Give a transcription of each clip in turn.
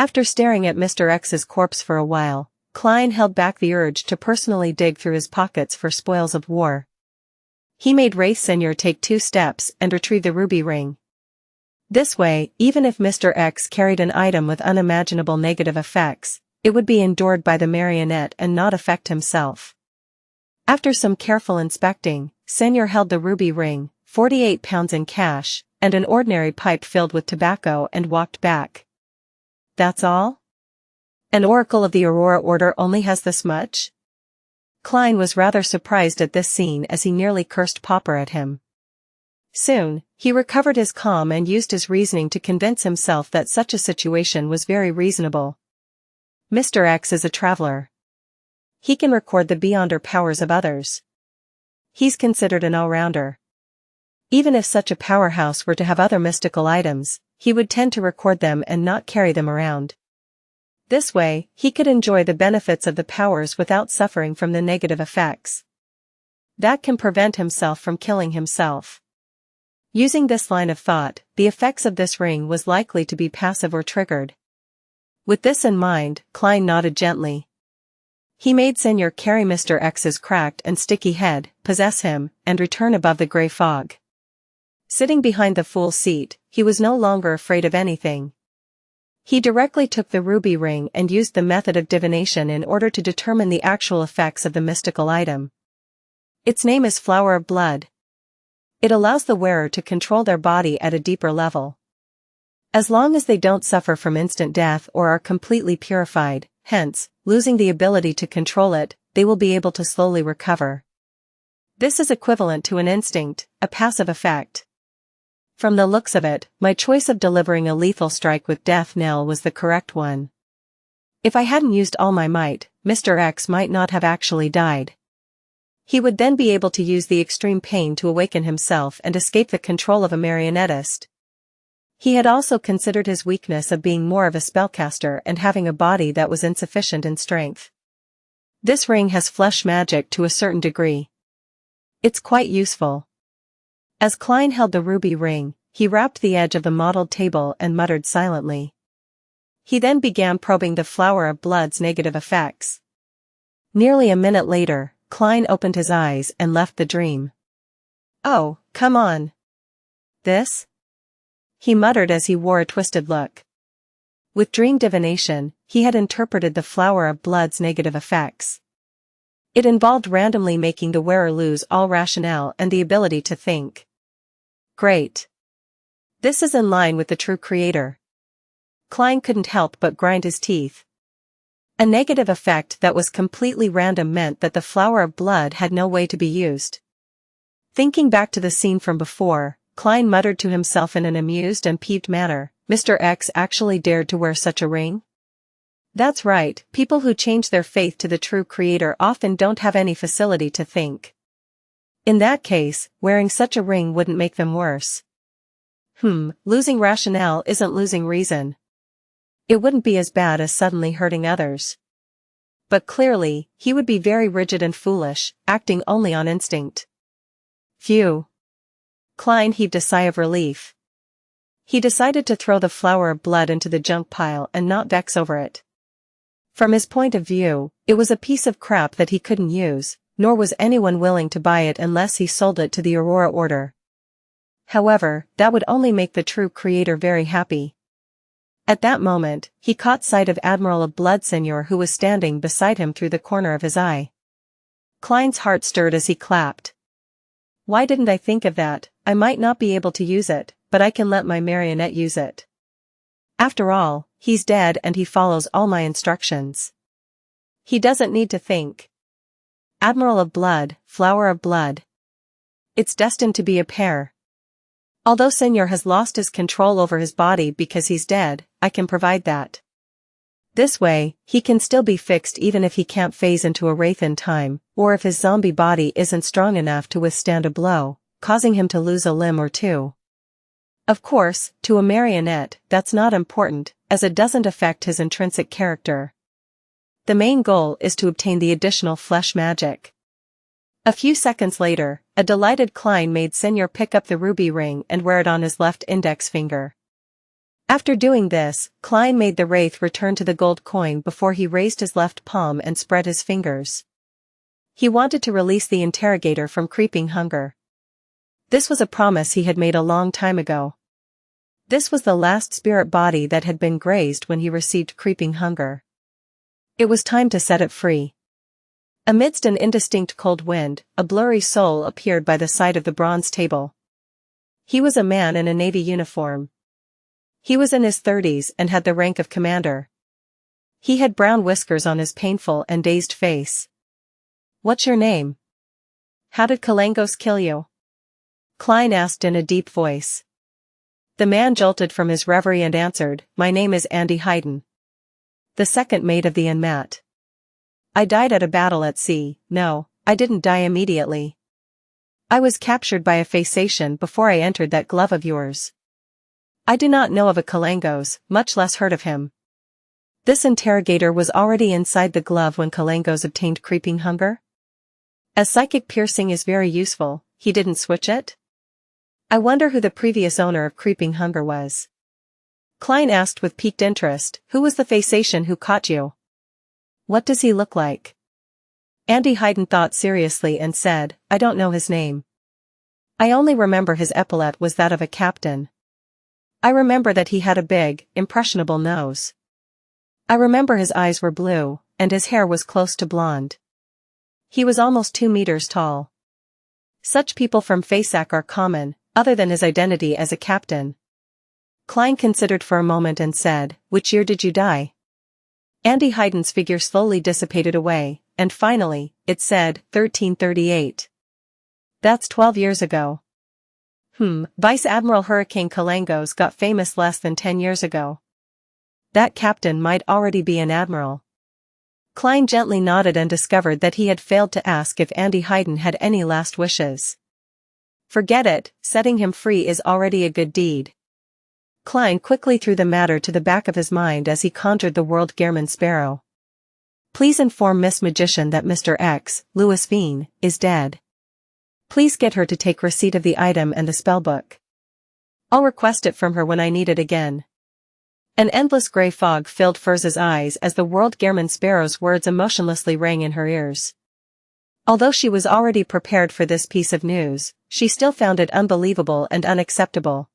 After staring at Mr. X's corpse for a while, Klein held back the urge to personally dig through his pockets for spoils of war. He made Wraith Senior take 2 steps and retrieve the ruby ring. This way, even if Mr. X carried an item with unimaginable negative effects, it would be endured by the marionette and not affect himself. After some careful inspecting, Senior held the ruby ring, 48 pounds in cash, and an ordinary pipe filled with tobacco and walked back. That's all? An oracle of the Aurora Order only has this much? Klein was rather surprised at this scene as he nearly cursed Popper at him. Soon, he recovered his calm and used his reasoning to convince himself that such a situation was very reasonable. Mr. X is a traveler. He can record the beyonder powers of others. He's considered an all-rounder. Even if such a powerhouse were to have other mystical items, he would tend to record them and not carry them around. This way, he could enjoy the benefits of the powers without suffering from the negative effects. That can prevent himself from killing himself. Using this line of thought, the effects of this ring was likely to be passive or triggered. With this in mind, Klein nodded gently. He made Senior carry Mr. X's cracked and sticky head, possess him, and return above the grey fog. Sitting behind the fool's seat, he was no longer afraid of anything. He directly took the ruby ring and used the method of divination in order to determine the actual effects of the mystical item. Its name is Flower of Blood. It allows the wearer to control their body at a deeper level. As long as they don't suffer from instant death or are completely purified, hence, losing the ability to control it, they will be able to slowly recover. This is equivalent to an instinct, a passive effect. From the looks of it, my choice of delivering a lethal strike with death knell was the correct one. If I hadn't used all my might, Mr. X might not have actually died. He would then be able to use the extreme pain to awaken himself and escape the control of a marionettist. He had also considered his weakness of being more of a spellcaster and having a body that was insufficient in strength. This ring has flesh magic to a certain degree. It's quite useful. As Klein held the ruby ring, he rapped the edge of the mottled table and muttered silently. He then began probing the Flower of Blood's negative effects. Nearly a minute later, Klein opened his eyes and left the dream. "Oh, come on. This?" he muttered as he wore a twisted look. With dream divination, he had interpreted the Flower of Blood's negative effects. It involved randomly making the wearer lose all rationale and the ability to think. Great. This is in line with the true creator. Klein couldn't help but grind his teeth. A negative effect that was completely random meant that the Flower of Blood had no way to be used. Thinking back to the scene from before, Klein muttered to himself in an amused and peeved manner, Mr. X actually dared to wear such a ring? That's right, people who change their faith to the true creator often don't have any facility to think. In that case, wearing such a ring wouldn't make them worse. Losing rationale isn't losing reason. It wouldn't be as bad as suddenly hurting others. But clearly, he would be very rigid and foolish, acting only on instinct. Phew. Klein heaved a sigh of relief. He decided to throw the Flower of Blood into the junk pile and not vex over it. From his point of view, it was a piece of crap that he couldn't use, nor was anyone willing to buy it unless he sold it to the Aurora Order. However, that would only make the true creator very happy. At that moment, he caught sight of Admiral of Blood Senior who was standing beside him through the corner of his eye. Klein's heart stirred as he clapped. Why didn't I think of that? I might not be able to use it, but I can let my marionette use it. After all, he's dead and he follows all my instructions. He doesn't need to think. Admiral of Blood, Flower of Blood. It's destined to be a pair. Although Senior has lost his control over his body because he's dead, I can provide that. This way, he can still be fixed even if he can't phase into a wraith in time, or if his zombie body isn't strong enough to withstand a blow, causing him to lose a limb or two. Of course, to a marionette, that's not important, as it doesn't affect his intrinsic character. The main goal is to obtain the additional flesh magic. A few seconds later, a delighted Klein made Senior pick up the ruby ring and wear it on his left index finger. After doing this, Klein made the wraith return to the gold coin before he raised his left palm and spread his fingers. He wanted to release the interrogator from creeping hunger. This was a promise he had made a long time ago. This was the last spirit body that had been grazed when he received creeping hunger. It was time to set it free. Amidst an indistinct cold wind, a blurry soul appeared by the side of the bronze table. He was a man in a navy uniform. He was in his 30s and had the rank of commander. He had brown whiskers on his painful and dazed face. "What's your name? How did Kalangos kill you?" Klein asked in a deep voice. The man jolted from his reverie and answered, "My name is Andy Hayden. The second mate of the Unmat. I died at a battle at sea." "No, I didn't die immediately. I was captured by a Faceation before I entered that glove of yours. I do not know of a Kalangos, much less heard of him." This interrogator was already inside the glove when Kalangos obtained creeping hunger? As psychic piercing is very useful, he didn't switch it? I wonder who the previous owner of creeping hunger was. Klein asked with piqued interest, "Who was the Faceation who caught you? What does he look like?" Andy Hayden thought seriously and said, "I don't know his name. I only remember his epaulet was that of a captain. I remember that he had a big, impressionable nose. I remember his eyes were blue, and his hair was close to blonde. He was almost 2 meters tall. Such people from Faceac are common, other than his identity as a captain." Klein considered for a moment and said, "Which year did you die?" Andy Hayden's figure slowly dissipated away, and finally, it said, 1338. "That's 12 years ago. Vice Admiral Hurricane Kalangos got famous less than 10 years ago. That captain might already be an admiral." Klein gently nodded and discovered that he had failed to ask if Andy Hayden had any last wishes. "Forget it, setting him free is already a good deed." Klein quickly threw the matter to the back of his mind as he conjured the World Gehrman Sparrow. "Please inform Miss Magician that Mr. X, Louis Veen, is dead. Please get her to take receipt of the item and the spellbook. I'll request it from her when I need it again." An endless gray fog filled Furz's eyes as the World Gehrman Sparrow's words emotionlessly rang in her ears. Although she was already prepared for this piece of news, she still found it unbelievable and unacceptable.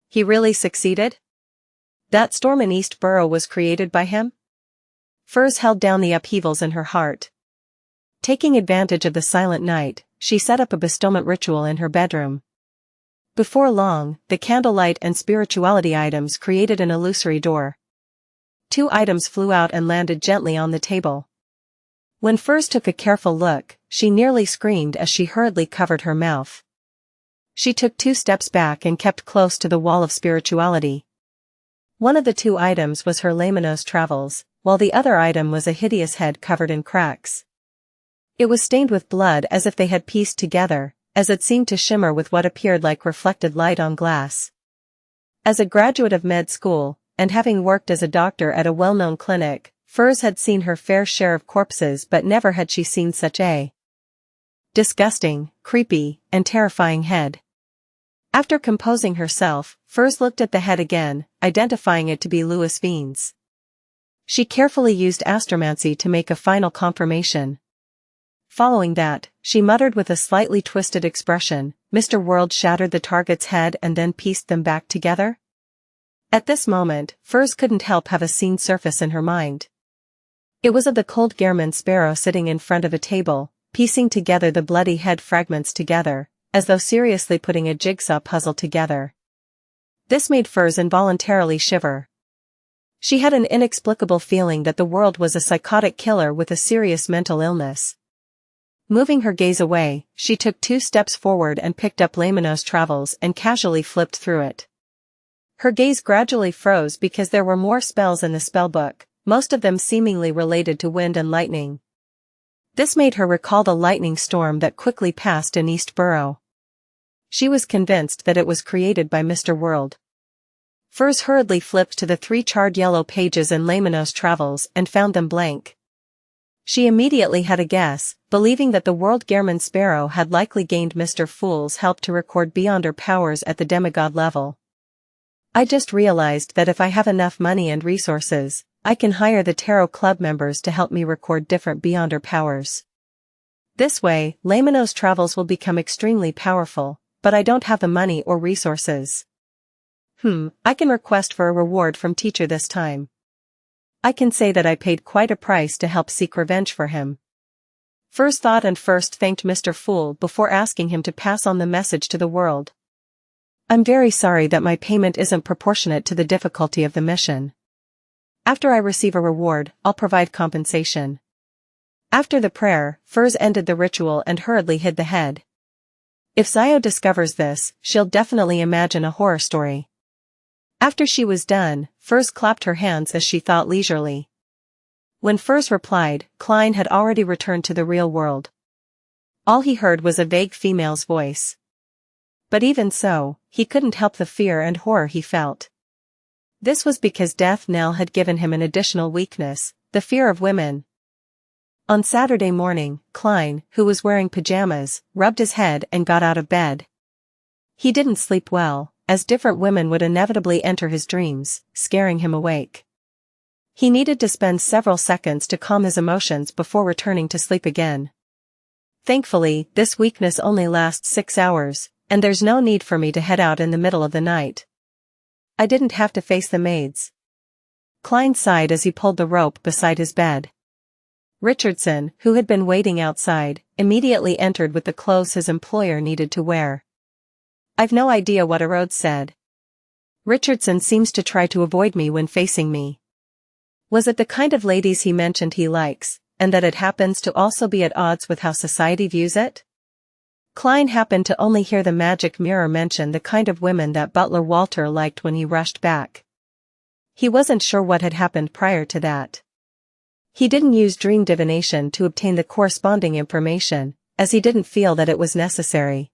He really succeeded? That storm in East Borough was created by him? Furz held down the upheavals in her heart. Taking advantage of the silent night, she set up a bestowment ritual in her bedroom. Before long, the candlelight and spirituality items created an illusory door. 2 items flew out and landed gently on the table. When Furz took a careful look, she nearly screamed as she hurriedly covered her mouth. She took 2 steps back and kept close to the wall of spirituality. One of the 2 items was her Lamenos travels, while the other item was a hideous head covered in cracks. It was stained with blood as if they had pieced together, as it seemed to shimmer with what appeared like reflected light on glass. As a graduate of med school, and having worked as a doctor at a well-known clinic, Furz had seen her fair share of corpses, but never had she seen such a disgusting, creepy, and terrifying head. After composing herself, Furz looked at the head again, identifying it to be Louis Veen's. She carefully used astromancy to make a final confirmation. Following that, she muttered with a slightly twisted expression, "Mr. World shattered the target's head and then pieced them back together?" At this moment, Furz couldn't help have a scene surface in her mind. It was of the cold Gehrman Sparrow sitting in front of a table, piecing together the bloody head fragments together, as though seriously putting a jigsaw puzzle together. This made Furz involuntarily shiver. She had an inexplicable feeling that the world was a psychotic killer with a serious mental illness. Moving her gaze away, she took 2 steps forward and picked up Lamenos Travels and casually flipped through it. Her gaze gradually froze because there were more spells in the spellbook, most of them seemingly related to wind and lightning. This made her recall the lightning storm that quickly passed in East Borough. She was convinced that it was created by Mr. World. Furz hurriedly flipped to the 3 charred yellow pages in Lamenos Travels and found them blank. She immediately had a guess, believing that the World Gehrman Sparrow had likely gained Mr. Fool's help to record beyond her powers at the demigod level. I just realized that if I have enough money and resources, I can hire the tarot club members to help me record different Beyonder powers. This way, Lamino's travels will become extremely powerful, but I don't have the money or resources. I can request for a reward from teacher this time. I can say that I paid quite a price to help seek revenge for him. First thought and first thanked Mr. Fool before asking him to pass on the message to the world. I'm very sorry that my payment isn't proportionate to the difficulty of the mission. After I receive a reward, I'll provide compensation. After the prayer, Furs ended the ritual and hurriedly hid the head. If Xiao discovers this, she'll definitely imagine a horror story. After she was done, Furs clapped her hands as she thought leisurely. When Furs replied, Klein had already returned to the real world. All he heard was a vague female's voice. But even so, he couldn't help the fear and horror he felt. This was because Death Knell had given him an additional weakness, the fear of women. On Saturday morning, Klein, who was wearing pajamas, rubbed his head and got out of bed. He didn't sleep well, as different women would inevitably enter his dreams, scaring him awake. He needed to spend several seconds to calm his emotions before returning to sleep again. Thankfully, this weakness only lasts 6 hours, and there's no need for me to head out in the middle of the night. I didn't have to face the maids. Klein sighed as he pulled the rope beside his bed. Richardson, who had been waiting outside, immediately entered with the clothes his employer needed to wear. I've no idea what Aurora said. Richardson seems to try to avoid me when facing me. Was it the kind of ladies he mentioned he likes, and that it happens to also be at odds with how society views it? Klein happened to only hear the magic mirror mention the kind of women that butler Walter liked when he rushed back. He wasn't sure what had happened prior to that. He didn't use dream divination to obtain the corresponding information, as he didn't feel that it was necessary.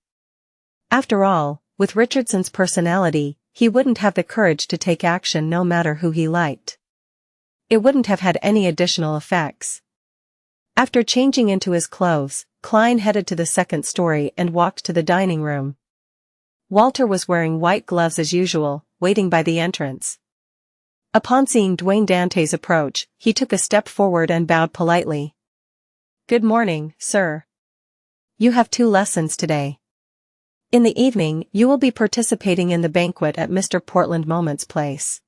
After all, with Richardson's personality, he wouldn't have the courage to take action no matter who he liked. It wouldn't have had any additional effects. After changing into his clothes, Klein headed to the second story and walked to the dining room. Walter was wearing white gloves as usual, waiting by the entrance. Upon seeing Dwayne Dante's approach, he took a step forward and bowed politely. Good morning, sir. You have 2 lessons today. In the evening, you will be participating in the banquet at Mr. Portland Moment's place.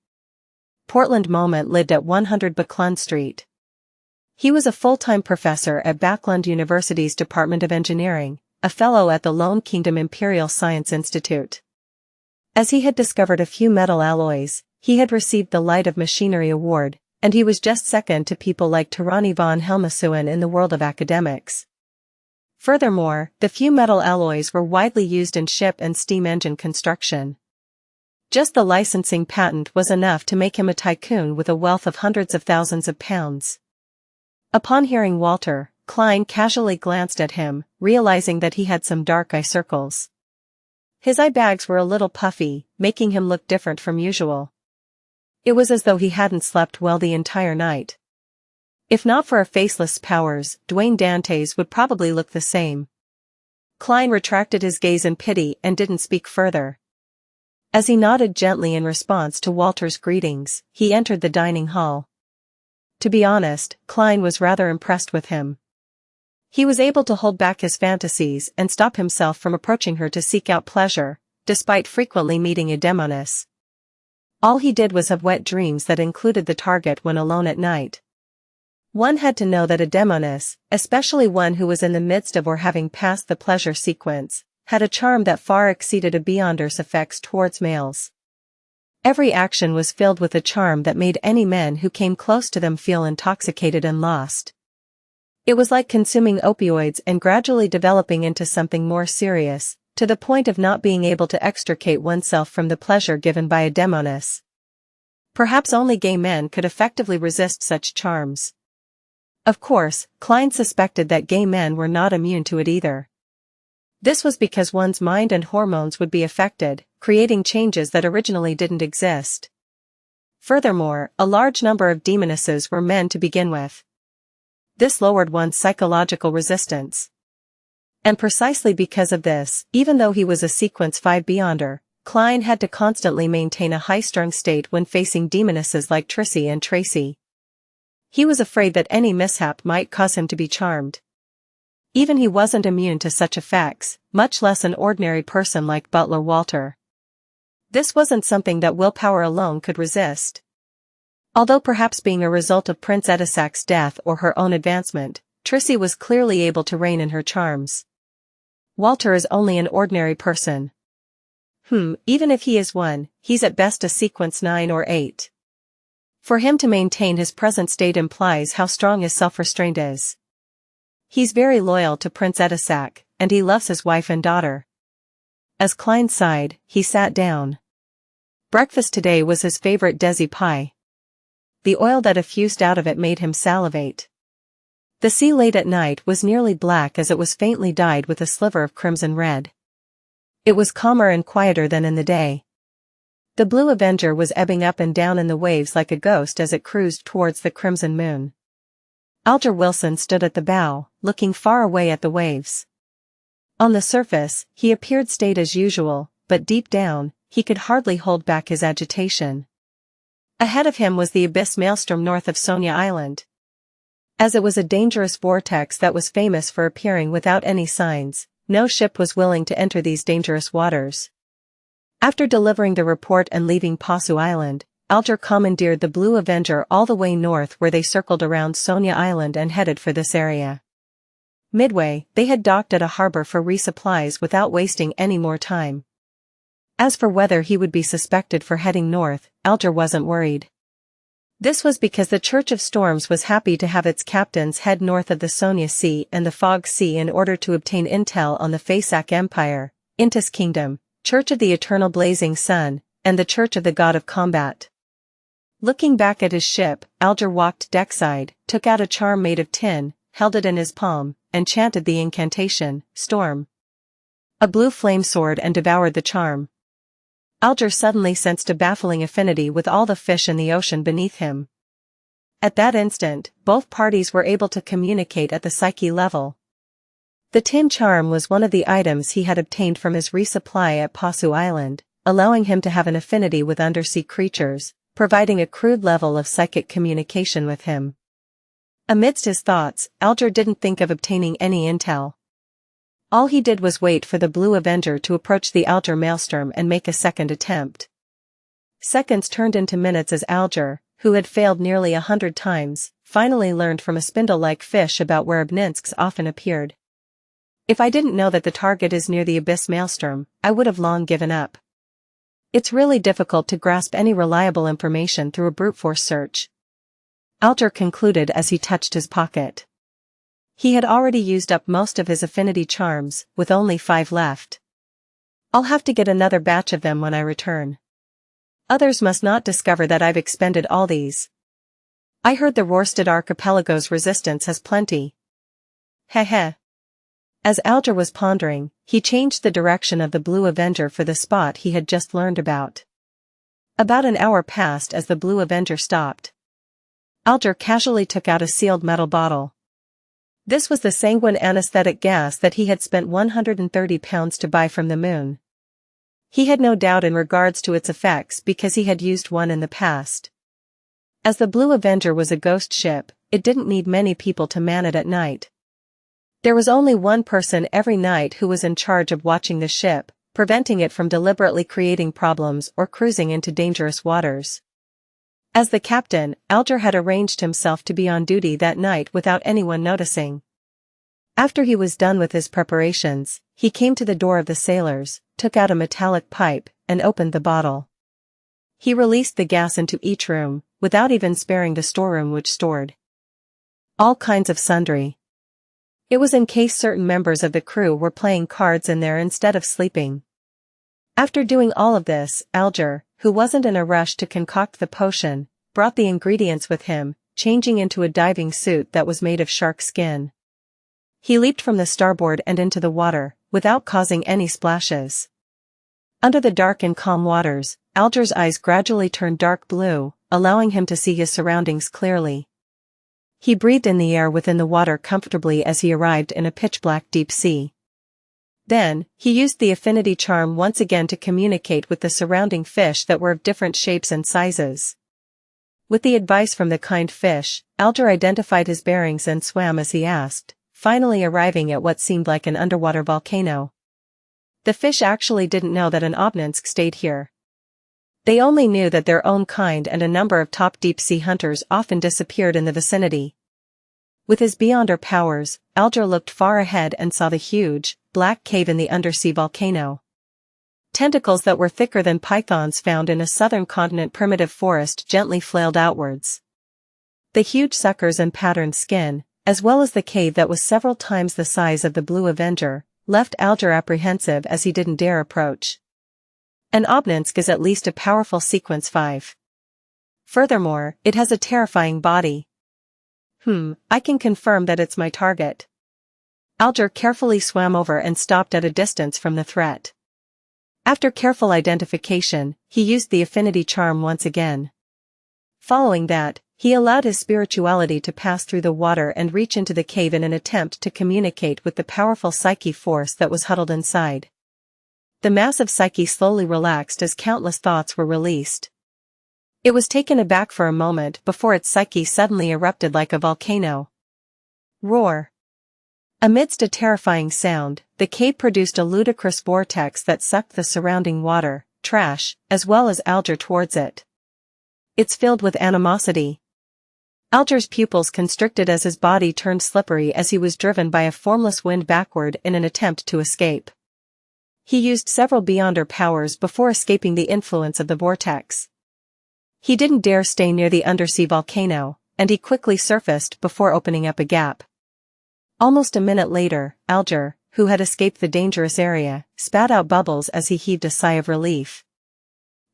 Portland Moment lived at 100 Backlund Street. He was a full-time professor at Backlund University's Department of Engineering, a fellow at the Lone Kingdom Imperial Science Institute. As he had discovered a few metal alloys, he had received the Light of Machinery Award, and he was just second to people like Tirani von Helmesuen in the world of academics. Furthermore, the few metal alloys were widely used in ship and steam engine construction. Just the licensing patent was enough to make him a tycoon with a wealth of hundreds of thousands of pounds. Upon hearing Walter, Klein casually glanced at him, realizing that he had some dark eye circles. His eye bags were a little puffy, making him look different from usual. It was as though he hadn't slept well the entire night. If not for a faceless powers, Dwayne Dante's would probably look the same. Klein retracted his gaze in pity and didn't speak further. As he nodded gently in response to Walter's greetings, he entered the dining hall. To be honest, Klein was rather impressed with him. He was able to hold back his fantasies and stop himself from approaching her to seek out pleasure, despite frequently meeting a demoness. All he did was have wet dreams that included the target when alone at night. One had to know that a demoness, especially one who was in the midst of or having passed the pleasure sequence, had a charm that far exceeded a Beyonder's effects towards males. Every action was filled with a charm that made any men who came close to them feel intoxicated and lost. It was like consuming opioids and gradually developing into something more serious, to the point of not being able to extricate oneself from the pleasure given by a demoness. Perhaps only gay men could effectively resist such charms. Of course, Klein suspected that gay men were not immune to it either. This was because one's mind and hormones would be affected, creating changes that originally didn't exist. Furthermore, a large number of demonesses were men to begin with. This lowered one's psychological resistance. And precisely because of this, even though he was a Sequence 5 Beyonder, Klein had to constantly maintain a high-strung state when facing demonesses like Trissy and Trissy. He was afraid that any mishap might cause him to be charmed. Even he wasn't immune to such effects, much less an ordinary person like Butler Walter. This wasn't something that willpower alone could resist. Although perhaps being a result of Prince Edisac's death or her own advancement, Trissy was clearly able to rein in her charms. Walter is only an ordinary person. Even if he is one, he's at best a sequence 9 or 8. For him to maintain his present state implies how strong his self-restraint is. He's very loyal to Prince Edisac, and he loves his wife and daughter. As Klein sighed, he sat down. Breakfast today was his favorite desi pie. The oil that effused out of it made him salivate. The sea late at night was nearly black as it was faintly dyed with a sliver of crimson red. It was calmer and quieter than in the day. The Blue Avenger was ebbing up and down in the waves like a ghost as it cruised towards the crimson moon. Alger Wilson stood at the bow, looking far away at the waves. On the surface, he appeared staid as usual, but deep down, he could hardly hold back his agitation. Ahead of him was the abyss maelstrom north of Sonia Island. As it was a dangerous vortex that was famous for appearing without any signs, no ship was willing to enter these dangerous waters. After delivering the report and leaving Pasu Island, Alger commandeered the Blue Avenger all the way north where they circled around Sonia Island and headed for this area. Midway, they had docked at a harbor for resupplies without wasting any more time. As for whether he would be suspected for heading north, Alger wasn't worried. This was because the Church of Storms was happy to have its captains head north of the Sonia Sea and the Fog Sea in order to obtain intel on the Fasak Empire, Intis Kingdom, Church of the Eternal Blazing Sun, and the Church of the God of Combat. Looking back at his ship, Alger walked deckside, took out a charm made of tin, held it in his palm, and chanted the incantation, Storm. A blue flame soared and devoured the charm. Alger suddenly sensed a baffling affinity with all the fish in the ocean beneath him. At that instant, both parties were able to communicate at the psyche level. The tin charm was one of the items he had obtained from his resupply at Pasu Island, allowing him to have an affinity with undersea creatures, providing a crude level of psychic communication with him. Amidst his thoughts, Alger didn't think of obtaining any intel. All he did was wait for the Blue Avenger to approach the Alger maelstrom and make a second attempt. Seconds turned into minutes as Alger, who had failed nearly 100 times, finally learned from a spindle-like fish about where Obninsks often appeared. If I didn't know that the target is near the Abyss Maelstrom, I would have long given up. It's really difficult to grasp any reliable information through a brute force search. Alger concluded as he touched his pocket. He had already used up most of his affinity charms, with only 5 left. I'll have to get another batch of them when I return. Others must not discover that I've expended all these. I heard the Rorstad Archipelago's resistance has plenty. Heh. As Alger was pondering, he changed the direction of the Blue Avenger for the spot he had just learned about. About an hour passed as the Blue Avenger stopped. Alger casually took out a sealed metal bottle. This was the sanguine anesthetic gas that he had spent 130 pounds to buy from the moon. He had no doubt in regards to its effects because he had used one in the past. As the Blue Avenger was a ghost ship, it didn't need many people to man it at night. There was only one person every night who was in charge of watching the ship, preventing it from deliberately creating problems or cruising into dangerous waters. As the captain, Alger had arranged himself to be on duty that night without anyone noticing. After he was done with his preparations, he came to the door of the sailors, took out a metallic pipe, and opened the bottle. He released the gas into each room, without even sparing the storeroom which stored all kinds of sundry. It was in case certain members of the crew were playing cards in there instead of sleeping. After doing all of this, Alger, who wasn't in a rush to concoct the potion, brought the ingredients with him, changing into a diving suit that was made of shark skin. He leaped from the starboard and into the water, without causing any splashes. Under the dark and calm waters, Alger's eyes gradually turned dark blue, allowing him to see his surroundings clearly. He breathed in the air within the water comfortably as he arrived in a pitch-black deep sea. Then, he used the affinity charm once again to communicate with the surrounding fish that were of different shapes and sizes. With the advice from the kind fish, Alger identified his bearings and swam as he asked, finally arriving at what seemed like an underwater volcano. The fish actually didn't know that an Obninsk stayed here. They only knew that their own kind and a number of top deep-sea hunters often disappeared in the vicinity. With his beyonder powers, Alger looked far ahead and saw the huge, black cave in the undersea volcano. Tentacles that were thicker than pythons found in a southern continent primitive forest gently flailed outwards. The huge suckers and patterned skin, as well as the cave that was several times the size of the Blue Avenger, left Alger apprehensive as he didn't dare approach. An Obninsk is at least a powerful sequence 5. Furthermore, it has a terrifying body. I can confirm that it's my target. Alger carefully swam over and stopped at a distance from the threat. After careful identification, he used the affinity charm once again. Following that, he allowed his spirituality to pass through the water and reach into the cave in an attempt to communicate with the powerful psyche force that was huddled inside. The massive psyche slowly relaxed as countless thoughts were released. It was taken aback for a moment before its psyche suddenly erupted like a volcano. Roar! Amidst a terrifying sound, the cave produced a ludicrous vortex that sucked the surrounding water, trash, as well as Alger towards it. It's filled with animosity. Alger's pupils constricted as his body turned slippery as he was driven by a formless wind backward in an attempt to escape. He used several beyonder powers before escaping the influence of the vortex. He didn't dare stay near the undersea volcano, and he quickly surfaced before opening up a gap. Almost a minute later, Alger, who had escaped the dangerous area, spat out bubbles as he heaved a sigh of relief.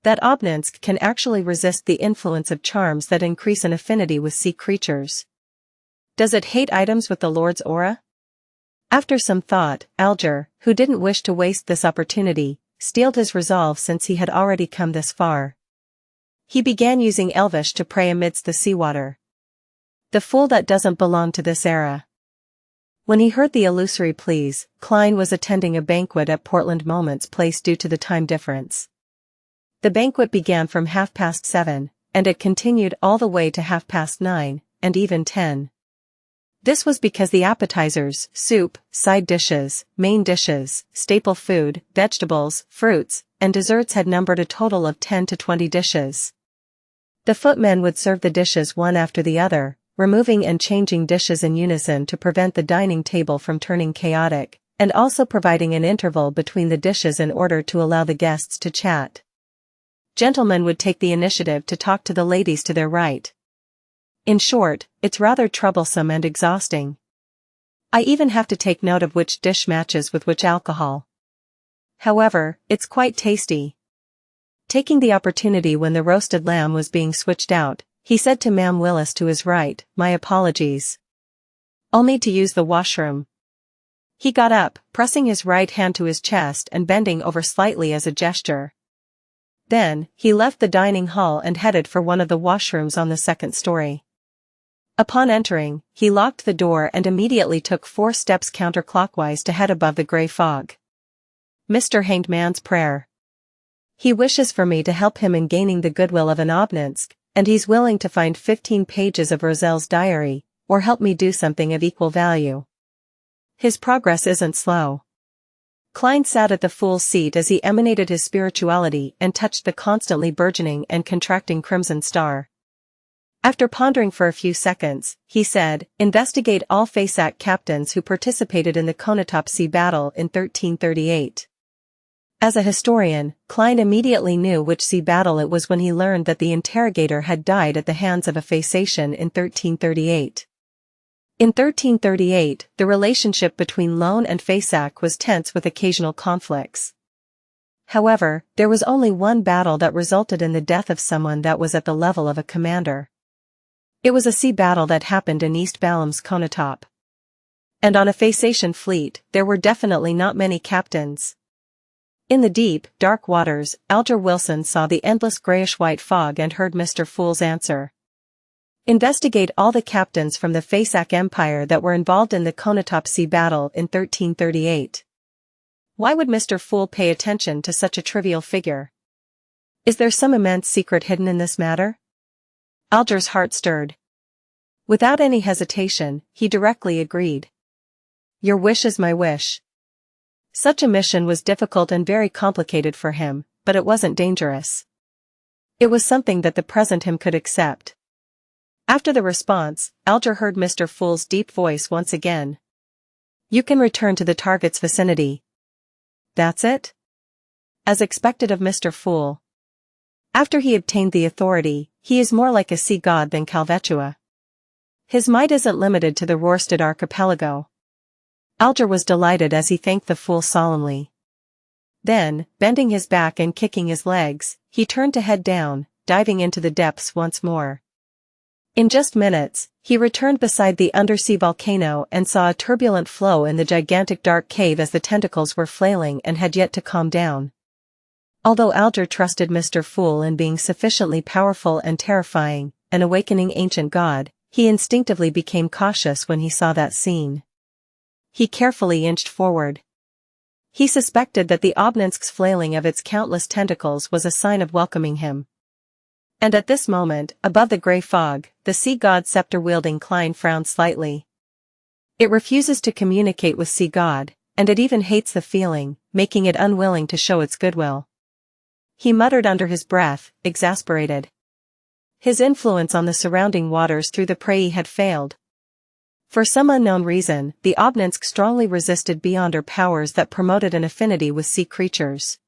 That Obninsk can actually resist the influence of charms that increase an affinity with sea creatures. Does it hate items with the Lord's aura? After some thought, Alger, who didn't wish to waste this opportunity, steeled his resolve since he had already come this far. He began using Elvish to pray amidst the seawater. The fool that doesn't belong to this era. When he heard the illusory pleas, Klein was attending a banquet at Portland Moments Place due to the time difference. The banquet began from 7:30, and it continued all the way to 9:30, and even 10. This was because the appetizers, soup, side dishes, main dishes, staple food, vegetables, fruits, and desserts had numbered a total of 10 to 20 dishes. The footmen would serve the dishes one after the other, removing and changing dishes in unison to prevent the dining table from turning chaotic, and also providing an interval between the dishes in order to allow the guests to chat. Gentlemen would take the initiative to talk to the ladies to their right. In short, it's rather troublesome and exhausting. I even have to take note of which dish matches with which alcohol. However, it's quite tasty. Taking the opportunity when the roasted lamb was being switched out, he said to Ma'am Willis to his right, "My apologies. I'll need to use the washroom." He got up, pressing his right hand to his chest and bending over slightly as a gesture. Then, he left the dining hall and headed for one of the washrooms on the second story. Upon entering, he locked the door and immediately took 4 steps counterclockwise to head above the grey fog. Mr. Hanged Man's prayer. He wishes for me to help him in gaining the goodwill of an Obninsk, and he's willing to find 15 pages of Roselle's diary, or help me do something of equal value. His progress isn't slow. Klein sat at the fool's seat as he emanated his spirituality and touched the constantly burgeoning and contracting crimson star. After pondering for a few seconds, he said, "Investigate all Faceac captains who participated in the Konotop Sea battle in 1338. As a historian, Klein immediately knew which sea battle it was when he learned that the interrogator had died at the hands of a Phasacian in 1338. In 1338, the relationship between Lone and Faceac was tense with occasional conflicts. However, there was only one battle that resulted in the death of someone that was at the level of a commander. It was a sea battle that happened in East Balam's Konotop. And on a Phasacian fleet, there were definitely not many captains. In the deep, dark waters, Alger Wilson saw the endless grayish-white fog and heard Mr. Fool's answer. Investigate all the captains from the Faceac Empire that were involved in the Konotop Sea battle in 1338. Why would Mr. Fool pay attention to such a trivial figure? Is there some immense secret hidden in this matter? Alger's heart stirred. Without any hesitation, he directly agreed. Your wish is my wish. Such a mission was difficult and very complicated for him, but it wasn't dangerous. It was something that the present him could accept. After the response, Alger heard Mr. Fool's deep voice once again. You can return to the target's vicinity. That's it? As expected of Mr. Fool. After he obtained the authority, he is more like a sea god than Calvetua. His might isn't limited to the Rorstad archipelago. Alger was delighted as he thanked the fool solemnly. Then, bending his back and kicking his legs, he turned to head down, diving into the depths once more. In just minutes, he returned beside the undersea volcano and saw a turbulent flow in the gigantic dark cave as the tentacles were flailing and had yet to calm down. Although Alger trusted Mr. Fool in being sufficiently powerful and terrifying, an awakening ancient god, he instinctively became cautious when he saw that scene. He carefully inched forward. He suspected that the Obninsk's flailing of its countless tentacles was a sign of welcoming him. And at this moment, above the grey fog, the sea god scepter-wielding Klein frowned slightly. It refuses to communicate with sea god, and it even hates the feeling, making it unwilling to show its goodwill. He muttered under his breath, exasperated. His influence on the surrounding waters through the prey had failed. For some unknown reason, the Obninsk strongly resisted Beyonder powers that promoted an affinity with sea creatures.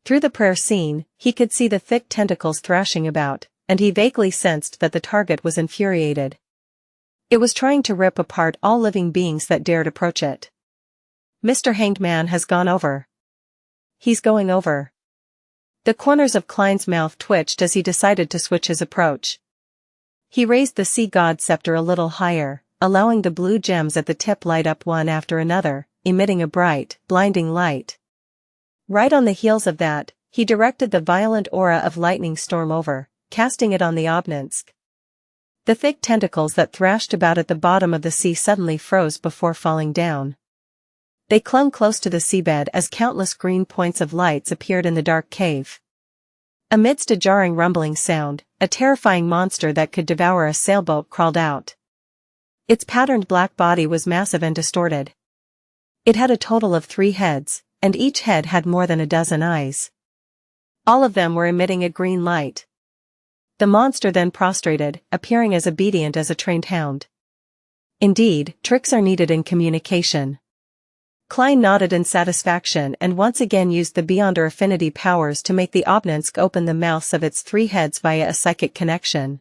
Through the prayer scene, he could see the thick tentacles thrashing about, and he vaguely sensed that the target was infuriated. It was trying to rip apart all living beings that dared approach it. Mr. Hanged Man has gone over. He's going over. The corners of Klein's mouth twitched as he decided to switch his approach. He raised the sea god scepter a little higher, allowing the blue gems at the tip light up one after another, emitting a bright, blinding light. Right on the heels of that, he directed the violent aura of lightning storm over, casting it on the Obninsk. The thick tentacles that thrashed about at the bottom of the sea suddenly froze before falling down. They clung close to the seabed as countless green points of lights appeared in the dark cave. Amidst a jarring rumbling sound, a terrifying monster that could devour a sailboat crawled out. Its patterned black body was massive and distorted. It had a total of 3 heads, and each head had more than a dozen eyes. All of them were emitting a green light. The monster then prostrated, appearing as obedient as a trained hound. Indeed, tricks are needed in communication. Klein nodded in satisfaction and once again used the Beyonder affinity powers to make the Obninsk open the mouths of its 3 heads via a psychic connection.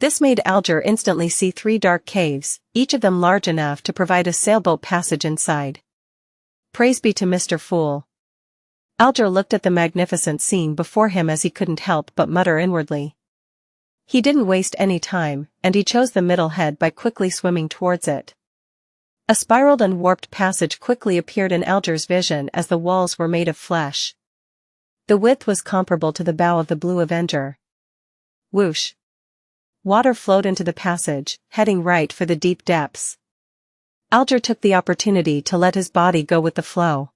This made Alger instantly see 3 dark caves, each of them large enough to provide a sailboat passage inside. Praise be to Mr. Fool. Alger looked at the magnificent scene before him as he couldn't help but mutter inwardly. He didn't waste any time, and he chose the middle head by quickly swimming towards it. A spiraled and warped passage quickly appeared in Alger's vision as the walls were made of flesh. The width was comparable to the bow of the Blue Avenger. Whoosh! Water flowed into the passage, heading right for the deep depths. Alger took the opportunity to let his body go with the flow.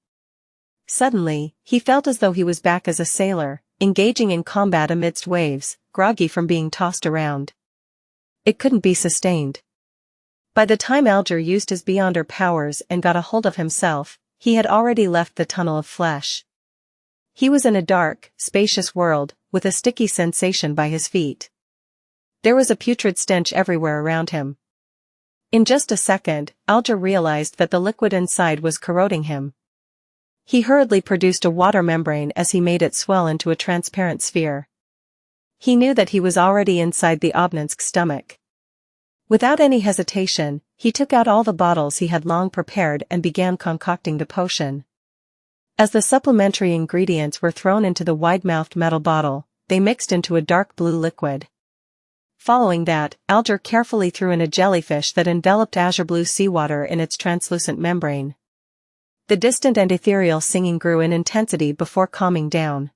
Suddenly, he felt as though he was back as a sailor, engaging in combat amidst waves, groggy from being tossed around. It couldn't be sustained. By the time Alger used his Beyonder powers and got a hold of himself, he had already left the tunnel of flesh. He was in a dark, spacious world, with a sticky sensation by his feet. There was a putrid stench everywhere around him. In just a second, Alger realized that the liquid inside was corroding him. He hurriedly produced a water membrane as he made it swell into a transparent sphere. He knew that he was already inside the Obninsk's stomach. Without any hesitation, he took out all the bottles he had long prepared and began concocting the potion. As the supplementary ingredients were thrown into the wide-mouthed metal bottle, they mixed into a dark blue liquid. Following that, Alger carefully threw in a jellyfish that enveloped azure blue seawater in its translucent membrane. The distant and ethereal singing grew in intensity before calming down.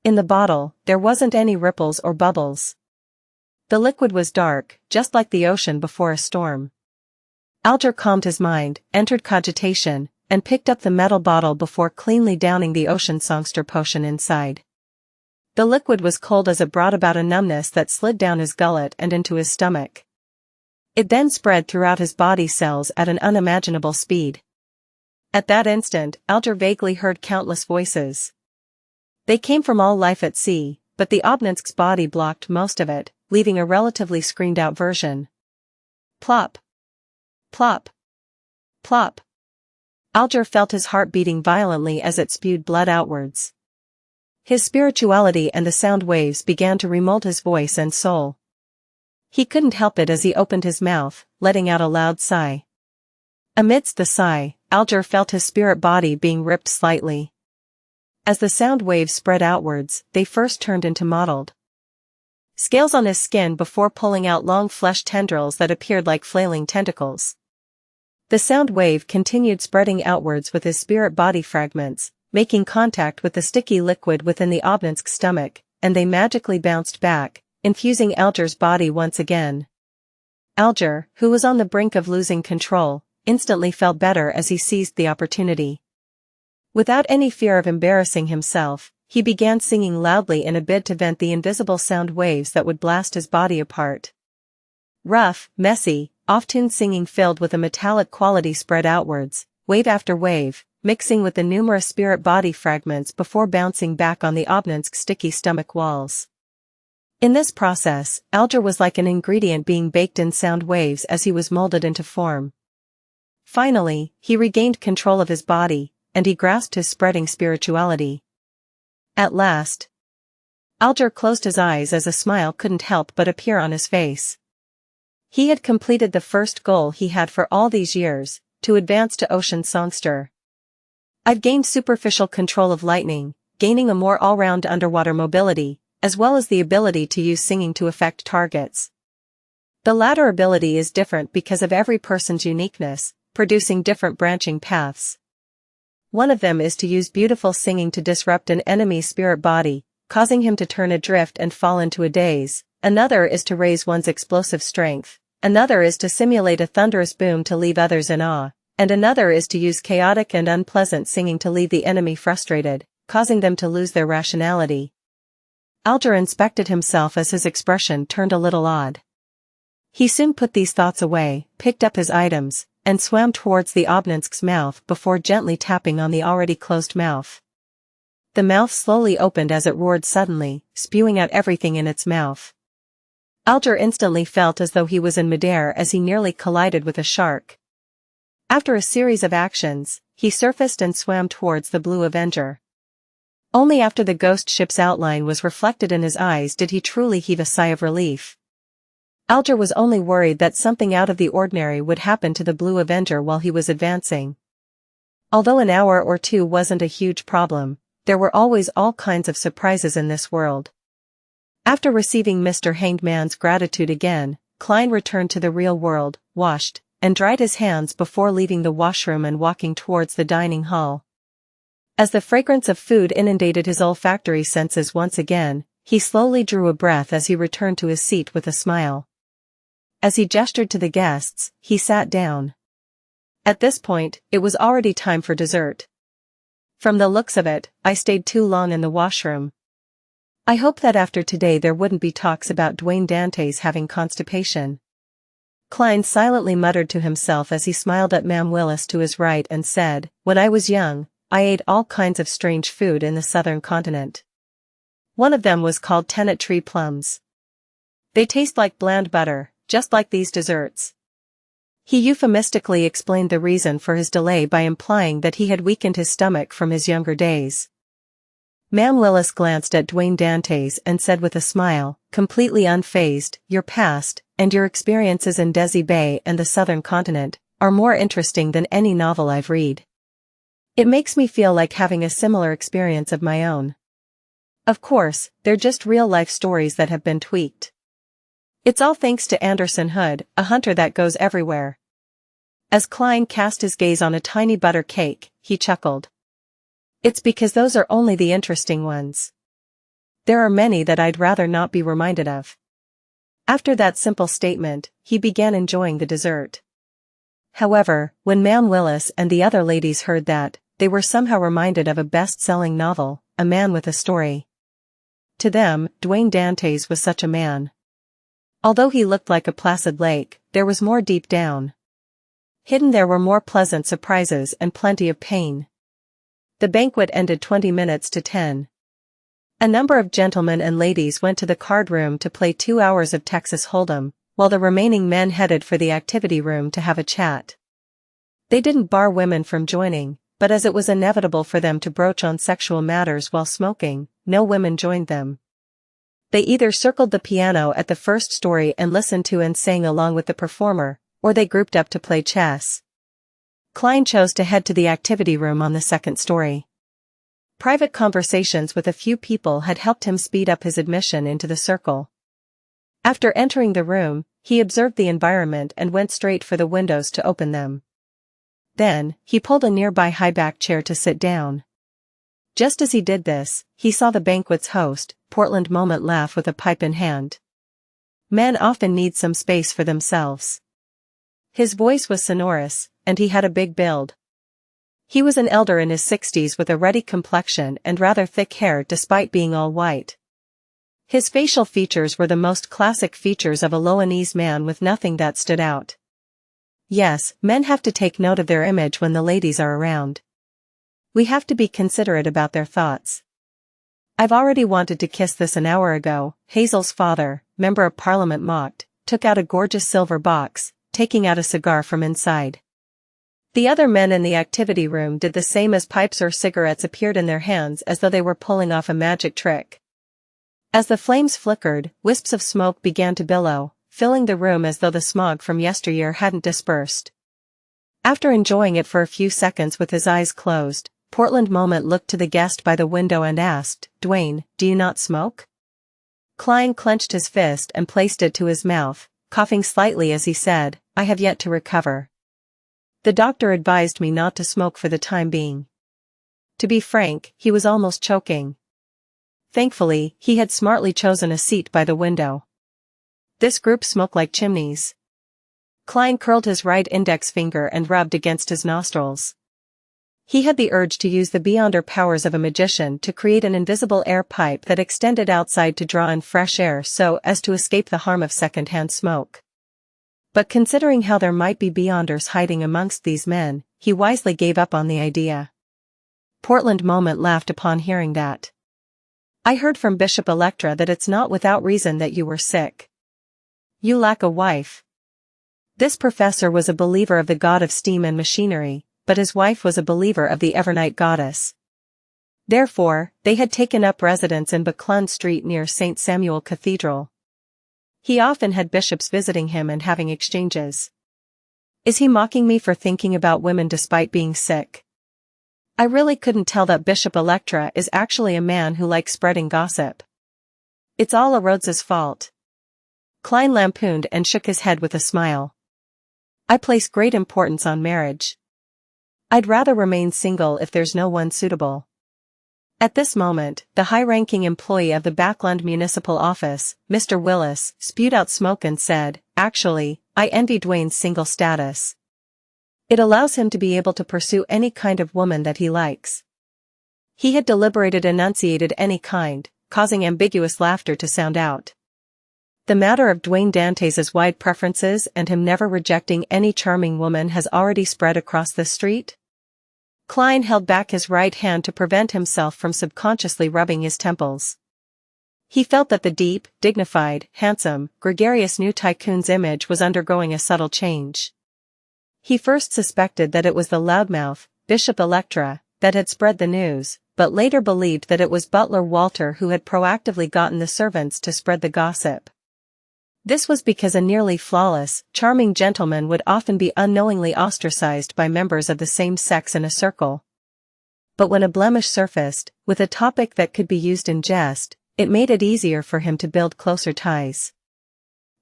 In the bottle, there wasn't any ripples or bubbles. The liquid was dark, just like the ocean before a storm. Alger calmed his mind, entered cogitation, and picked up the metal bottle before cleanly downing the ocean songster potion inside. The liquid was cold as it brought about a numbness that slid down his gullet and into his stomach. It then spread throughout his body cells at an unimaginable speed. At that instant, Alger vaguely heard countless voices. They came from all life at sea, but the Obninsk's body blocked most of it, leaving a relatively screened-out version. Plop. Plop. Plop. Alger felt his heart beating violently as it spewed blood outwards. His spirituality and the sound waves began to remold his voice and soul. He couldn't help it as he opened his mouth, letting out a loud sigh. Amidst the sigh, Alger felt his spirit body being ripped slightly. As the sound waves spread outwards, they first turned into mottled scales on his skin before pulling out long flesh tendrils that appeared like flailing tentacles. The sound wave continued spreading outwards with his spirit body fragments, making contact with the sticky liquid within the Obninsk's stomach, and they magically bounced back, infusing Alger's body once again. Alger, who was on the brink of losing control, instantly felt better as he seized the opportunity. Without any fear of embarrassing himself, he began singing loudly in a bid to vent the invisible sound waves that would blast his body apart. Rough, messy, off-tuned singing filled with a metallic quality spread outwards, wave after wave, mixing with the numerous spirit body fragments before bouncing back on the Obninsk's sticky stomach walls. In this process, Alger was like an ingredient being baked in sound waves as he was molded into form. Finally, he regained control of his body, and he grasped his spreading spirituality. At last, Alger closed his eyes as a smile couldn't help but appear on his face. He had completed the first goal he had for all these years, to advance to Ocean Songster. I've gained superficial control of lightning, gaining a more all-round underwater mobility, as well as the ability to use singing to affect targets. The latter ability is different because of every person's uniqueness, producing different branching paths. One of them is to use beautiful singing to disrupt an enemy's spirit body, causing him to turn adrift and fall into a daze. Another is to raise one's explosive strength. Another is to simulate a thunderous boom to leave others in awe. And another is to use chaotic and unpleasant singing to leave the enemy frustrated, causing them to lose their rationality. Alger inspected himself as his expression turned a little odd. He soon put these thoughts away, picked up his items, and swam towards the Obninsk's mouth before gently tapping on the already closed mouth. The mouth slowly opened as it roared suddenly, spewing out everything in its mouth. Alger instantly felt as though he was in midair as he nearly collided with a shark. After a series of actions, he surfaced and swam towards the Blue Avenger. Only after the ghost ship's outline was reflected in his eyes did he truly heave a sigh of relief. Alger was only worried that something out of the ordinary would happen to the Blue Avenger while he was advancing. Although an hour or two wasn't a huge problem, there were always all kinds of surprises in this world. After receiving Mr. Hanged Man's gratitude again, Klein returned to the real world, washed, and dried his hands before leaving the washroom and walking towards the dining hall. As the fragrance of food inundated his olfactory senses once again, he slowly drew a breath as he returned to his seat with a smile. As he gestured to the guests, he sat down. At this point, it was already time for dessert. From the looks of it, I stayed too long in the washroom. I hope that after today there wouldn't be talks about Dwayne Dante's having constipation. Klein silently muttered to himself as he smiled at Mam Willis to his right and said, "When I was young, I ate all kinds of strange food in the southern continent. One of them was called tennet tree plums. They taste like bland butter, just like these desserts." He euphemistically explained the reason for his delay by implying that he had weakened his stomach from his younger days. Mam Willis glanced at Dwayne Dantes and said with a smile, completely unfazed, "Your past, and your experiences in Desi Bay and the southern continent, are more interesting than any novel I've read. It makes me feel like having a similar experience of my own. Of course, they're just real-life stories that have been tweaked. It's all thanks to Anderson Hood, a hunter that goes everywhere." As Klein cast his gaze on a tiny butter cake, he chuckled. "It's because those are only the interesting ones. There are many that I'd rather not be reminded of." After that simple statement, he began enjoying the dessert. However, when Ma'am Willis and the other ladies heard that, they were somehow reminded of a best-selling novel, A Man with a Story. To them, Dwayne Dantes was such a man. Although he looked like a placid lake, there was more deep down. Hidden there were more pleasant surprises and plenty of pain. The banquet ended 20 minutes to 10. A number of gentlemen and ladies went to the card room to play 2 hours of Texas Hold'em, while the remaining men headed for the activity room to have a chat. They didn't bar women from joining, but as it was inevitable for them to broach on sexual matters while smoking, no women joined them. They either circled the piano at the first story and listened to and sang along with the performer, or they grouped up to play chess. Klein chose to head to the activity room on the second story. Private conversations with a few people had helped him speed up his admission into the circle. After entering the room, he observed the environment and went straight for the windows to open them. Then, he pulled a nearby high-back chair to sit down. Just as he did this, he saw the banquet's host, Portland Moment, laugh with a pipe in hand. Men often need some space for themselves. His voice was sonorous, and he had a big build. He was an elder in his 60s with a ruddy complexion and rather thick hair despite being all white. His facial features were the most classic features of a Loanese man with nothing that stood out. Yes, men have to take note of their image when the ladies are around. We have to be considerate about their thoughts. I've already wanted to kiss this an hour ago, Hazel's father, Member of Parliament, mocked, took out a gorgeous silver box, taking out a cigar from inside. The other men in the activity room did the same as pipes or cigarettes appeared in their hands as though they were pulling off a magic trick. As the flames flickered, wisps of smoke began to billow, filling the room as though the smog from yesteryear hadn't dispersed. After enjoying it for a few seconds with his eyes closed, Portland Moment looked to the guest by the window and asked, "Dwayne, do you not smoke?" Klein clenched his fist and placed it to his mouth, coughing slightly as he said, "I have yet to recover. The doctor advised me not to smoke for the time being." To be frank, he was almost choking. Thankfully, he had smartly chosen a seat by the window. This group smoked like chimneys. Klein curled his right index finger and rubbed against his nostrils. He had the urge to use the beyonder powers of a magician to create an invisible air pipe that extended outside to draw in fresh air so as to escape the harm of second-hand smoke. But considering how there might be beyonders hiding amongst these men, he wisely gave up on the idea. Portland Moment laughed upon hearing that. "I heard from Bishop Electra that it's not without reason that you were sick. You lack a wife." This professor was a believer of the god of steam and machinery, but his wife was a believer of the Evernight goddess. Therefore, they had taken up residence in Buckland Street near St. Samuel Cathedral. He often had bishops visiting him and having exchanges. Is he mocking me for thinking about women despite being sick? I really couldn't tell that Bishop Electra is actually a man who likes spreading gossip. It's all a Rhodes's fault. Klein lampooned and shook his head with a smile. I place great importance on marriage. I'd rather remain single if there's no one suitable. At this moment, the high-ranking employee of the Backland Municipal Office, Mr. Willis, spewed out smoke and said, "Actually, I envy Dwayne's single status. It allows him to be able to pursue any kind of woman that he likes." He had deliberated enunciated any kind, causing ambiguous laughter to sound out. The matter of Dwayne Dantes's wide preferences and him never rejecting any charming woman has already spread across the street? Klein held back his right hand to prevent himself from subconsciously rubbing his temples. He felt that the deep, dignified, handsome, gregarious new tycoon's image was undergoing a subtle change. He first suspected that it was the loudmouth, Bishop Electra, that had spread the news, but later believed that it was butler Walter who had proactively gotten the servants to spread the gossip. This was because a nearly flawless, charming gentleman would often be unknowingly ostracized by members of the same sex in a circle. But when a blemish surfaced, with a topic that could be used in jest, it made it easier for him to build closer ties.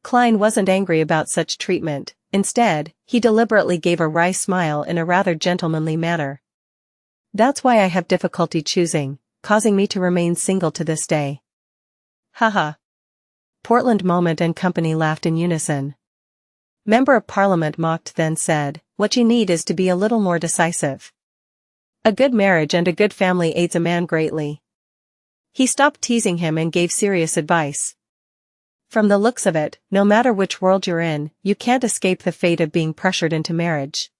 Klein wasn't angry about such treatment. Instead, he deliberately gave a wry smile in a rather gentlemanly manner. "That's why I have difficulty choosing, causing me to remain single to this day." Haha. Portland Moment and company laughed in unison. Member of Parliament mocked then said, what you need is to be a little more decisive. A good marriage and a good family aids a man greatly. He stopped teasing him and gave serious advice. From the looks of it, no matter which world you're in, you can't escape the fate of being pressured into marriage.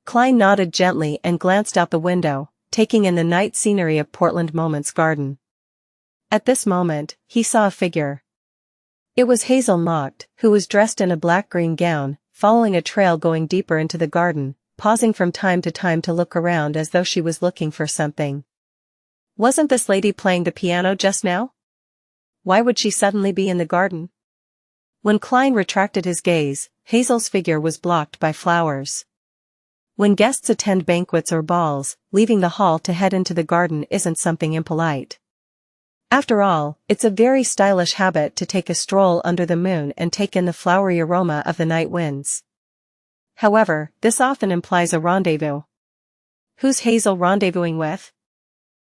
Klein nodded gently and glanced out the window, taking in the night scenery of Portland Moment's garden. At this moment, he saw a figure. It was Hazel Mocht, who was dressed in a black-green gown, following a trail going deeper into the garden, pausing from time to time to look around as though she was looking for something. Wasn't this lady playing the piano just now? Why would she suddenly be in the garden? When Klein retracted his gaze, Hazel's figure was blocked by flowers. When guests attend banquets or balls, leaving the hall to head into the garden isn't something impolite. After all, it's a very stylish habit to take a stroll under the moon and take in the flowery aroma of the night winds. However, this often implies a rendezvous. Who's Hazel rendezvousing with?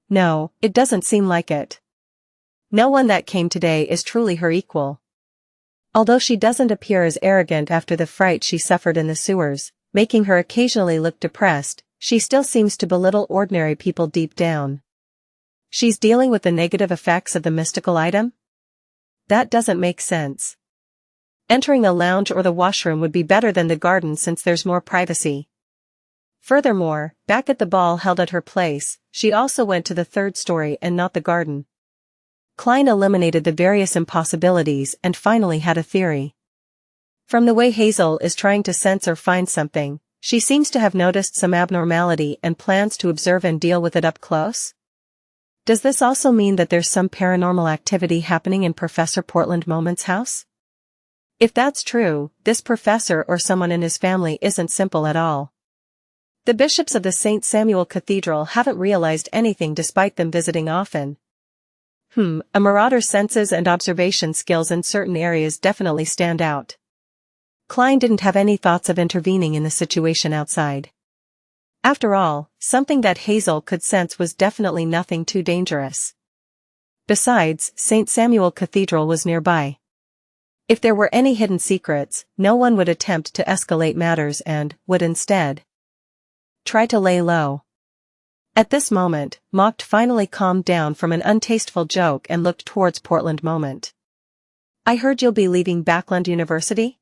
No, it doesn't seem like it. No one that came today is truly her equal. Although she doesn't appear as arrogant after the fright she suffered in the sewers, making her occasionally look depressed, she still seems to belittle ordinary people deep down. She's dealing with the negative effects of the mystical item? That doesn't make sense. Entering the lounge or the washroom would be better than the garden since there's more privacy. Furthermore, back at the ball held at her place, she also went to the third story and not the garden. Klein eliminated the various impossibilities and finally had a theory. From the way Hazel is trying to sense or find something, she seems to have noticed some abnormality and plans to observe and deal with it up close. Does this also mean that there's some paranormal activity happening in Professor Portland Moment's house? If that's true, this professor or someone in his family isn't simple at all. The bishops of the St. Samuel Cathedral haven't realized anything despite them visiting often. A marauder's senses and observation skills in certain areas definitely stand out. Klein didn't have any thoughts of intervening in the situation outside. After all, something that Hazel could sense was definitely nothing too dangerous. Besides, St. Samuel Cathedral was nearby. If there were any hidden secrets, no one would attempt to escalate matters and would instead try to lay low. At this moment, Mocht finally calmed down from an untasteful joke and looked towards Portland Moment. I heard you'll be leaving Backland University?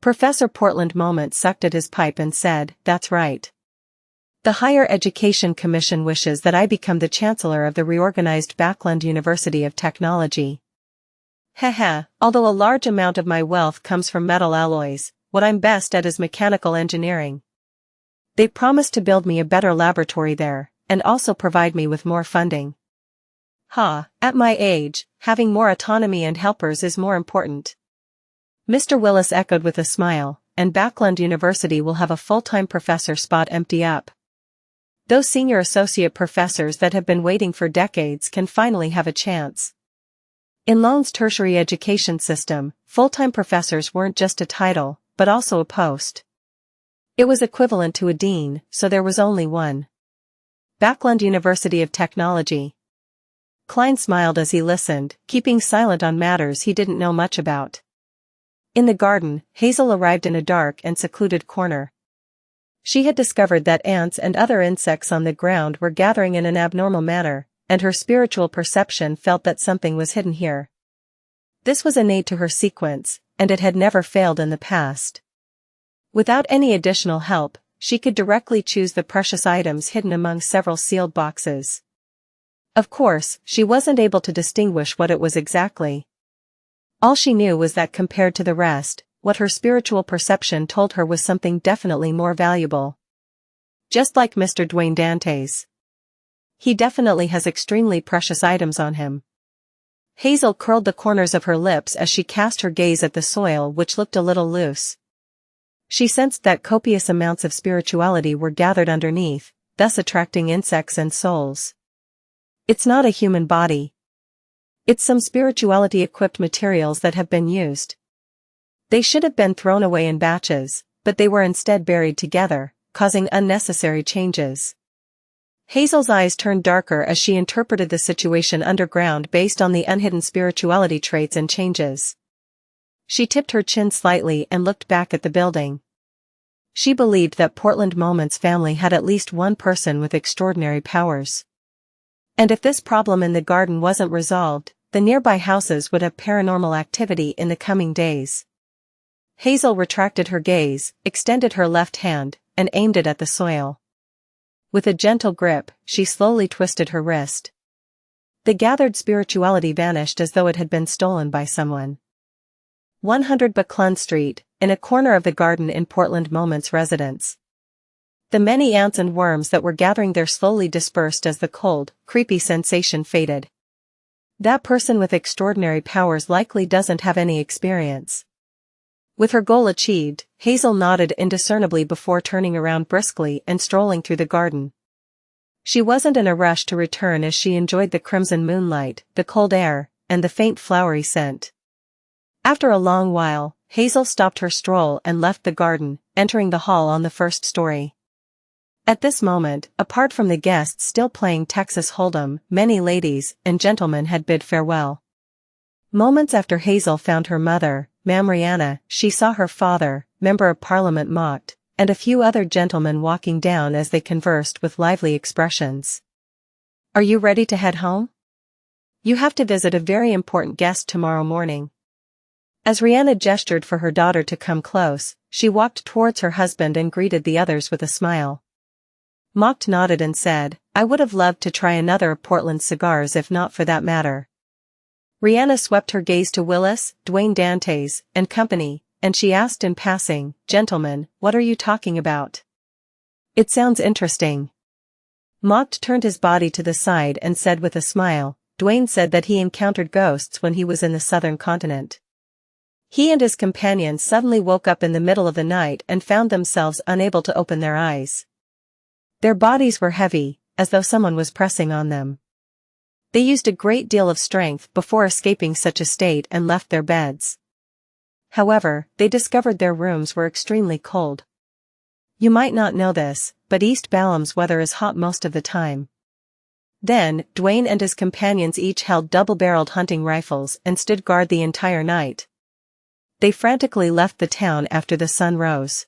Professor Portland Moment sucked at his pipe and said, That's right. The Higher Education Commission wishes that I become the Chancellor of the reorganized Backland University of Technology. Although a large amount of my wealth comes from metal alloys, what I'm best at is mechanical engineering. They promised to build me a better laboratory there, and also provide me with more funding. At my age, having more autonomy and helpers is more important. Mr. Willis echoed with a smile, and Backland University will have a full-time professor spot empty up. Those senior associate professors that have been waiting for decades can finally have a chance. In Loan's tertiary education system, full-time professors weren't just a title, but also a post. It was equivalent to a dean, so there was only one. Backland University of Technology. Klein smiled as he listened, keeping silent on matters he didn't know much about. In the garden, Hazel arrived in a dark and secluded corner. She had discovered that ants and other insects on the ground were gathering in an abnormal manner, and her spiritual perception felt that something was hidden here. This was innate to her sequence, and it had never failed in the past. Without any additional help, she could directly choose the precious items hidden among several sealed boxes. Of course, she wasn't able to distinguish what it was exactly. All she knew was that compared to the rest, what her spiritual perception told her was something definitely more valuable. Just like Mr. Dwayne Dantes. He definitely has extremely precious items on him. Hazel curled the corners of her lips as she cast her gaze at the soil, which looked a little loose. She sensed that copious amounts of spirituality were gathered underneath, thus attracting insects and souls. It's not a human body. It's some spirituality-equipped materials that have been used. They should have been thrown away in batches, but they were instead buried together, causing unnecessary changes. Hazel's eyes turned darker as she interpreted the situation underground based on the unhidden spirituality traits and changes. She tipped her chin slightly and looked back at the building. She believed that Portland Moment's family had at least one person with extraordinary powers. And if this problem in the garden wasn't resolved, the nearby houses would have paranormal activity in the coming days. Hazel retracted her gaze, extended her left hand, and aimed it at the soil. With a gentle grip, she slowly twisted her wrist. The gathered spirituality vanished as though it had been stolen by someone. 100 Buckland Street, in a corner of the garden in Portland Moment's residence. The many ants and worms that were gathering there slowly dispersed as the cold, creepy sensation faded. That person with extraordinary powers likely doesn't have any experience. With her goal achieved, Hazel nodded indiscernibly before turning around briskly and strolling through the garden. She wasn't in a rush to return as she enjoyed the crimson moonlight, the cold air, and the faint flowery scent. After a long while, Hazel stopped her stroll and left the garden, entering the hall on the first story. At this moment, apart from the guests still playing Texas Hold'em, many ladies and gentlemen had bid farewell. Moments after Hazel found her mother, Mariana, she saw her father, Member of Parliament Mocked, and a few other gentlemen walking down as they conversed with lively expressions. "Are you ready to head home? You have to visit a very important guest tomorrow morning." As Rihanna gestured for her daughter to come close, she walked towards her husband and greeted the others with a smile. Mocked nodded and said, "I would have loved to try another of Portland's cigars if not for that matter." Rihanna swept her gaze to Willis, Dwayne Dantes, and company, and she asked in passing, "Gentlemen, what are you talking about? It sounds interesting." Mocked turned his body to the side and said with a smile, "Dwayne said that he encountered ghosts when he was in the southern continent. He and his companions suddenly woke up in the middle of the night and found themselves unable to open their eyes. Their bodies were heavy, as though someone was pressing on them. They used a great deal of strength before escaping such a state and left their beds. However, they discovered their rooms were extremely cold. You might not know this, but East Balam's weather is hot most of the time." Then, Dwayne and his companions each held double-barreled hunting rifles and stood guard the entire night. They frantically left the town after the sun rose.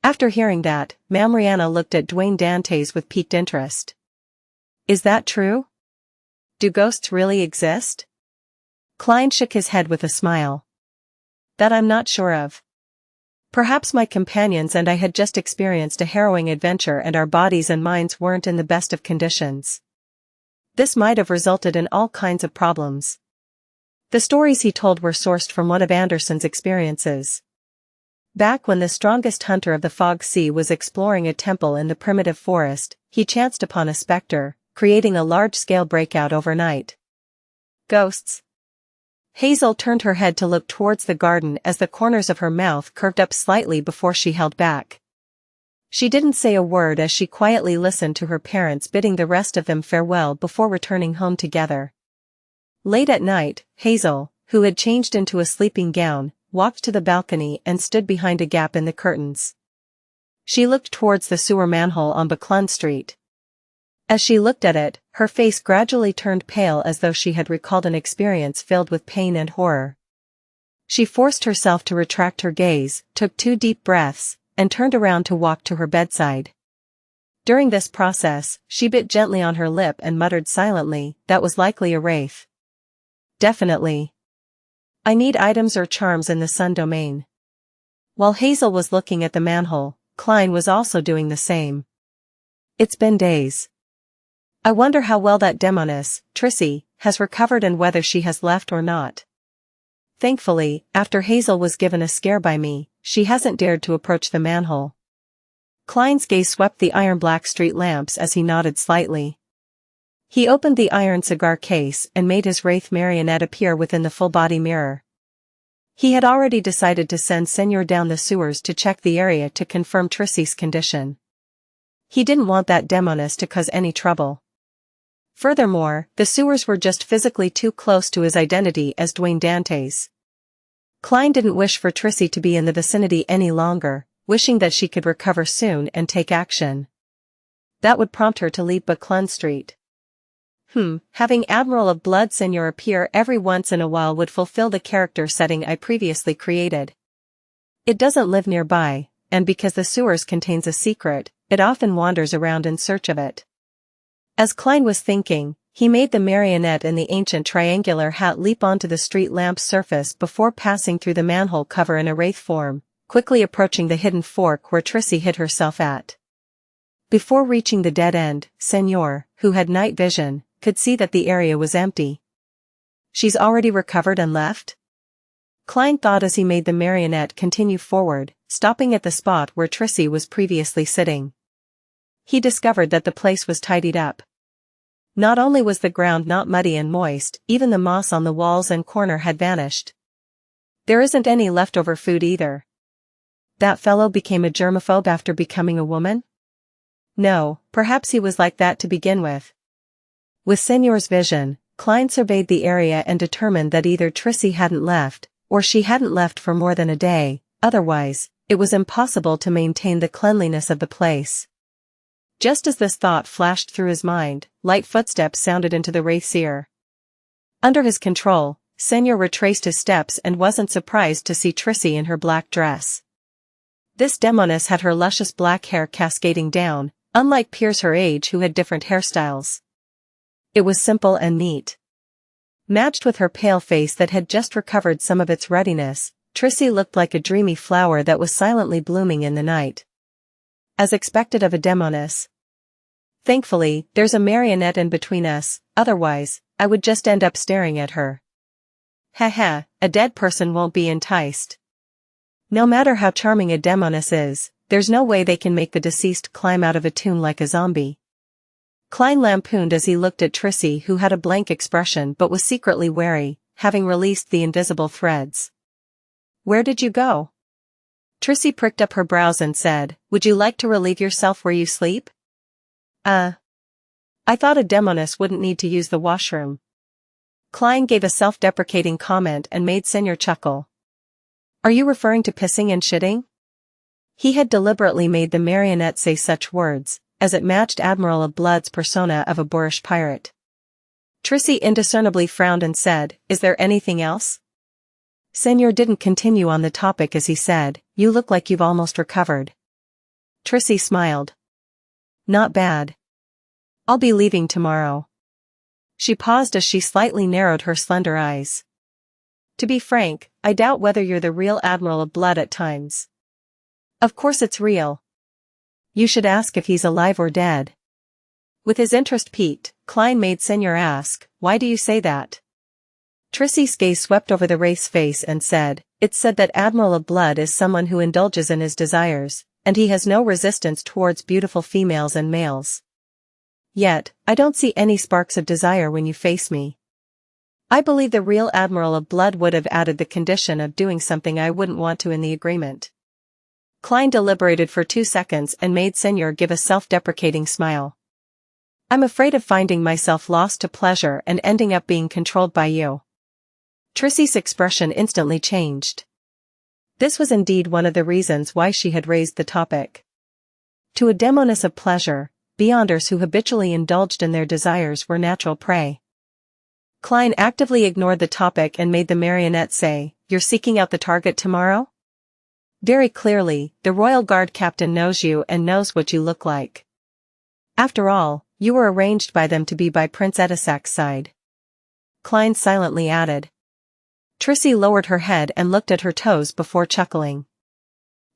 After hearing that, Mariana looked at Dwayne Dantes with piqued interest. "Is that true? Do ghosts really exist?" Klein shook his head with a smile. "That I'm not sure of. Perhaps my companions and I had just experienced a harrowing adventure and our bodies and minds weren't in the best of conditions. This might have resulted in all kinds of problems." The stories he told were sourced from one of Anderson's experiences. Back when the strongest hunter of the Fog Sea was exploring a temple in the primitive forest, he chanced upon a specter, creating a large-scale breakout overnight. "Ghosts?" Hazel turned her head to look towards the garden as the corners of her mouth curved up slightly before she held back. She didn't say a word as she quietly listened to her parents bidding the rest of them farewell before returning home together. Late at night, Hazel, who had changed into a sleeping gown, walked to the balcony and stood behind a gap in the curtains. She looked towards the sewer manhole on Buckland Street. As she looked at it, her face gradually turned pale as though she had recalled an experience filled with pain and horror. She forced herself to retract her gaze, took 2 deep breaths, and turned around to walk to her bedside. During this process, she bit gently on her lip and muttered silently, "That was likely a wraith. Definitely. I need items or charms in the sun domain." While Hazel was looking at the manhole, Klein was also doing the same. "It's been days. I wonder how well that demoness, Trissy, has recovered and whether she has left or not. Thankfully, after Hazel was given a scare by me, she hasn't dared to approach the manhole." Klein's gaze swept the iron-black street lamps as he nodded slightly. He opened the iron cigar case and made his wraith marionette appear within the full-body mirror. He had already decided to send Senor down the sewers to check the area to confirm Trissy's condition. He didn't want that demoness to cause any trouble. Furthermore, the sewers were just physically too close to his identity as Dwayne Dantes. Klein didn't wish for Trissy to be in the vicinity any longer, wishing that she could recover soon and take action. That would prompt her to leave Buckland Street. Having Admiral of Blood Senor appear every once in a while would fulfill the character setting I previously created. It doesn't live nearby, and because the sewers contains a secret, it often wanders around in search of it. As Klein was thinking, he made the marionette in the ancient triangular hat leap onto the street lamp's surface before passing through the manhole cover in a wraith form, quickly approaching the hidden fork where Trissy hid herself at. Before reaching the dead end, Senor, who had night vision, could see that the area was empty. She's already recovered and left? Klein thought as he made the marionette continue forward, stopping at the spot where Trissy was previously sitting. He discovered that the place was tidied up. Not only was the ground not muddy and moist, even the moss on the walls and corner had vanished. There isn't any leftover food either. That fellow became a germaphobe after becoming a woman? No, perhaps he was like that to begin with. With Senor's vision, Klein surveyed the area and determined that either Trissy hadn't left, or she hadn't left for more than a day, otherwise, it was impossible to maintain the cleanliness of the place. Just as this thought flashed through his mind, light footsteps sounded into the wraith's ear. Under his control, Senor retraced his steps and wasn't surprised to see Trissy in her black dress. This demoness had her luscious black hair cascading down, unlike peers her age who had different hairstyles. It was simple and neat. Matched with her pale face that had just recovered some of its ruddiness, Trissy looked like a dreamy flower that was silently blooming in the night. As expected of a demoness. Thankfully, there's a marionette in between us, otherwise, I would just end up staring at her. Haha, a dead person won't be enticed. No matter how charming a demoness is, there's no way they can make the deceased climb out of a tomb like a zombie. Klein lampooned as he looked at Trissy, who had a blank expression but was secretly wary, having released the invisible threads. Where did you go? Trissy pricked up her brows and said, would you like to relieve yourself where you sleep? I thought a demoness wouldn't need to use the washroom. Klein gave a self-deprecating comment and made Senor chuckle. Are you referring to pissing and shitting? He had deliberately made the marionette say such words, as it matched Admiral of Blood's persona of a boorish pirate. Trissy indiscernibly frowned and said, is there anything else? Senor didn't continue on the topic as he said, you look like you've almost recovered. Trissy smiled. Not bad. I'll be leaving tomorrow. She paused as she slightly narrowed her slender eyes. To be frank, I doubt whether you're the real Admiral of Blood at times. Of course it's real. You should ask if he's alive or dead. With his interest piqued, Klein made Senor ask, why do you say that? Trissy's gaze swept over the wraith's face and said, it's said that Admiral of Blood is someone who indulges in his desires, and he has no resistance towards beautiful females and males. Yet, I don't see any sparks of desire when you face me. I believe the real Admiral of Blood would have added the condition of doing something I wouldn't want to in the agreement. Klein deliberated for 2 seconds and made Senor give a self-deprecating smile. I'm afraid of finding myself lost to pleasure and ending up being controlled by you. Trissy's expression instantly changed. This was indeed one of the reasons why she had raised the topic. To a demoness of pleasure, beyonders who habitually indulged in their desires were natural prey. Klein actively ignored the topic and made the marionette say, you're seeking out the target tomorrow? Very clearly, the Royal Guard captain knows you and knows what you look like. After all, you were arranged by them to be by Prince Edisac's side. Klein silently added. Trissy lowered her head and looked at her toes before chuckling.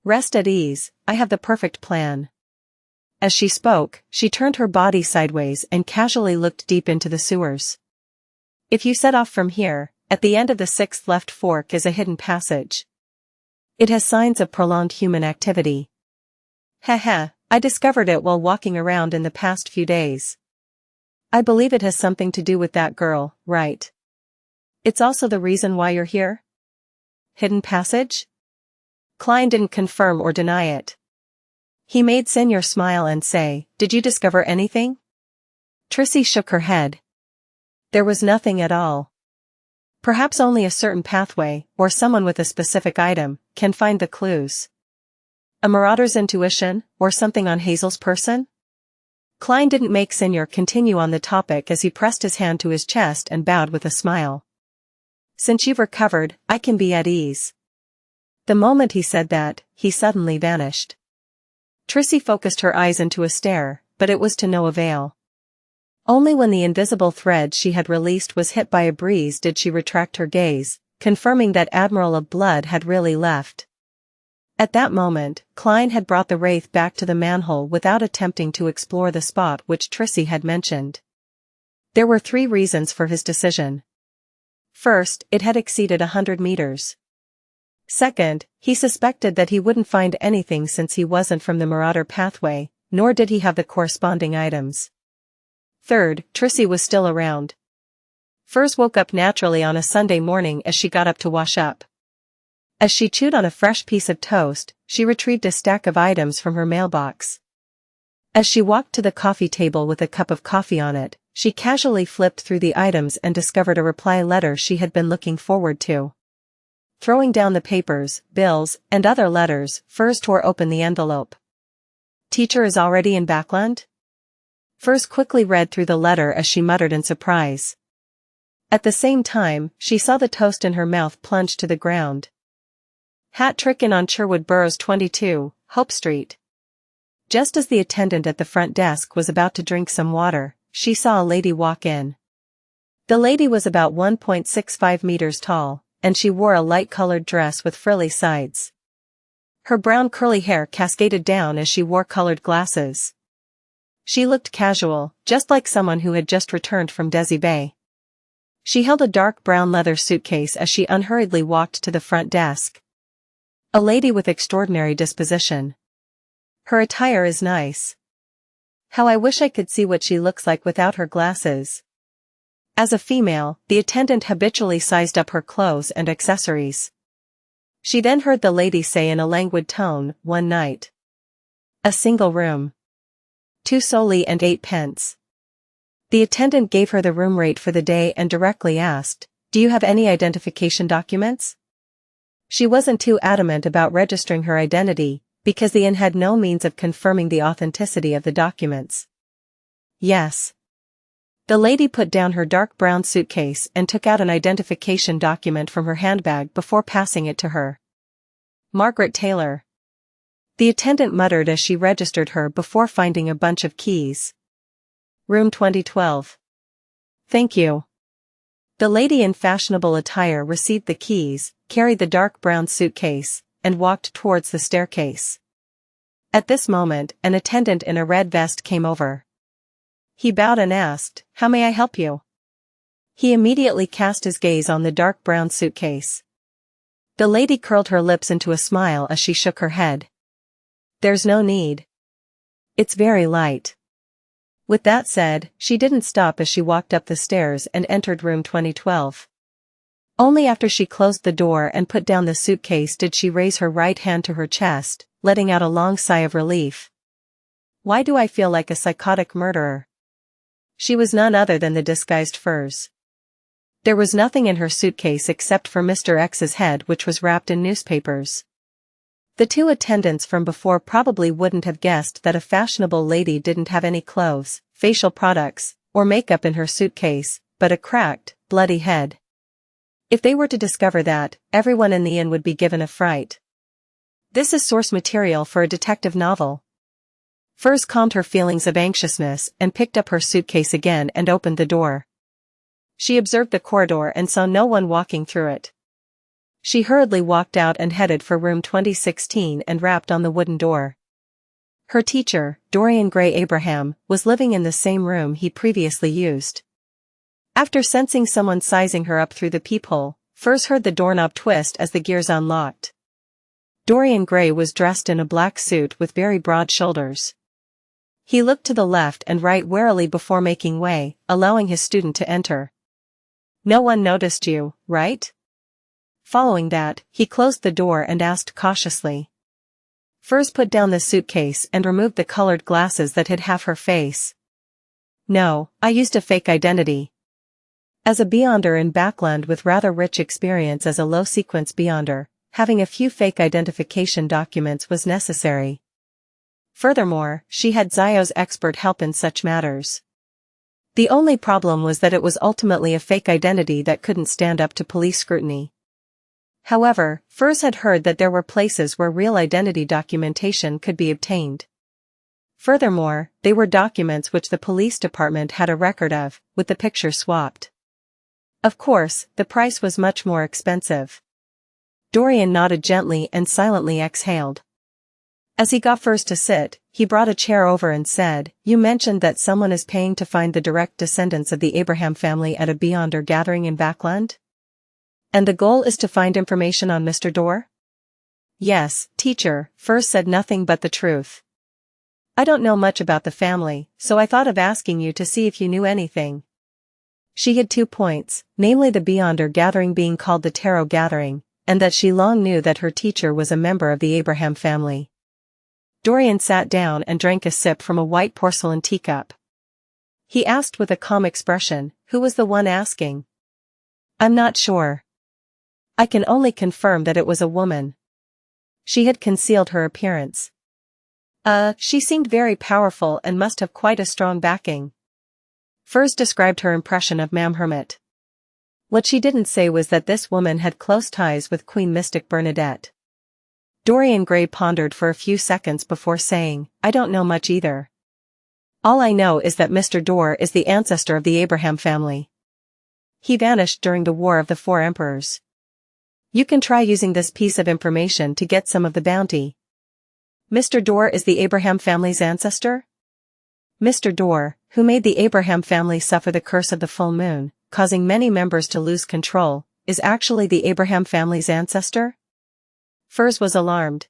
Rest at ease, I have the perfect plan. As she spoke, she turned her body sideways and casually looked deep into the sewers. If you set off from here, at the end of the 6th left fork is a hidden passage. It has signs of prolonged human activity. Haha, I discovered it while walking around in the past few days. I believe it has something to do with that girl, right? It's also the reason why you're here? Hidden passage? Klein didn't confirm or deny it. He made Senor smile and say, did you discover anything? Trissy shook her head. There was nothing at all. Perhaps only a certain pathway, or someone with a specific item, can find the clues. A marauder's intuition, or something on Hazel's person? Klein didn't make Senor continue on the topic as he pressed his hand to his chest and bowed with a smile. Since you've recovered, I can be at ease. The moment he said that, he suddenly vanished. Trissy focused her eyes into a stare, but it was to no avail. Only when the invisible thread she had released was hit by a breeze did she retract her gaze, confirming that Admiral of Blood had really left. At that moment, Klein had brought the wraith back to the manhole without attempting to explore the spot which Trissy had mentioned. There were 3 reasons for his decision. First, it had exceeded 100 meters. Second, he suspected that he wouldn't find anything since he wasn't from the Marauder pathway, nor did he have the corresponding items. Third, Trissy was still around. Furs woke up naturally on a Sunday morning as she got up to wash up. As she chewed on a fresh piece of toast, she retrieved a stack of items from her mailbox. As she walked to the coffee table with a cup of coffee on it, she casually flipped through the items and discovered a reply letter she had been looking forward to. Throwing down the papers, bills, and other letters, Furs tore open the envelope. "Teacher is already in Backland?" Furs quickly read through the letter as she muttered in surprise. At the same time, she saw the toast in her mouth plunge to the ground. "Hat trick in on Sherwood Burrows 22, Hope Street." Just as the attendant at the front desk was about to drink some water, she saw a lady walk in. The lady was about 1.65 meters tall, and she wore a light-colored dress with frilly sides. Her brown curly hair cascaded down as she wore colored glasses. She looked casual, just like someone who had just returned from Desi Bay. She held a dark brown leather suitcase as she unhurriedly walked to the front desk. A lady with extraordinary disposition. Her attire is nice. How I wish I could see what she looks like without her glasses. As a female, the attendant habitually sized up her clothes and accessories. She then heard the lady say in a languid tone, "One night. A single room. 2 soldi and 8 pence. The attendant gave her the room rate for the day and directly asked, "Do you have any identification documents?" She wasn't too adamant about registering her identity, because the inn had no means of confirming the authenticity of the documents. "Yes." The lady put down her dark brown suitcase and took out an identification document from her handbag before passing it to her. "Margaret Taylor." The attendant muttered as she registered her before finding a bunch of keys. "Room 2012. "Thank you." The lady in fashionable attire received the keys, carried the dark brown suitcase, and walked towards the staircase. At this moment, an attendant in a red vest came over. He bowed and asked, "How may I help you?" He immediately cast his gaze on the dark brown suitcase. The lady curled her lips into a smile as she shook her head. "There's no need. It's very light." With that said, she didn't stop as she walked up the stairs and entered room 2012. Only after she closed the door and put down the suitcase did she raise her right hand to her chest, letting out a long sigh of relief. "Why do I feel like a psychotic murderer?" She was none other than the disguised Furs. There was nothing in her suitcase except for Mr. X's head, which was wrapped in newspapers. The 2 attendants from before probably wouldn't have guessed that a fashionable lady didn't have any clothes, facial products, or makeup in her suitcase, but a cracked, bloody head. If they were to discover that, everyone in the inn would be given a fright. This is source material for a detective novel. Furs calmed her feelings of anxiousness and picked up her suitcase again and opened the door. She observed the corridor and saw no one walking through it. She hurriedly walked out and headed for room 2016 and rapped on the wooden door. Her teacher, Dorian Gray Abraham, was living in the same room he previously used. After sensing someone sizing her up through the peephole, Furs heard the doorknob twist as the gears unlocked. Dorian Gray was dressed in a black suit with very broad shoulders. He looked to the left and right warily before making way, allowing his student to enter. "No one noticed you, right?" Following that, he closed the door and asked cautiously. Furs put down the suitcase and removed the colored glasses that hid half her face. "No, I used a fake identity." As a Beyonder in Backland with rather rich experience as a low-sequence Beyonder, having a few fake identification documents was necessary. Furthermore, she had Zio's expert help in such matters. The only problem was that it was ultimately a fake identity that couldn't stand up to police scrutiny. However, Furs had heard that there were places where real identity documentation could be obtained. Furthermore, they were documents which the police department had a record of, with the picture swapped. Of course, the price was much more expensive. Dorian nodded gently and silently exhaled. As he got Furs to sit, he brought a chair over and said, "You mentioned that someone is paying to find the direct descendants of the Abraham family at a beyonder gathering in Backland? And the goal is to find information on Mr. Dor?" "Yes, teacher," Furs said nothing but the truth. "I don't know much about the family, so I thought of asking you to see if you knew anything." She had 2 points, namely the beyonder gathering being called the Tarot Gathering, and that she long knew that her teacher was a member of the Abraham family. Dorian sat down and drank a sip from a white porcelain teacup. He asked with a calm expression, "Who was the one asking?" "I'm not sure. I can only confirm that it was a woman. She had concealed her appearance. She seemed very powerful and must have quite a strong backing." Furs described her impression of Mam Hermit. What she didn't say was that this woman had close ties with Queen Mystic Bernadette. Dorian Gray pondered for a few seconds before saying, "I don't know much either. All I know is that Mr. Dor is the ancestor of the Abraham family. He vanished during the War of the Four Emperors. You can try using this piece of information to get some of the bounty." "Mr. Dor is the Abraham family's ancestor?" "Mr. Dor, who made the Abraham family suffer the curse of the full moon, causing many members to lose control, is actually the Abraham family's ancestor?" Furs was alarmed.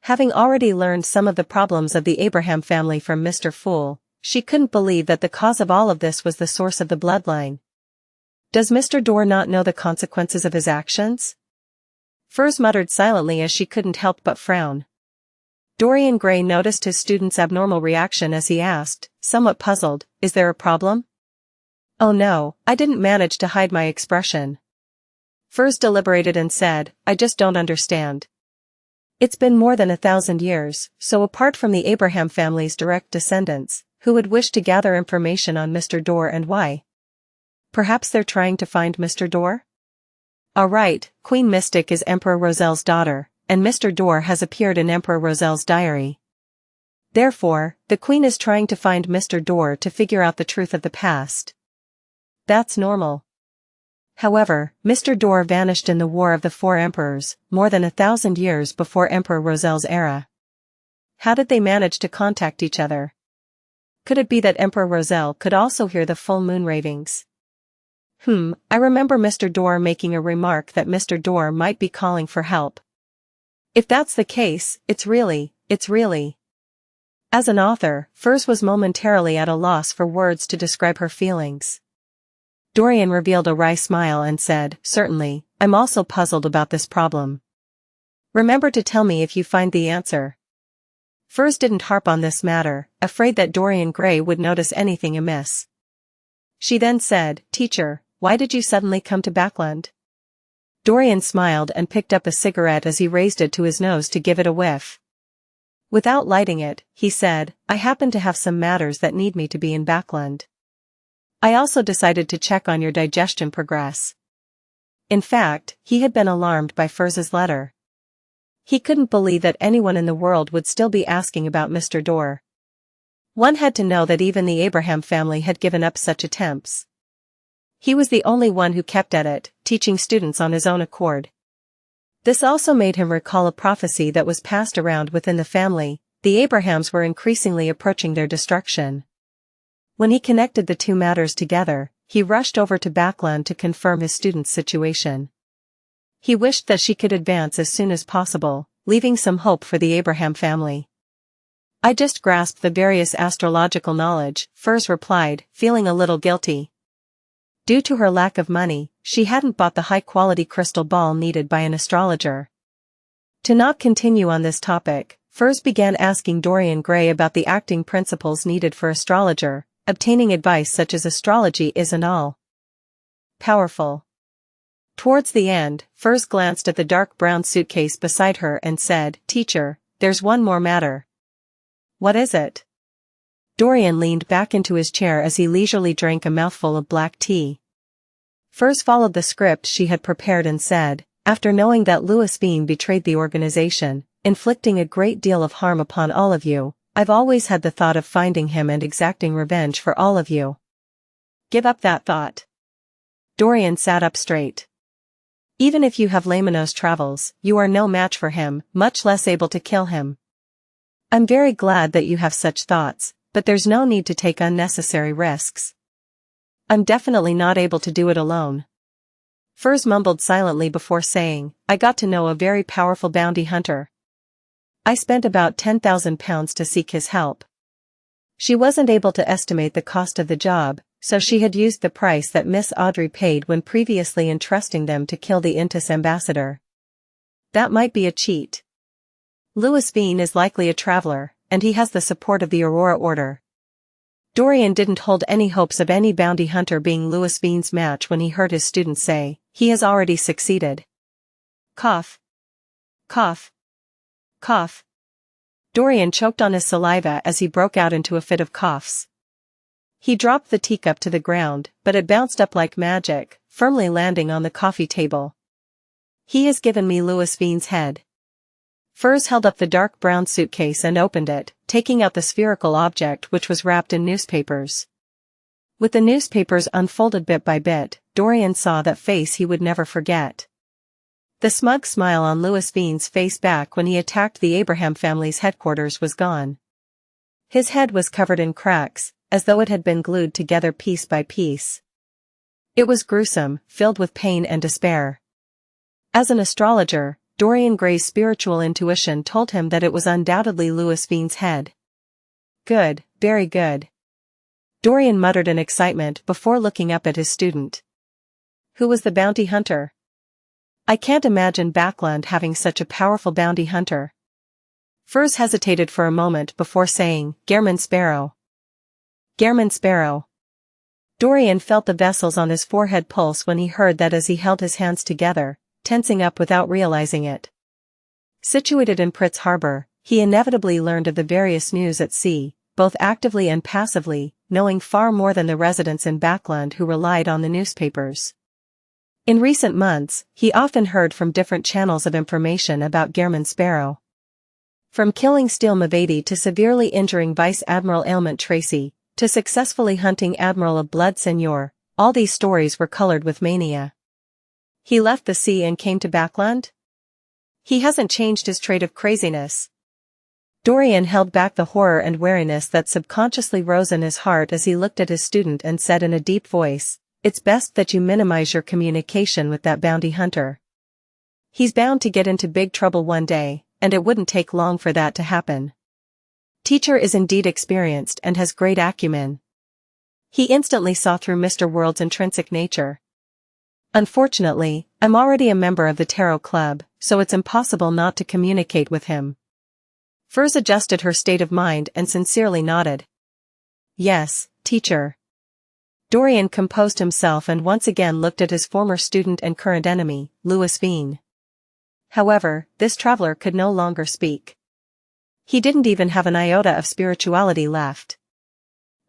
Having already learned some of the problems of the Abraham family from Mr. Fool, she couldn't believe that the cause of all of this was the source of the bloodline. "Does Mr. Dor not know the consequences of his actions?" Furs muttered silently as she couldn't help but frown. Dorian Gray noticed his student's abnormal reaction as he asked, somewhat puzzled, "Is there a problem?" "Oh no, I didn't manage to hide my expression." Furs deliberated and said, "I just don't understand. It's been more than 1,000 years, so apart from the Abraham family's direct descendants, who would wish to gather information on Mr. Dor and why? Perhaps they're trying to find Mr. Dor? All right, Queen Mystic is Emperor Roselle's daughter, and Mr. Dor has appeared in Emperor Roselle's diary. Therefore, the Queen is trying to find Mr. Dor to figure out the truth of the past. That's normal. However, Mr. Dor vanished in the War of the Four Emperors, more than 1,000 years before Emperor Roselle's era. How did they manage to contact each other? Could it be that Emperor Roselle could also hear the full moon ravings? I remember Mr. Dor making a remark that Mr. Dor might be calling for help. If that's the case, it's really. As an author, Furs was momentarily at a loss for words to describe her feelings. Dorian revealed a wry smile and said, "Certainly, I'm also puzzled about this problem. Remember to tell me if you find the answer." Furs didn't harp on this matter, afraid that Dorian Gray would notice anything amiss. She then said, "Teacher, why did you suddenly come to Backland?" Dorian smiled and picked up a cigarette as he raised it to his nose to give it a whiff. Without lighting it, he said, "I happen to have some matters that need me to be in Backland. I also decided to check on your digestion progress." In fact, he had been alarmed by Furs's letter. He couldn't believe that anyone in the world would still be asking about Mr. Dor. One had to know that even the Abraham family had given up such attempts. He was the only one who kept at it, teaching students on his own accord. This also made him recall a prophecy that was passed around within the family: the Abrahams were increasingly approaching their destruction. When he connected the two matters together, he rushed over to Backland to confirm his student's situation. He wished that she could advance as soon as possible, leaving some hope for the Abraham family. "I just grasped the various astrological knowledge," Furs replied, feeling a little guilty. Due to her lack of money, she hadn't bought the high-quality crystal ball needed by an astrologer. To not continue on this topic, Furs began asking Dorian Gray about the acting principles needed for astrologer, obtaining advice such as astrology isn't all powerful. Towards the end, Furs glanced at the dark brown suitcase beside her and said, "Teacher, there's one more matter." "What is it?" Dorian leaned back into his chair as he leisurely drank a mouthful of black tea. Furs followed the script she had prepared and said, after knowing that Louis Veen betrayed the organization, inflicting a great deal of harm upon all of you, I've always had the thought of finding him and exacting revenge for all of you. Give up that thought. Dorian sat up straight. Even if you have Lamino's travels, you are no match for him, much less able to kill him. I'm very glad that you have such thoughts, but there's no need to take unnecessary risks. I'm definitely not able to do it alone. Furs mumbled silently before saying, I got to know a very powerful bounty hunter. I spent about £10,000 to seek his help. She wasn't able to estimate the cost of the job, so she had used the price that Miss Audrey paid when previously entrusting them to kill the Intis ambassador. That might be a cheat. Louis Veen is likely a traveler, and he has the support of the Aurora Order. Dorian didn't hold any hopes of any bounty hunter being Louis Veen's match when he heard his student say, he has already succeeded. Cough. Cough. Cough. Dorian choked on his saliva as he broke out into a fit of coughs. He dropped the teacup to the ground, but it bounced up like magic, firmly landing on the coffee table. He has given me Louis Veen's head. Furs held up the dark brown suitcase and opened it, taking out the spherical object which was wrapped in newspapers. With the newspapers unfolded bit by bit, Dorian saw that face he would never forget. The smug smile on Louis Veen's face back when he attacked the Abraham family's headquarters was gone. His head was covered in cracks, as though it had been glued together piece by piece. It was gruesome, filled with pain and despair. As an astrologer, Dorian Gray's spiritual intuition told him that it was undoubtedly Louis Veen's head. Good, very good. Dorian muttered in excitement before looking up at his student. Who was the bounty hunter? I can't imagine Backland having such a powerful bounty hunter. Furs hesitated for a moment before saying, Gehrman Sparrow. Gehrman Sparrow. Dorian felt the vessels on his forehead pulse when he heard that as he held his hands together, tensing up without realizing it. Situated in Pritz Harbor, he inevitably learned of the various news at sea, both actively and passively, knowing far more than the residents in Backland who relied on the newspapers. In recent months, he often heard from different channels of information about Gehrman Sparrow. From killing Steele Mavady to severely injuring Vice Admiral Ailment Trissy, to successfully hunting Admiral of Blood Seigneur, all these stories were colored with mania. He left the sea and came to Backland? He hasn't changed his trait of craziness. Dorian held back the horror and wariness that subconsciously rose in his heart as he looked at his student and said in a deep voice, It's best that you minimize your communication with that bounty hunter. He's bound to get into big trouble one day, and it wouldn't take long for that to happen. Teacher is indeed experienced and has great acumen. He instantly saw through Mr. World's intrinsic nature. Unfortunately, I'm already a member of the Tarot Club, so it's impossible not to communicate with him. Furs adjusted her state of mind and sincerely nodded. Yes, teacher. Dorian composed himself and once again looked at his former student and current enemy, Louis Veen. However, this traveler could no longer speak. He didn't even have an iota of spirituality left.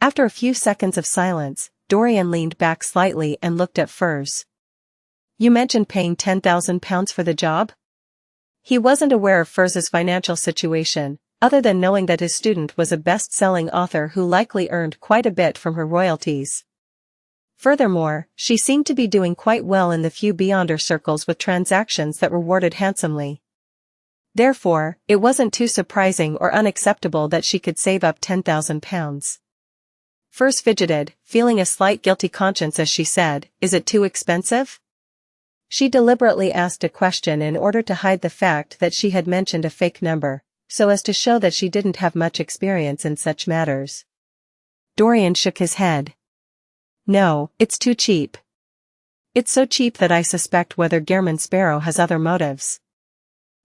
After a few seconds of silence, Dorian leaned back slightly and looked at Furs. You mentioned paying £10,000 for the job? He wasn't aware of Furs's financial situation, other than knowing that his student was a best-selling author who likely earned quite a bit from her royalties. Furthermore, she seemed to be doing quite well in the few Beyonder circles with transactions that rewarded handsomely. Therefore, it wasn't too surprising or unacceptable that she could save up £10,000. Furs fidgeted, feeling a slight guilty conscience as she said, Is it too expensive? She deliberately asked a question in order to hide the fact that she had mentioned a fake number, so as to show that she didn't have much experience in such matters. Dorian shook his head. No, it's too cheap. It's so cheap that I suspect whether Gehrman Sparrow has other motives.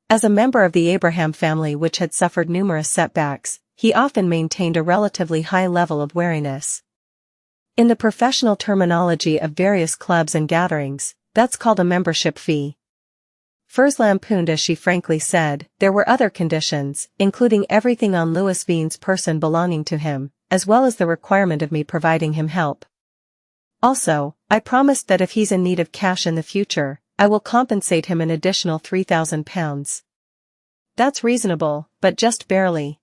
As a member of the Abraham family which had suffered numerous setbacks, he often maintained a relatively high level of wariness. In the professional terminology of various clubs and gatherings, that's called a membership fee. Furs lampooned as she frankly said, there were other conditions, including everything on Louis Veen's person belonging to him, as well as the requirement of me providing him help. Also, I promised that if he's in need of cash in the future, I will compensate him an additional 3,000 pounds. That's reasonable, but just barely.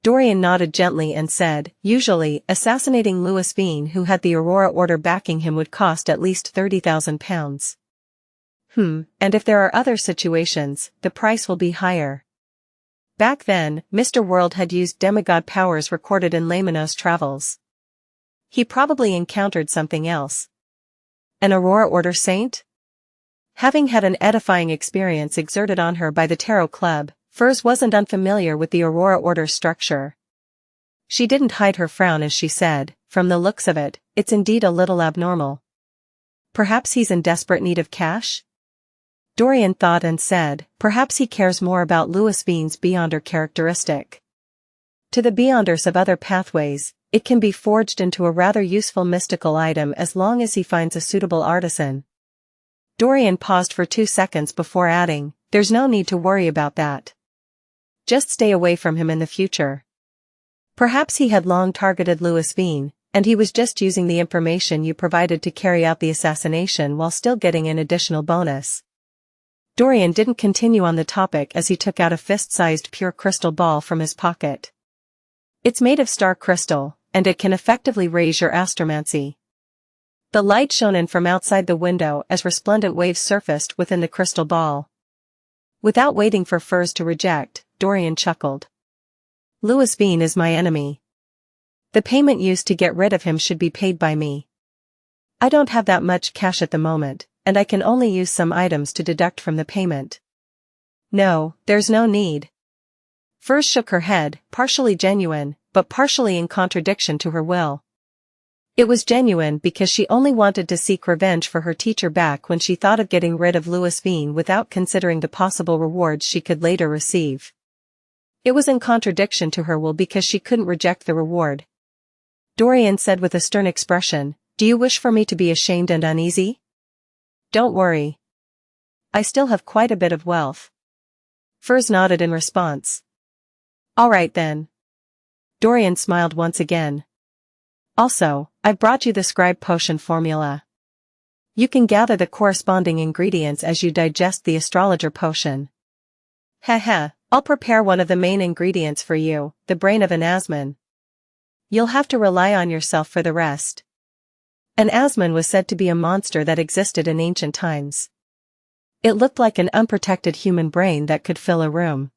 Dorian nodded gently and said, usually, assassinating Louis Veen, who had the Aurora Order backing him, would cost at least 30,000 pounds. And if there are other situations, the price will be higher. Back then, Mr. World had used demigod powers recorded in Lamino's travels. He probably encountered something else. An Aurora Order saint? Having had an edifying experience exerted on her by the Tarot Club, Furs wasn't unfamiliar with the Aurora Order's structure. She didn't hide her frown as she said, from the looks of it, it's indeed a little abnormal. Perhaps he's in desperate need of cash? Dorian thought and said, perhaps he cares more about Louis Veen's Beyonder characteristic. To the Beyonders of other pathways, it can be forged into a rather useful mystical item as long as he finds a suitable artisan. Dorian paused for 2 seconds before adding, there's no need to worry about that. Just stay away from him in the future. Perhaps he had long targeted Louis Veen, and he was just using the information you provided to carry out the assassination while still getting an additional bonus. Dorian didn't continue on the topic as he took out a fist-sized pure crystal ball from his pocket. It's made of star crystal, and it can effectively raise your astromancy. The light shone in from outside the window as resplendent waves surfaced within the crystal ball. Without waiting for Furs to reject, Dorian chuckled. Louis Veen is my enemy. The payment used to get rid of him should be paid by me. I don't have that much cash at the moment, and I can only use some items to deduct from the payment. No, there's no need. Furs shook her head, partially genuine, but partially in contradiction to her will. It was genuine because she only wanted to seek revenge for her teacher back when she thought of getting rid of Louis Veen without considering the possible rewards she could later receive. It was in contradiction to her will because she couldn't reject the reward. Dorian said with a stern expression, do you wish for me to be ashamed and uneasy? Don't worry. I still have quite a bit of wealth. Furs nodded in response. All right then. Dorian smiled once again. Also, I've brought you the scribe potion formula. You can gather the corresponding ingredients as you digest the astrologer potion. Heh, I'll prepare one of the main ingredients for you, the brain of an Asman. You'll have to rely on yourself for the rest. An Asman was said to be a monster that existed in ancient times. It looked like an unprotected human brain that could fill a room.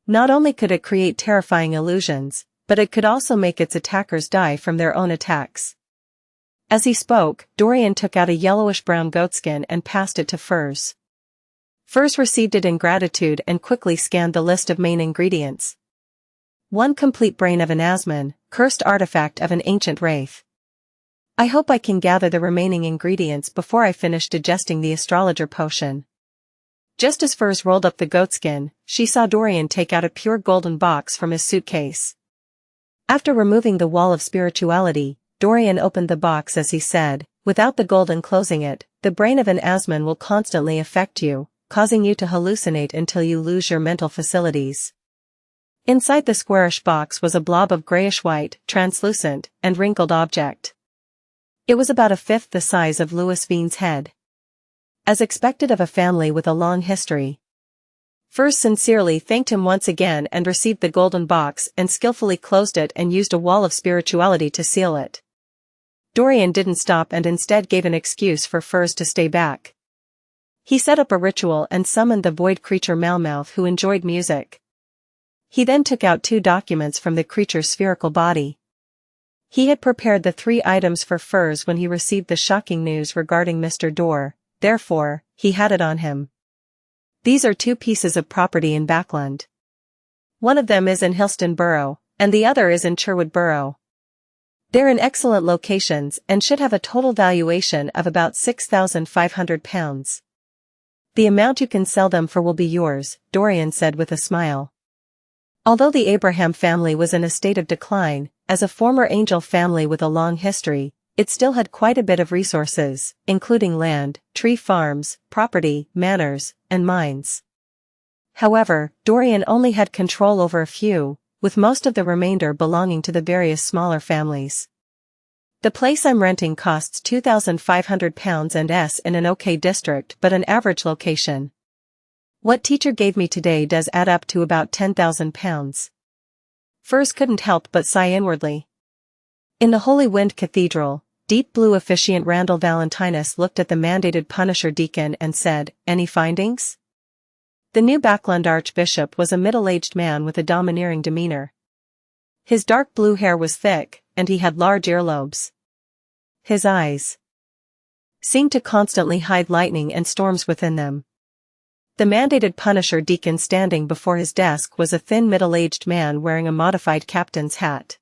Not only could it create terrifying illusions, but it could also make its attackers die from their own attacks. As he spoke, Dorian took out a yellowish-brown goatskin and passed it to Furs. Furs received it in gratitude and quickly scanned the list of main ingredients. 1 complete brain of an Asman, cursed artifact of an ancient wraith. I hope I can gather the remaining ingredients before I finish digesting the astrologer potion. Just as Furs rolled up the goatskin, she saw Dorian take out a pure golden box from his suitcase. After removing the wall of spirituality, Dorian opened the box as he said, without the gold enclosing it, the brain of an Asman will constantly affect you, causing you to hallucinate until you lose your mental facilities. Inside the squarish box was a blob of grayish-white, translucent, and wrinkled object. It was about 1/5 the size of Louis Veen's head. As expected of a family with a long history. Furs sincerely thanked him once again and received the golden box and skillfully closed it and used a wall of spirituality to seal it. Dorian didn't stop and instead gave an excuse for Furs to stay back. He set up a ritual and summoned the void creature Malmouth, who enjoyed music. He then took out 2 documents from the creature's spherical body. He had prepared the 3 items for Furs when he received the shocking news regarding Mr. Dor, therefore, he had it on him. These are 2 pieces of property in Backland. One of them is in Hillston Borough, and the other is in Sherwood Borough. They're in excellent locations and should have a total valuation of about £6,500. The amount you can sell them for will be yours, Dorian said with a smile. Although the Abraham family was in a state of decline, as a former angel family with a long history, it still had quite a bit of resources, including land, tree farms, property, manors, and mines. However, Dorian only had control over a few, with most of the remainder belonging to the various smaller families. The place I'm renting costs £2,500 and is in an okay district but an average location. What teacher gave me today does add up to about £10,000. Furs couldn't help but sigh inwardly. In the Holy Wind Cathedral, deep blue officiant Randall Valentinus looked at the mandated Punisher deacon and said, "Any findings?" The new Backlund archbishop was a middle-aged man with a domineering demeanor. His dark blue hair was thick, and he had large earlobes. His eyes seemed to constantly hide lightning and storms within them. The mandated Punisher deacon standing before his desk was a thin middle-aged man wearing a modified captain's hat.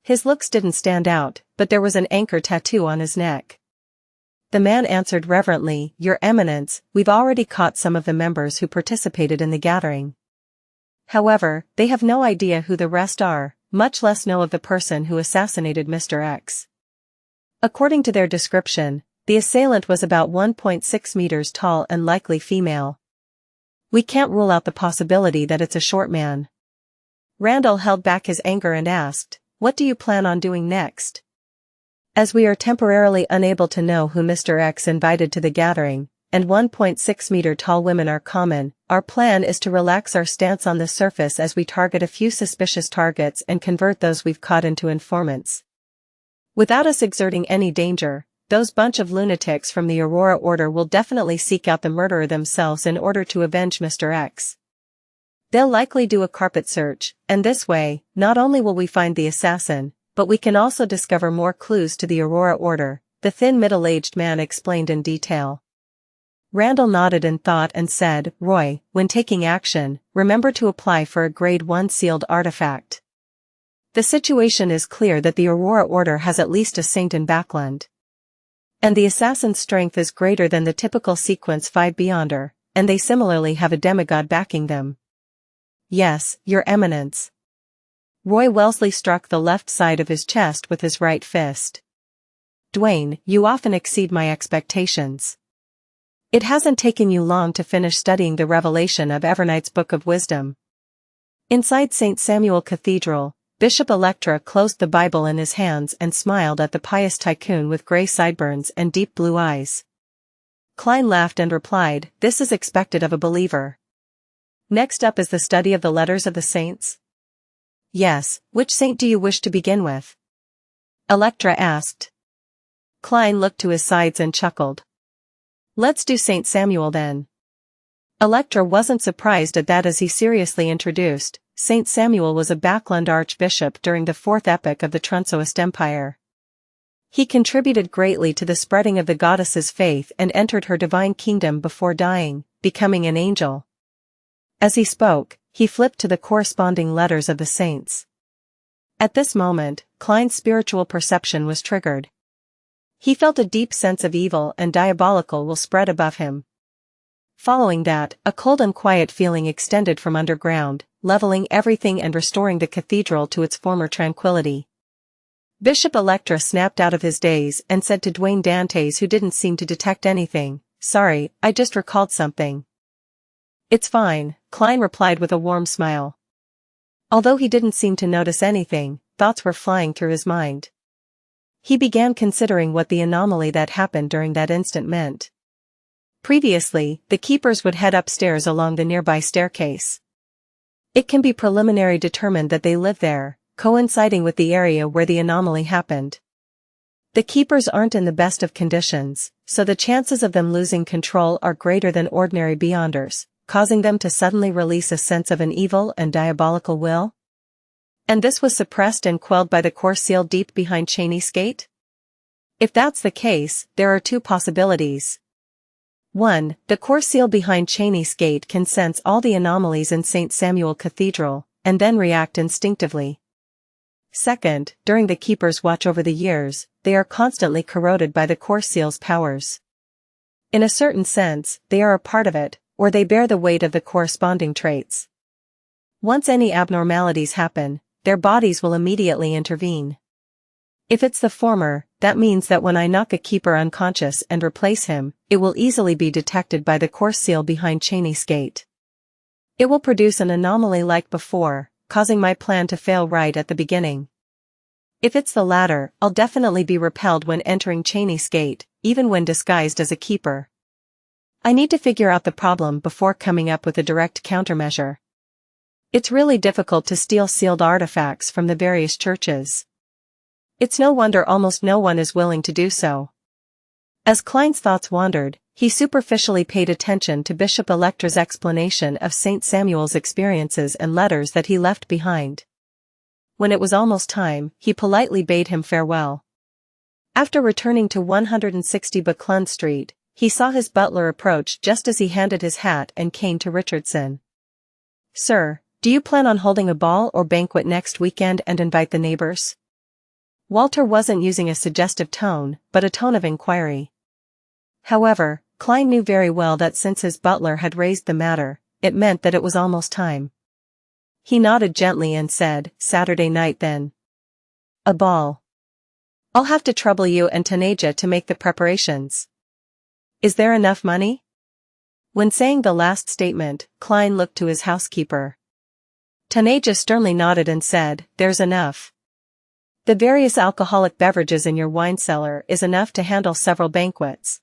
His looks didn't stand out, but there was an anchor tattoo on his neck. The man answered reverently, "Your Eminence, we've already caught some of the members who participated in the gathering. However, they have no idea who the rest are, much less know of the person who assassinated Mr. X. According to their description, the assailant was about 1.6 meters tall and likely female. We can't rule out the possibility that it's a short man." Randall held back his anger and asked, "What do you plan on doing next?" "As we are temporarily unable to know who Mr. X invited to the gathering, and 1.6-meter tall women are common, our plan is to relax our stance on the surface as we target a few suspicious targets and convert those we've caught into informants. Without us exerting any danger, those bunch of lunatics from the Aurora Order will definitely seek out the murderer themselves in order to avenge Mr. X. They'll likely do a carpet search, and this way, not only will we find the assassin, but we can also discover more clues to the Aurora Order," the thin middle-aged man explained in detail. Randall nodded in thought and said, "Roy, when taking action, remember to apply for a Grade 1 sealed artifact. The situation is clear that the Aurora Order has at least a saint in Backlund. And the assassin's strength is greater than the typical Sequence 5 Beyonder, and they similarly have a demigod backing them." "Yes, Your Eminence." Roy Wellesley struck the left side of his chest with his right fist. "Dwayne, you often exceed my expectations. It hasn't taken you long to finish studying the revelation of Evernight's Book of Wisdom." Inside St. Samuel Cathedral, Bishop Electra closed the Bible in his hands and smiled at the pious tycoon with gray sideburns and deep blue eyes. Klein laughed and replied, "This is expected of a believer. Next up is the study of the letters of the saints?" "Yes, which saint do you wish to begin with?" Electra asked. Klein looked to his sides and chuckled. "Let's do St. Samuel then." Electra wasn't surprised at that as he seriously introduced, St. Samuel was a Backlund archbishop during the fourth epoch of the Trunsoist Empire. He contributed greatly to the spreading of the goddess's faith and entered her divine kingdom before dying, becoming an angel. As he spoke, he flipped to the corresponding letters of the saints. At this moment, Klein's spiritual perception was triggered. He felt a deep sense of evil and diabolical will spread above him. Following that, a cold and quiet feeling extended from underground, leveling everything and restoring the cathedral to its former tranquility. Bishop Electra snapped out of his daze and said to Dwayne Dantes, who didn't seem to detect anything, "Sorry, I just recalled something." "It's fine," Klein replied with a warm smile. Although he didn't seem to notice anything, thoughts were flying through his mind. He began considering what the anomaly that happened during that instant meant. Previously, the keepers would head upstairs along the nearby staircase. It can be preliminary determined that they live there, coinciding with the area where the anomaly happened. The keepers aren't in the best of conditions, so the chances of them losing control are greater than ordinary Beyonders, causing them to suddenly release a sense of an evil and diabolical will? And this was suppressed and quelled by the core seal deep behind Cheney's gate? If that's the case, there are two possibilities. 1. The core seal behind Cheney's gate can sense all the anomalies in St. Samuel Cathedral, and then react instinctively. 2. During the keeper's watch over the years, they are constantly corroded by the core seal's powers. In a certain sense, they are a part of it, or they bear the weight of the corresponding traits. Once any abnormalities happen, their bodies will immediately intervene. If it's the former, that means that when I knock a keeper unconscious and replace him, it will easily be detected by the core seal behind Cheney's gate. It will produce an anomaly like before, causing my plan to fail right at the beginning. If it's the latter, I'll definitely be repelled when entering Cheney's Gate, even when disguised as a keeper. I need to figure out the problem before coming up with a direct countermeasure. It's really difficult to steal sealed artifacts from the various churches. It's no wonder almost no one is willing to do so. As Klein's thoughts wandered, he superficially paid attention to Bishop Electra's explanation of St. Samuel's experiences and letters that he left behind. When it was almost time, he politely bade him farewell. After returning to 160 Buckland Street, he saw his butler approach just as he handed his hat and cane to Richardson. "Sir, do you plan on holding a ball or banquet next weekend and invite the neighbors?" Walter wasn't using a suggestive tone, but a tone of inquiry. However, Klein knew very well that since his butler had raised the matter, it meant that it was almost time. He nodded gently and said, "Saturday night then." "A ball. I'll have to trouble you and Tanaja to make the preparations. Is there enough money?" When saying the last statement, Klein looked to his housekeeper. Tanaja sternly nodded and said, "There's enough. The various alcoholic beverages in your wine cellar is enough to handle several banquets."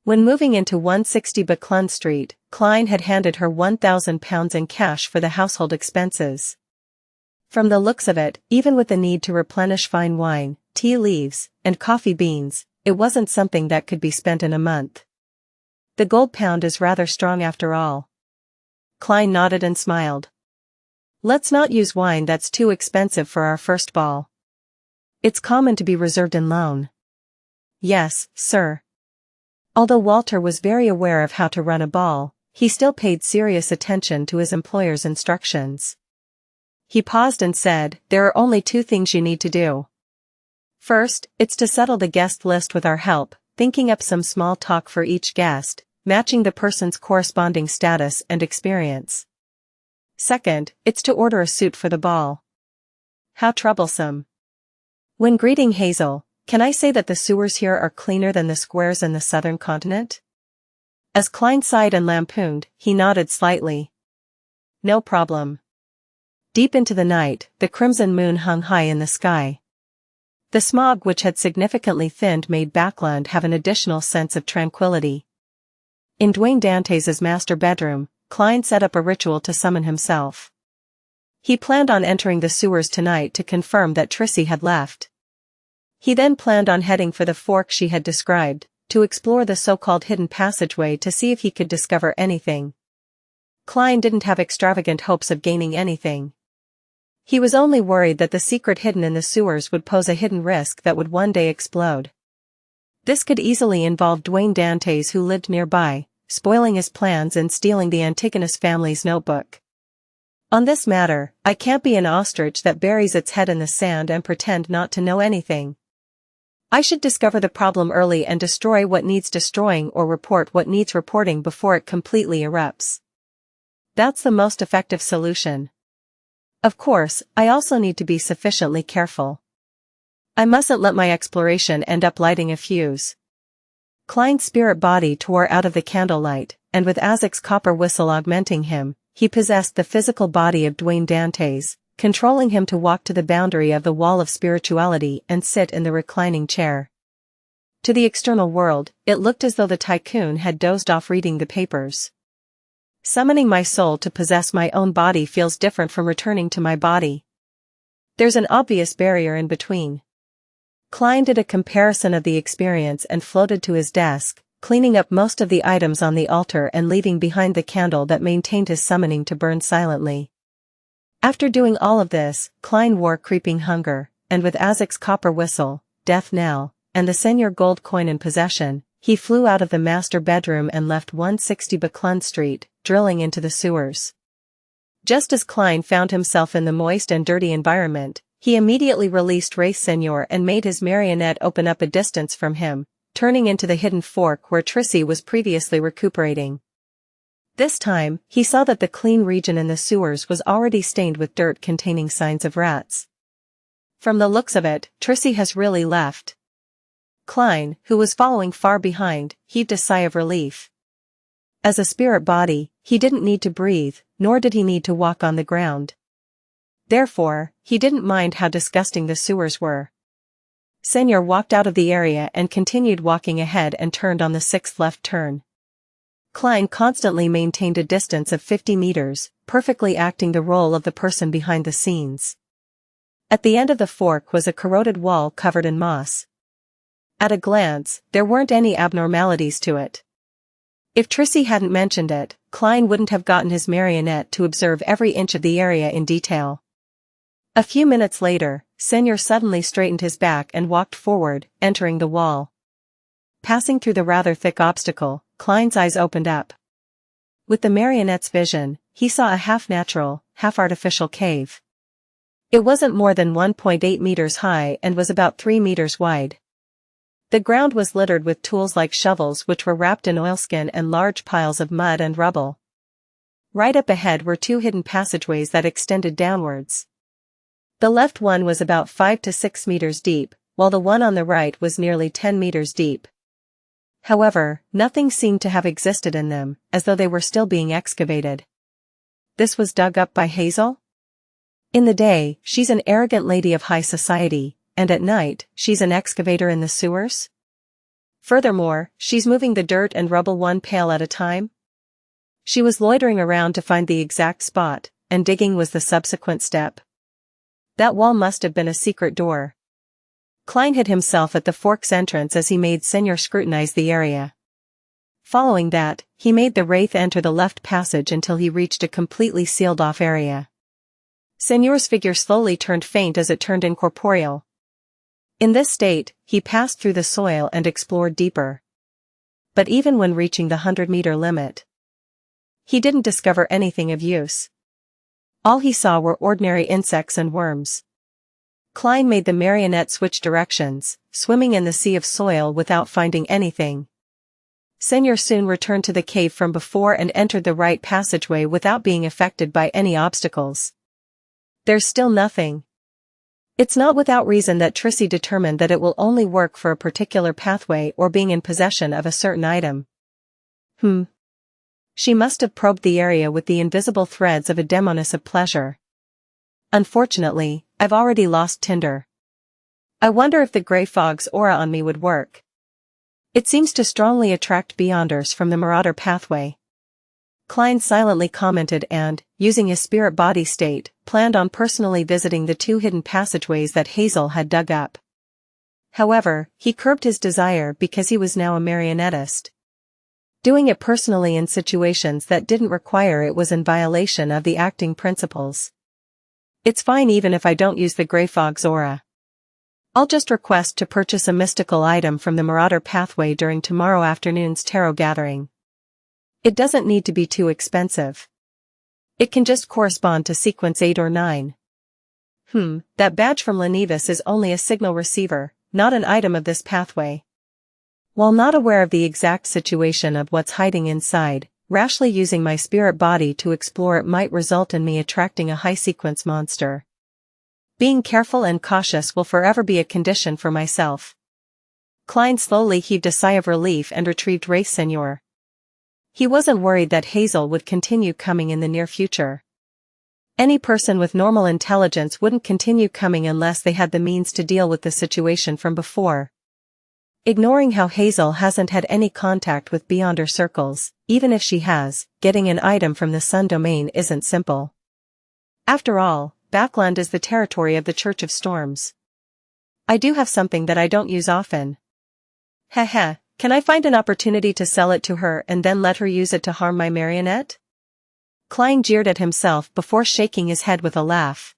When moving into 160 Buckland Street, Klein had handed her £1,000 in cash for the household expenses. From the looks of it, even with the need to replenish fine wine, tea leaves, and coffee beans, it wasn't something that could be spent in a month. "The gold pound is rather strong after all." Klein nodded and smiled. "Let's not use wine that's too expensive for our first ball. It's common to be reserved in loan." "Yes, sir." Although Walter was very aware of how to run a ball, he still paid serious attention to his employer's instructions. He paused and said, "There are only two things you need to do. First, it's to settle the guest list with our help, thinking up some small talk for each guest, matching the person's corresponding status and experience. Second, it's to order a suit for the ball." How troublesome. When greeting Hazel, "Can I say that the sewers here are cleaner than the squares in the southern continent?" As Klein sighed and lampooned, he nodded slightly. "No problem." Deep into the night, the crimson moon hung high in the sky. The smog which had significantly thinned made Backland have an additional sense of tranquility. In Dwayne Dantes' master bedroom, Klein set up a ritual to summon himself. He planned on entering the sewers tonight to confirm that Trissy had left. He then planned on heading for the fork she had described, to explore the so-called hidden passageway to see if he could discover anything. Klein didn't have extravagant hopes of gaining anything. He was only worried that the secret hidden in the sewers would pose a hidden risk that would one day explode. This could easily involve Dwayne Dantes, who lived nearby, spoiling his plans and stealing the Antigonus family's notebook. On this matter, I can't be an ostrich that buries its head in the sand and pretend not to know anything. I should discover the problem early and destroy what needs destroying or report what needs reporting before it completely erupts. That's the most effective solution. Of course, I also need to be sufficiently careful. I mustn't let my exploration end up lighting a fuse. Klein's spirit body tore out of the candlelight, and with Azek's copper whistle augmenting him, he possessed the physical body of Dwayne Dantes, controlling him to walk to the boundary of the wall of spirituality and sit in the reclining chair. To the external world, it looked as though the tycoon had dozed off reading the papers. Summoning my soul to possess my own body feels different from returning to my body. There's an obvious barrier in between. Klein did a comparison of the experience and floated to his desk, cleaning up most of the items on the altar and leaving behind the candle that maintained his summoning to burn silently. After doing all of this, Klein wore creeping hunger, and with Azek's copper whistle, death knell, and the senior gold coin in possession, he flew out of the master bedroom and left 160 Buckland Street, drilling into the sewers. Just as Klein found himself in the moist and dirty environment, he immediately released Wraith Senior and made his marionette open up a distance from him, turning into the hidden fork where Trissy was previously recuperating. This time, he saw that the clean region in the sewers was already stained with dirt containing signs of rats. From the looks of it, Trissy has really left. Klein, who was following far behind, heaved a sigh of relief. As a spirit body, he didn't need to breathe, nor did he need to walk on the ground. Therefore, he didn't mind how disgusting the sewers were. Senor walked out of the area and continued walking ahead and turned on the 6th left turn. Klein constantly maintained a distance of 50 meters, perfectly acting the role of the person behind the scenes. At the end of the fork was a corroded wall covered in moss. At a glance, there weren't any abnormalities to it. If Trissy hadn't mentioned it, Klein wouldn't have gotten his marionette to observe every inch of the area in detail. A few minutes later, Senor suddenly straightened his back and walked forward, entering the wall. Passing through the rather thick obstacle, Klein's eyes opened up. With the marionette's vision, he saw a half-natural, half-artificial cave. It wasn't more than 1.8 meters high and was about 3 meters wide. The ground was littered with tools like shovels which were wrapped in oilskin and large piles of mud and rubble. Right up ahead were 2 hidden passageways that extended downwards. The left one was about 5 to 6 meters deep, while the one on the right was nearly 10 meters deep. However, nothing seemed to have existed in them, as though they were still being excavated. This was dug up by Hazel? In the day, she's an arrogant lady of high society, and at night, she's an excavator in the sewers? Furthermore, she's moving the dirt and rubble one pail at a time? She was loitering around to find the exact spot, and digging was the subsequent step. That wall must have been a secret door. Klein hid himself at the fork's entrance as he made Senor scrutinize the area. Following that, he made the wraith enter the left passage until he reached a completely sealed-off area. Senor's figure slowly turned faint as it turned incorporeal. In this state, he passed through the soil and explored deeper. But even when reaching the 100-meter limit, he didn't discover anything of use. All he saw were ordinary insects and worms. Klein made the marionette switch directions, swimming in the sea of soil without finding anything. Senor soon returned to the cave from before and entered the right passageway without being affected by any obstacles. There's still nothing. It's not without reason that Trissy determined that it will only work for a particular pathway or being in possession of a certain item. She must have probed the area with the invisible threads of a demoness of pleasure. Unfortunately, I've already lost Tinder. I wonder if the grey fog's aura on me would work. It seems to strongly attract beyonders from the Marauder pathway. Klein silently commented and, using his spirit body state, planned on personally visiting the 2 hidden passageways that Hazel had dug up. However, he curbed his desire because he was now a marionettist. Doing it personally in situations that didn't require it was in violation of the acting principles. It's fine even if I don't use the grey fog's aura. I'll just request to purchase a mystical item from the Marauder pathway during tomorrow afternoon's tarot gathering. It doesn't need to be too expensive. It can just correspond to sequence 8 or 9. That badge from Lenivus is only a signal receiver, not an item of this pathway. While not aware of the exact situation of what's hiding inside, rashly using my spirit body to explore it might result in me attracting a high-sequence monster. Being careful and cautious will forever be a condition for myself. Klein slowly heaved a sigh of relief and retrieved Wraith Senor. He wasn't worried that Hazel would continue coming in the near future. Any person with normal intelligence wouldn't continue coming unless they had the means to deal with the situation from before. Ignoring how Hazel hasn't had any contact with Beyonder circles, even if she has, getting an item from the Sun domain isn't simple. After all, Backland is the territory of the Church of Storms. I do have something that I don't use often. Can I find an opportunity to sell it to her and then let her use it to harm my marionette? Klein jeered at himself before shaking his head with a laugh.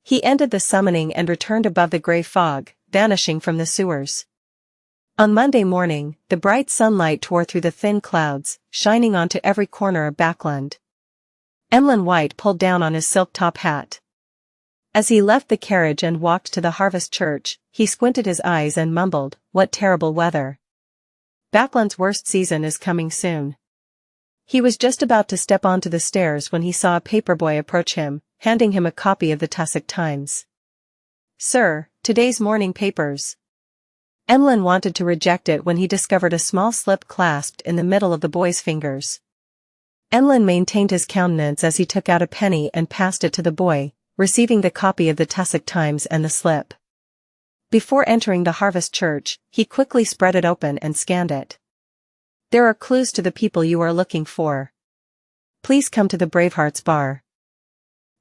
He ended the summoning and returned above the grey fog, vanishing from the sewers. On Monday morning, the bright sunlight tore through the thin clouds, shining onto every corner of Backland. Emlyn White pulled down on his silk top hat. As he left the carriage and walked to the Harvest Church, he squinted his eyes and mumbled, "What terrible weather. Backland's worst season is coming soon." He was just about to step onto the stairs when he saw a paperboy approach him, handing him a copy of the Tussock Times. "Sir, today's morning papers." Emlyn wanted to reject it when he discovered a small slip clasped in the middle of the boy's fingers. Emlyn maintained his countenance as he took out a penny and passed it to the boy, receiving the copy of the Tussock Times and the slip. Before entering the Harvest Church, he quickly spread it open and scanned it. There are clues to the people you are looking for. Please come to the Bravehearts Bar.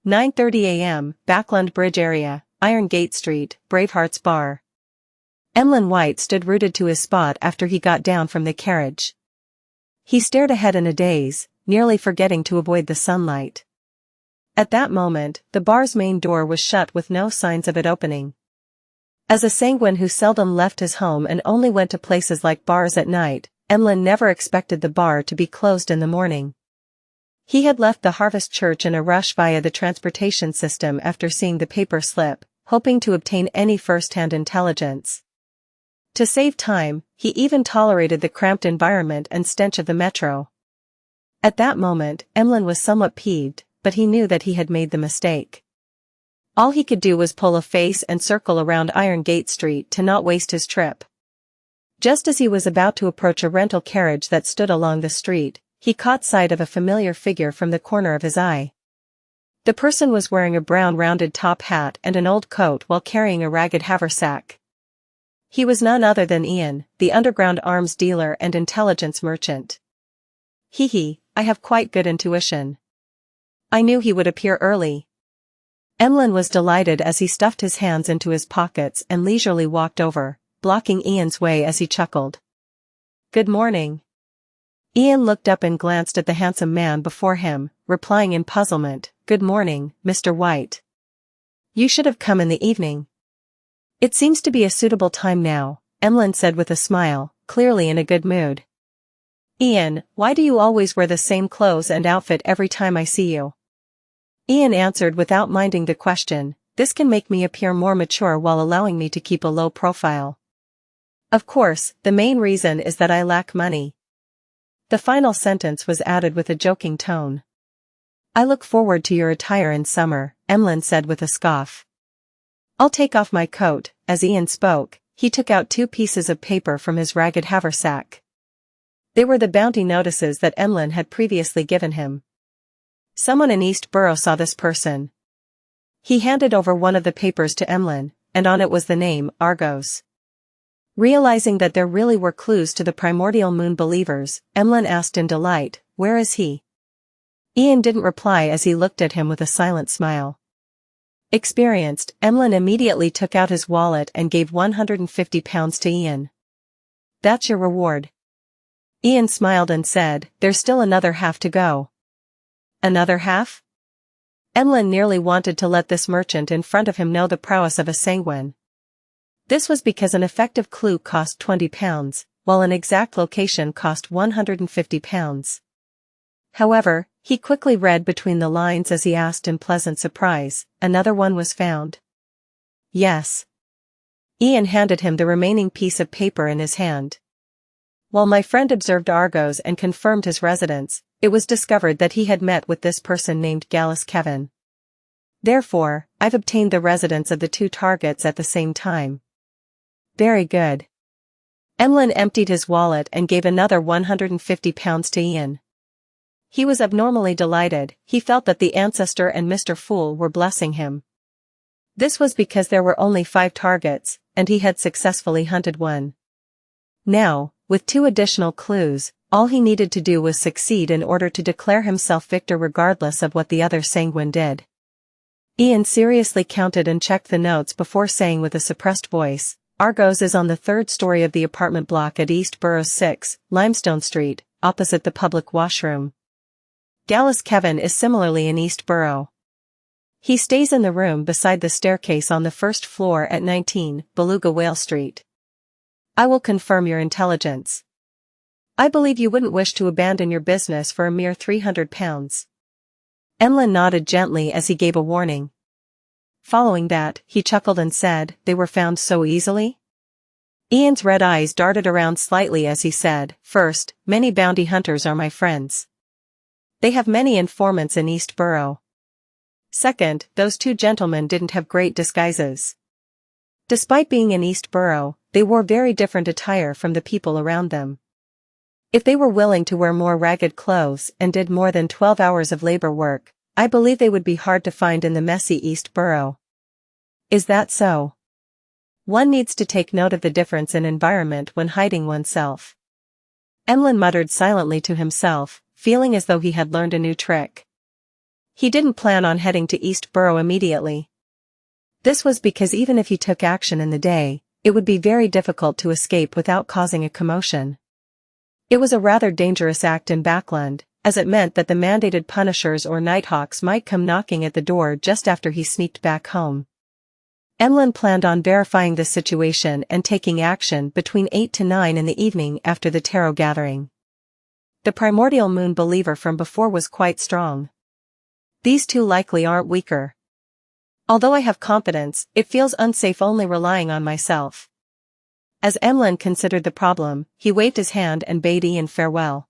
9:30 a.m., Backland Bridge area, Iron Gate Street, Bravehearts Bar. Emlyn White stood rooted to his spot after he got down from the carriage. He stared ahead in a daze, nearly forgetting to avoid the sunlight. At that moment, the bar's main door was shut with no signs of it opening. As a sanguine who seldom left his home and only went to places like bars at night, Emlyn never expected the bar to be closed in the morning. He had left the Harvest Church in a rush via the transportation system after seeing the paper slip, hoping to obtain any first-hand intelligence. To save time, he even tolerated the cramped environment and stench of the metro. At that moment, Emlyn was somewhat peeved, but he knew that he had made the mistake. All he could do was pull a face and circle around Iron Gate Street to not waste his trip. Just as he was about to approach a rental carriage that stood along the street, he caught sight of a familiar figure from the corner of his eye. The person was wearing a brown rounded top hat and an old coat while carrying a ragged haversack. He was none other than Ian, the underground arms dealer and intelligence merchant. Hee, I have quite good intuition. I knew he would appear early. Emlyn was delighted as he stuffed his hands into his pockets and leisurely walked over, blocking Ian's way as he chuckled. Good morning. Ian looked up and glanced at the handsome man before him, replying in puzzlement, Good morning, Mr. White. You should have come in the evening. It seems to be a suitable time now, Emlyn said with a smile, clearly in a good mood. Ian, why do you always wear the same clothes and outfit every time I see you? Ian answered without minding the question, This can make me appear more mature while allowing me to keep a low profile. Of course, the main reason is that I lack money. The final sentence was added with a joking tone. I look forward to your attire in summer, Emlyn said with a scoff. I'll take off my coat. As Ian spoke, he took out 2 pieces of paper from his ragged haversack. They were the bounty notices that Emlyn had previously given him. Someone in East Borough saw this person. He handed over one of the papers to Emlyn, and on it was the name, Argos. Realizing that there really were clues to the primordial moon believers, Emlyn asked in delight, Where is he? Ian didn't reply as he looked at him with a silent smile. Experienced, Emlyn immediately took out his wallet and gave £150 to Ian. That's your reward. Ian smiled and said, There's still another half to go. Another half? Emlyn nearly wanted to let this merchant in front of him know the prowess of a sanguine. This was because an effective clue cost £20, while an exact location cost £150. However, he quickly read between the lines as he asked in pleasant surprise, Another one was found? Yes. Ian handed him the remaining piece of paper in his hand. While my friend observed Argos and confirmed his residence, it was discovered that he had met with this person named Gallus Kevin. Therefore, I've obtained the residence of the 2 targets at the same time. Very good. Emlyn emptied his wallet and gave another £150 to Ian. He was abnormally delighted. He felt that the ancestor and Mr. Fool were blessing him. This was because there were only 5 targets, and he had successfully hunted one. Now, with 2 additional clues, all he needed to do was succeed in order to declare himself victor regardless of what the other sanguine did. Ian seriously counted and checked the notes before saying with a suppressed voice, Argos is on the 3rd story of the apartment block at East Borough 6, Limestone Street, opposite the public washroom. Gallus Kevin is similarly in East Borough. He stays in the room beside the staircase on the 1st floor at 19, Beluga Whale Street. I will confirm your intelligence. I believe you wouldn't wish to abandon your business for a mere £300. Emlyn nodded gently as he gave a warning. Following that, he chuckled and said, They were found so easily? Ian's red eyes darted around slightly as he said, First, many bounty hunters are my friends. They have many informants in East Borough. Second, those 2 gentlemen didn't have great disguises. Despite being in East Borough, they wore very different attire from the people around them. If they were willing to wear more ragged clothes and did more than 12 hours of labor work, I believe they would be hard to find in the messy East Borough. Is that so? One needs to take note of the difference in environment when hiding oneself. Emlyn muttered silently to himself, feeling as though he had learned a new trick. He didn't plan on heading to East Borough immediately. This was because even if he took action in the day, it would be very difficult to escape without causing a commotion. It was a rather dangerous act in Backland, as it meant that the mandated punishers or nighthawks might come knocking at the door just after he sneaked back home. Emlyn planned on verifying the situation and taking action between 8 to 9 in the evening after the tarot gathering. The primordial moon believer from before was quite strong. These two likely aren't weaker. Although I have confidence, it feels unsafe only relying on myself. As Emlyn considered the problem, he waved his hand and bade Ian farewell.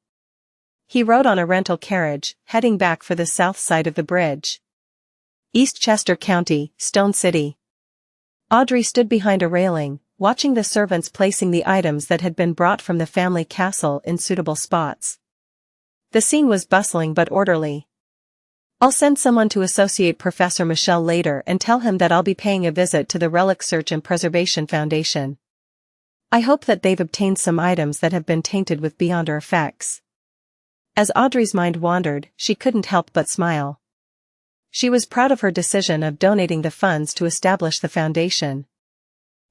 He rode on a rental carriage, heading back for the south side of the bridge. Eastchester County, Stone City. Audrey stood behind a railing, watching the servants placing the items that had been brought from the family castle in suitable spots. The scene was bustling but orderly. I'll send someone to associate Professor Michel later and tell him that I'll be paying a visit to the Relic Search and Preservation Foundation. I hope that they've obtained some items that have been tainted with beyonder effects. As Audrey's mind wandered, she couldn't help but smile. She was proud of her decision of donating the funds to establish the foundation.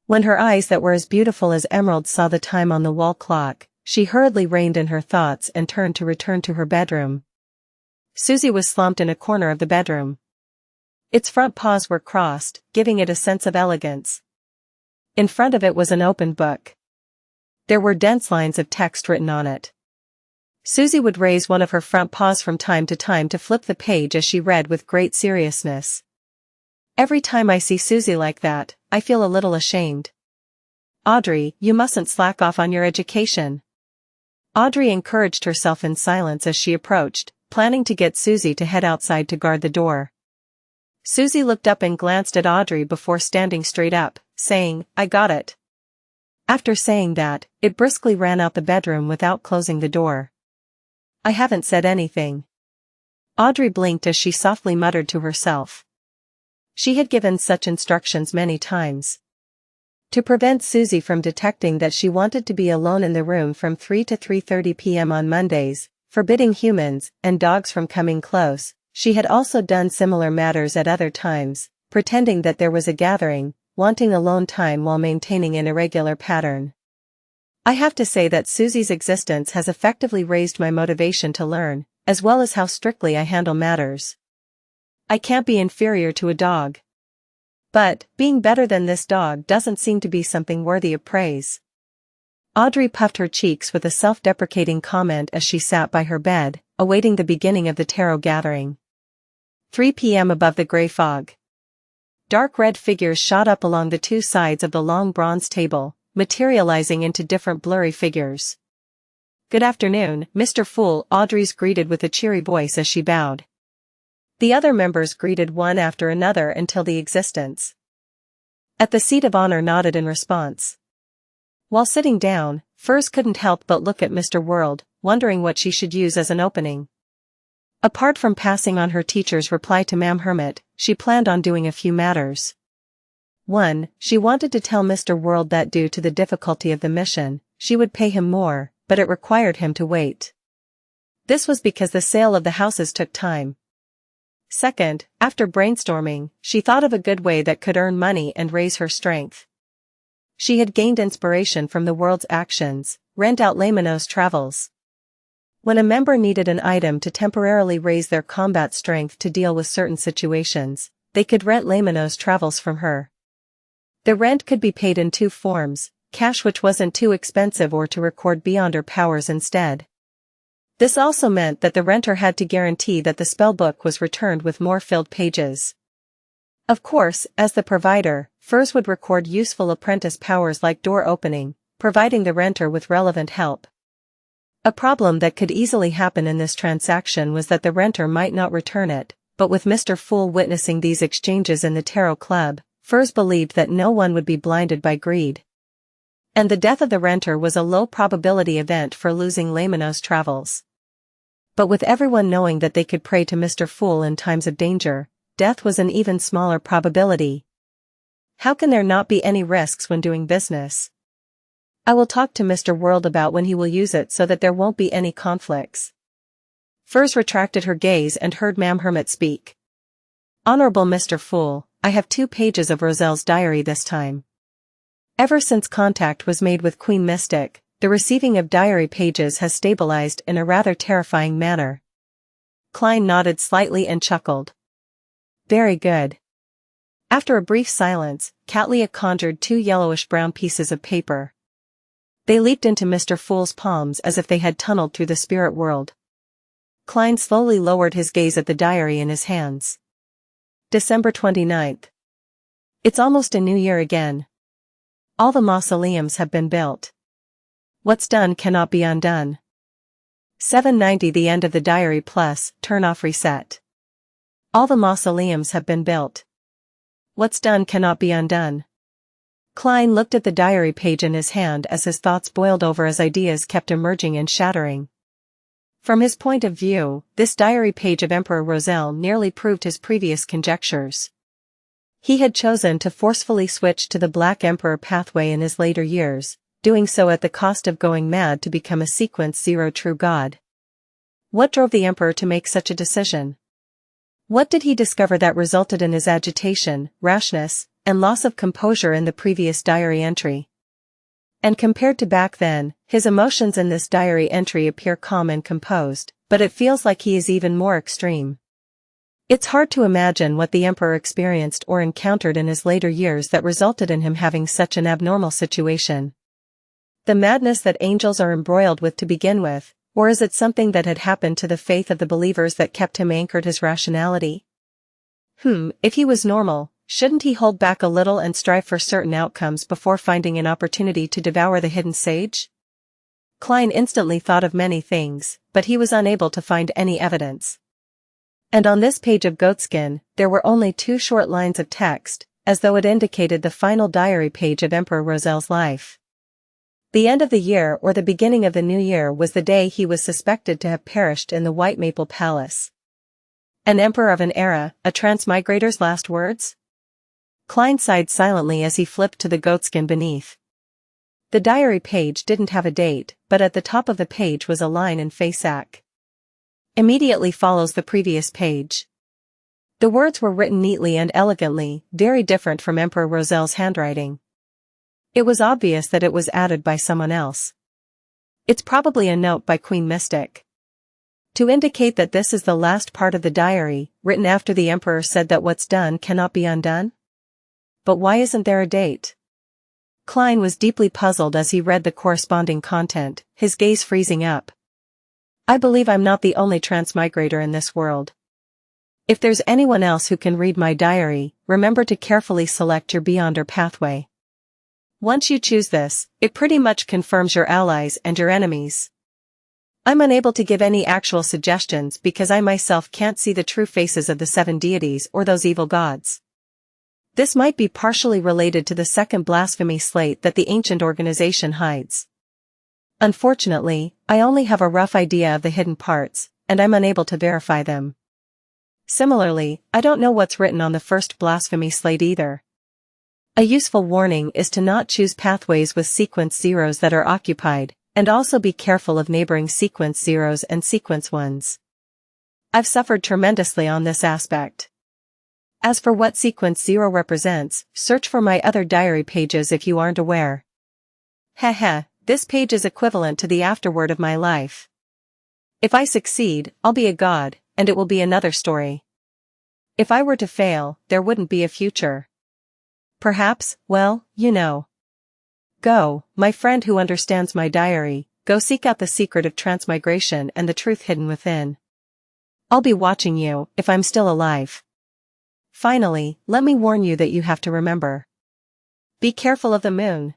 When her eyes that were as beautiful as emeralds saw the time on the wall clock, she hurriedly reined in her thoughts and turned to return to her bedroom. Susie was slumped in a corner of the bedroom. Its front paws were crossed, giving it a sense of elegance. In front of it was an open book. There were dense lines of text written on it. Susie would raise one of her front paws from time to flip the page as she read with great seriousness. Every time I see Susie like that, I feel a little ashamed. Audrey, you mustn't slack off on your education. Audrey encouraged herself in silence as she approached, planning to get Susie to head outside to guard the door. Susie looked up and glanced at Audrey before standing straight up, saying, "I got it." After saying that, it briskly ran out the bedroom without closing the door. "I haven't said anything." Audrey blinked as she softly muttered to herself. She had given such instructions many times. To prevent Susie from detecting that she wanted to be alone in the room from 3 to 3:30 p.m. on Mondays, forbidding humans and dogs from coming close, she had also done similar matters at other times, pretending that there was a gathering, wanting alone time while maintaining an irregular pattern. I have to say that Susie's existence has effectively raised my motivation to learn, as well as how strictly I handle matters. I can't be inferior to a dog. But, being better than this dog doesn't seem to be something worthy of praise. Audrey puffed her cheeks with a self-deprecating comment as she sat by her bed, awaiting the beginning of the tarot gathering. 3 p.m. above the gray fog. Dark red figures shot up along the two sides of the long bronze table, materializing into different blurry figures. "Good afternoon, Mr. Fool," Audrey's greeted with a cheery voice as she bowed. The other members greeted one after another until the existence at the seat of honor nodded in response. While sitting down, Furs couldn't help but look at Mr. World, wondering what she should use as an opening. Apart from passing on her teacher's reply to Ma'am Hermit, she planned on doing a few matters. 1. She wanted to tell Mr. World that due to the difficulty of the mission, she would pay him more, but it required him to wait. This was because the sale of the houses took time. 2. After brainstorming, she thought of a good way that could earn money and raise her strength. She had gained inspiration from the world's actions, rent out Laymanos Travels. When a member needed an item to temporarily raise their combat strength to deal with certain situations, they could rent Laymanos Travels from her. The rent could be paid in two forms, cash which wasn't too expensive or to record beyonder powers instead. This also meant that the renter had to guarantee that the spellbook was returned with more filled pages. Of course, as the provider, Furs would record useful apprentice powers like door opening, providing the renter with relevant help. A problem that could easily happen in this transaction was that the renter might not return it, but with Mr. Fool witnessing these exchanges in the Tarot Club, Furs believed that no one would be blinded by greed. And the death of the renter was a low probability event for losing Laymanos Travels. But with everyone knowing that they could pray to Mr. Fool in times of danger, death was an even smaller probability. How can there not be any risks when doing business? I will talk to Mr. World about when he will use it so that there won't be any conflicts. Furs retracted her gaze and heard Ma'am Hermit speak. Honorable Mr. Fool, I have 2 pages of Roselle's diary this time. Ever since contact was made with Queen Mystic, the receiving of diary pages has stabilized in a rather terrifying manner. Klein nodded slightly and chuckled. Very good. After a brief silence, Catlia conjured 2 yellowish-brown pieces of paper. They leaped into Mr. Fool's palms as if they had tunneled through the spirit world. Klein slowly lowered his gaze at the diary in his hands. December 29th. It's almost a new year again. All the mausoleums have been built. What's done cannot be undone. 790 The end of the diary plus, turn off reset. All the mausoleums have been built. What's done cannot be undone. Klein looked at the diary page in his hand as his thoughts boiled over as ideas kept emerging and shattering. From his point of view, this diary page of Emperor Roselle nearly proved his previous conjectures. He had chosen to forcefully switch to the Black Emperor pathway in his later years, doing so at the cost of going mad to become a Sequence Zero true god. What drove the Emperor to make such a decision? What did he discover that resulted in his agitation, rashness, and loss of composure in the previous diary entry? And compared to back then, his emotions in this diary entry appear calm and composed, but it feels like he is even more extreme. It's hard to imagine what the Emperor experienced or encountered in his later years that resulted in him having such an abnormal situation. The madness that angels are embroiled with to begin with, or is it something that had happened to the faith of the believers that kept him anchored his rationality? If he was normal, shouldn't he hold back a little and strive for certain outcomes before finding an opportunity to devour the hidden sage? Klein instantly thought of many things, but he was unable to find any evidence. And on this page of goatskin, there were only 2 short lines of text, as though it indicated the final diary page of Emperor Roselle's life. The end of the year or the beginning of the new year was the day he was suspected to have perished in the White Maple Palace. An emperor of an era, a transmigrator's last words? Klein sighed silently as he flipped to the goatskin beneath. The diary page didn't have a date, but at the top of the page was a line in Faceac. Immediately follows the previous page. The words were written neatly and elegantly, very different from Emperor Roselle's handwriting. It was obvious that it was added by someone else. It's probably a note by Queen Mystic. To indicate that this is the last part of the diary, written after the Emperor said that what's done cannot be undone? But why isn't there a date? Klein was deeply puzzled as he read the corresponding content, his gaze freezing up. I believe I'm not the only transmigrator in this world. If there's anyone else who can read my diary, remember to carefully select your Beyonder pathway. Once you choose this, it pretty much confirms your allies and your enemies. I'm unable to give any actual suggestions because I myself can't see the true faces of the 7 deities or those evil gods. This might be partially related to the second blasphemy slate that the ancient organization hides. Unfortunately, I only have a rough idea of the hidden parts, and I'm unable to verify them. Similarly, I don't know what's written on the first blasphemy slate either. A useful warning is to not choose pathways with sequence zeros that are occupied, and also be careful of neighboring sequence zeros and sequence ones. I've suffered tremendously on this aspect. As for what sequence 0 represents, search for my other diary pages if you aren't aware. Heh, this page is equivalent to the afterword of my life. If I succeed, I'll be a god, and it will be another story. If I were to fail, there wouldn't be a future. Perhaps, well, you know. Go, my friend who understands my diary, go seek out the secret of transmigration and the truth hidden within. I'll be watching you, if I'm still alive. Finally, let me warn you that you have to remember. Be careful of the moon.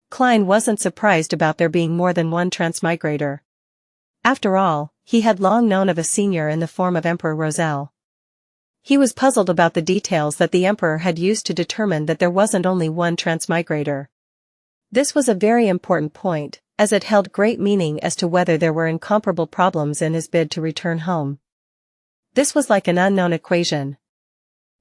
Klein wasn't surprised about there being more than one transmigrator. After all, he had long known of a senior in the form of Emperor Roselle. He was puzzled about the details that the Emperor had used to determine that there wasn't only one transmigrator. This was a very important point, as it held great meaning as to whether there were incomparable problems in his bid to return home. This was like an unknown equation.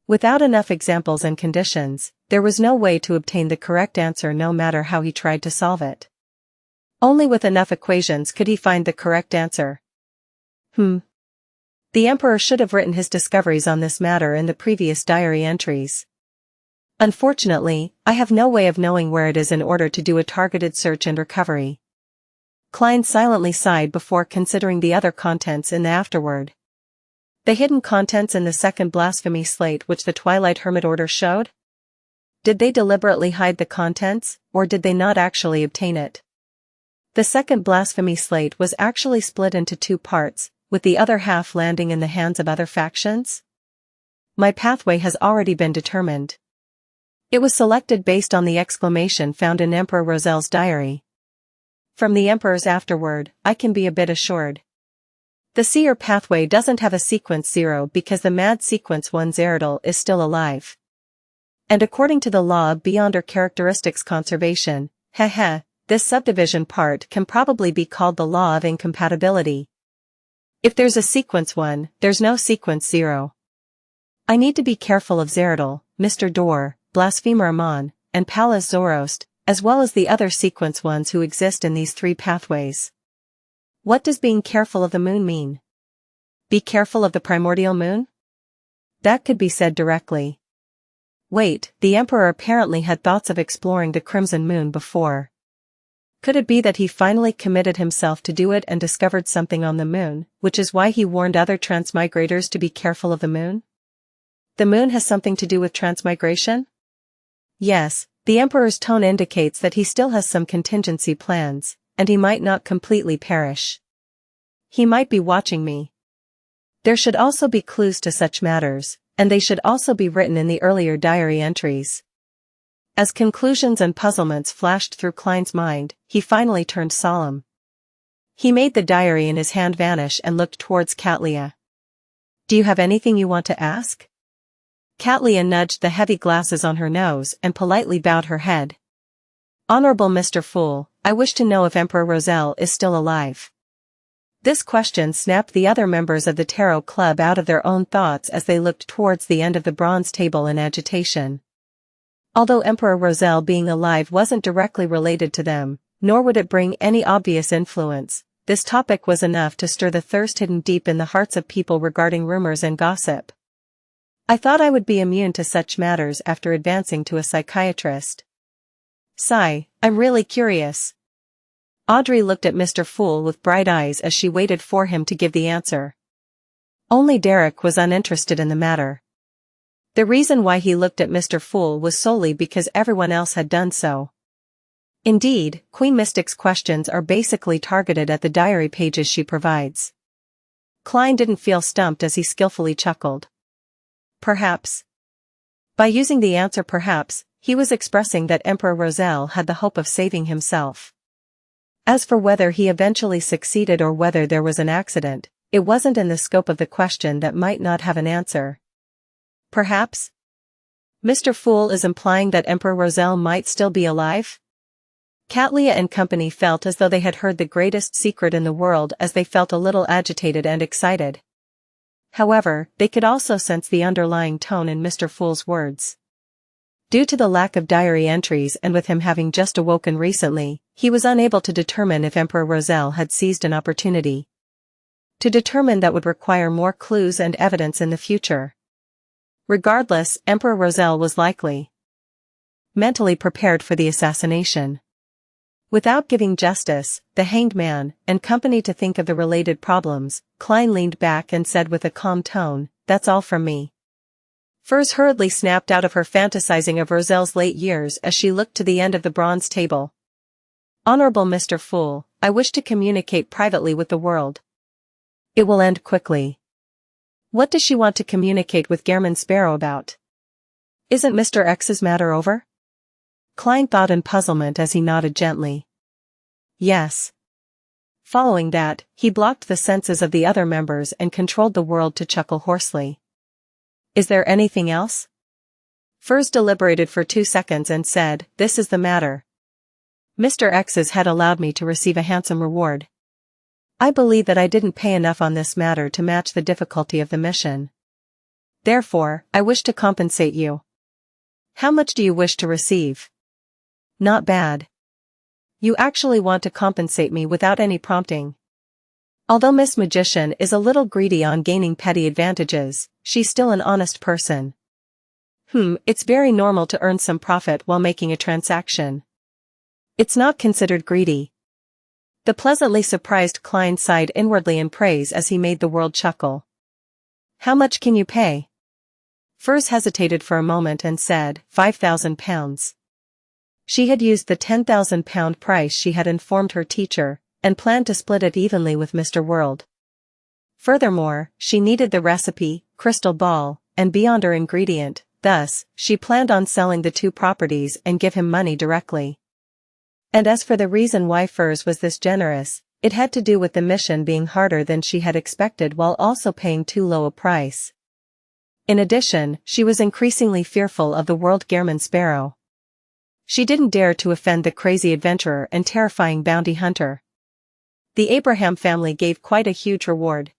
Without enough examples and conditions, there was no way to obtain the correct answer no matter how he tried to solve it. Only with enough equations could he find the correct answer. The emperor should have written his discoveries on this matter in the previous diary entries. Unfortunately, I have no way of knowing where it is in order to do a targeted search and recovery. Klein silently sighed before considering the other contents in the afterword. The hidden contents in the second blasphemy slate which the Twilight Hermit Order showed? Did they deliberately hide the contents, or did they not actually obtain it? The second blasphemy slate was actually split into 2 parts, with the other half landing in the hands of other factions? My pathway has already been determined. It was selected based on the exclamation found in Emperor Rozel's diary. From the Emperor's afterword, I can be a bit assured. The seer pathway doesn't have a sequence 0 because the mad sequence 1 Zeratul is still alive. And according to the law of beyond or characteristics conservation, this subdivision part can probably be called the law of incompatibility. If there's a sequence 1, there's no sequence 0. I need to be careful of Zeratul, Mr. Dor, Blasphemer Amon, and Pallas Zoroast, as well as the other sequence 1s who exist in these 3 pathways. What does being careful of the moon mean? Be careful of the primordial moon? That could be said directly. Wait, the Emperor apparently had thoughts of exploring the Crimson Moon before. Could it be that he finally committed himself to do it and discovered something on the moon, which is why he warned other transmigrators to be careful of the moon? The moon has something to do with transmigration? Yes, the Emperor's tone indicates that he still has some contingency plans, and he might not completely perish. He might be watching me. There should also be clues to such matters, and they should also be written in the earlier diary entries. As conclusions and puzzlements flashed through Klein's mind, he finally turned solemn. He made the diary in his hand vanish and looked towards Katlia. Do you have anything you want to ask? Katlia nudged the heavy glasses on her nose and politely bowed her head. Honorable Mr. Fool, I wish to know if Emperor Rozel is still alive. This question snapped the other members of the Tarot Club out of their own thoughts as they looked towards the end of the bronze table in agitation. Although Emperor Rozel being alive wasn't directly related to them, nor would it bring any obvious influence, this topic was enough to stir the thirst hidden deep in the hearts of people regarding rumors and gossip. I thought I would be immune to such matters after advancing to a psychiatrist. Sigh, I'm really curious. Audrey looked at Mr. Fool with bright eyes as she waited for him to give the answer. Only Derek was uninterested in the matter. The reason why he looked at Mr. Fool was solely because everyone else had done so. Indeed, Queen Mystic's questions are basically targeted at the diary pages she provides. Klein didn't feel stumped as he skillfully chuckled. Perhaps. By using the answer perhaps, he was expressing that Emperor Rozel had the hope of saving himself. As for whether he eventually succeeded or whether there was an accident, it wasn't in the scope of the question that might not have an answer. Perhaps? Mr. Fool is implying that Emperor Rozel might still be alive? Katlia and company felt as though they had heard the greatest secret in the world as they felt a little agitated and excited. However, they could also sense the underlying tone in Mr. Fool's words. Due to the lack of diary entries and with him having just awoken recently, he was unable to determine if Emperor Rozel had seized an opportunity. To determine that would require more clues and evidence in the future. Regardless, Emperor Rozel was likely mentally prepared for the assassination. Without giving justice, the hanged man, and company to think of the related problems, Klein leaned back and said with a calm tone, "That's all from me." Furs hurriedly snapped out of her fantasizing of Rozel's late years as she looked to the end of the bronze table. Honorable Mr. Fool, I wish to communicate privately with the world. It will end quickly. What does she want to communicate with Gehrman Sparrow about? Isn't Mr. X's matter over? Klein thought in puzzlement as he nodded gently. Yes. Following that, he blocked the senses of the other members and controlled the world to chuckle hoarsely. Is there anything else? Furs deliberated for 2 seconds and said, "This is the matter." Mr. X's had allowed me to receive a handsome reward. I believe that I didn't pay enough on this matter to match the difficulty of the mission. Therefore, I wish to compensate you. How much do you wish to receive? Not bad. You actually want to compensate me without any prompting. Although Miss Magician is a little greedy on gaining petty advantages, she's still an honest person. It's very normal to earn some profit while making a transaction. It's not considered greedy. The pleasantly surprised Klein sighed inwardly in praise as he made the world chuckle. How much can you pay? Furs hesitated for a moment and said, £5,000. She had used the £10,000 price she had informed her teacher, and planned to split it evenly with Mr. World. Furthermore, she needed the recipe, crystal ball, and beyonder ingredient, thus, she planned on selling the two properties and give him money directly. And as for the reason why Furs was this generous, it had to do with the mission being harder than she had expected while also paying too low a price. In addition, she was increasingly fearful of the world Gehrman Sparrow. She didn't dare to offend the crazy adventurer and terrifying bounty hunter. The Abraham family gave quite a huge reward.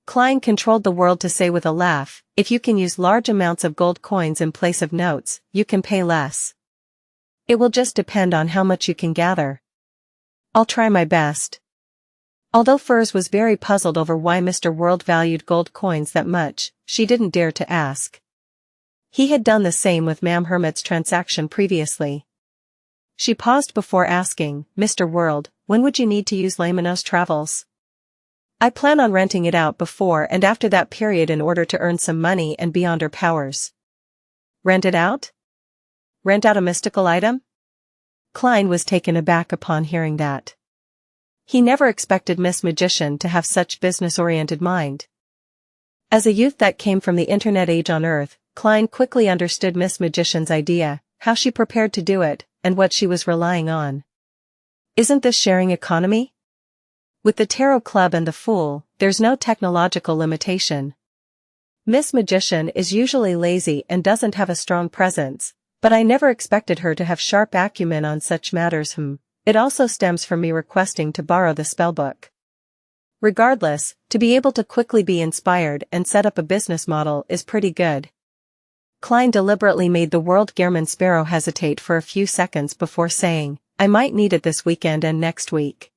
Klein controlled the world to say with a laugh, if you can use large amounts of gold coins in place of notes, you can pay less. It will just depend on how much you can gather. I'll try my best. Although Furs was very puzzled over why Mr. World valued gold coins that much, she didn't dare to ask. He had done the same with Ma'am Hermit's transaction previously. She paused before asking, Mr. World, when would you need to use Lamino's travels? I plan on renting it out before and after that period in order to earn some money and beyond her powers. Rent it out? Rent out a mystical item? Klein was taken aback upon hearing that. He never expected Miss Magician to have such business-oriented mind. As a youth that came from the internet age on Earth, Klein quickly understood Miss Magician's idea, how she prepared to do it, and what she was relying on. Isn't this sharing economy? With the Tarot Club and the Fool, there's no technological limitation. Miss Magician is usually lazy and doesn't have a strong presence, but I never expected her to have sharp acumen on such matters. It also stems from me requesting to borrow the spellbook. Regardless, to be able to quickly be inspired and set up a business model is pretty good. Klein deliberately made the world Gehrman Sparrow hesitate for a few seconds before saying, I might need it this weekend and next week.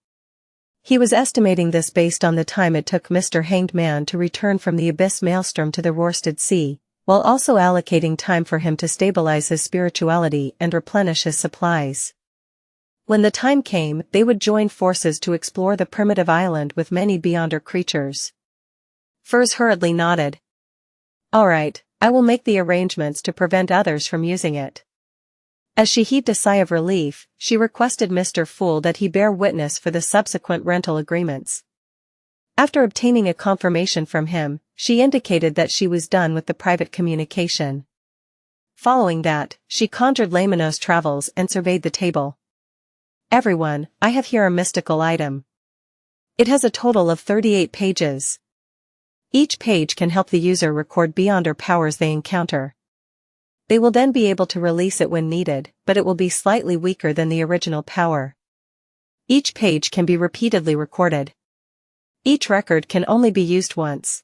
He was estimating this based on the time it took Mr. Hanged Man to return from the Abyss Maelstrom to the Worsted Sea, while also allocating time for him to stabilize his spirituality and replenish his supplies. When the time came, they would join forces to explore the primitive island with many beyonder creatures. Furs hurriedly nodded. All right, I will make the arrangements to prevent others from using it. As she heaved a sigh of relief, she requested Mr. Fool that he bear witness for the subsequent rental agreements. After obtaining a confirmation from him, she indicated that she was done with the private communication. Following that, she conjured Lamino's travels and surveyed the table. Everyone, I have here a mystical item. It has a total of 38 pages. Each page can help the user record beyonder powers they encounter. They will then be able to release it when needed, but it will be slightly weaker than the original power. Each page can be repeatedly recorded. Each record can only be used once.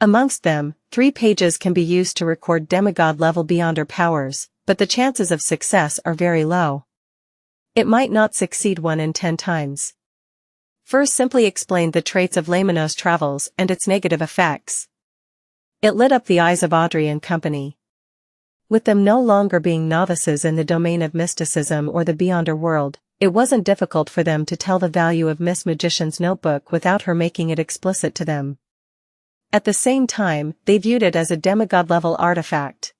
Amongst them, 3 pages can be used to record demigod-level beyonder powers, but the chances of success are very low. It might not succeed 1 in 10 times. First simply explained the traits of Lamino's travels and its negative effects. It lit up the eyes of Audrey and company. With them no longer being novices in the domain of mysticism or the beyonder world, it wasn't difficult for them to tell the value of Miss Magician's notebook without her making it explicit to them. At the same time, they viewed it as a demigod-level artifact.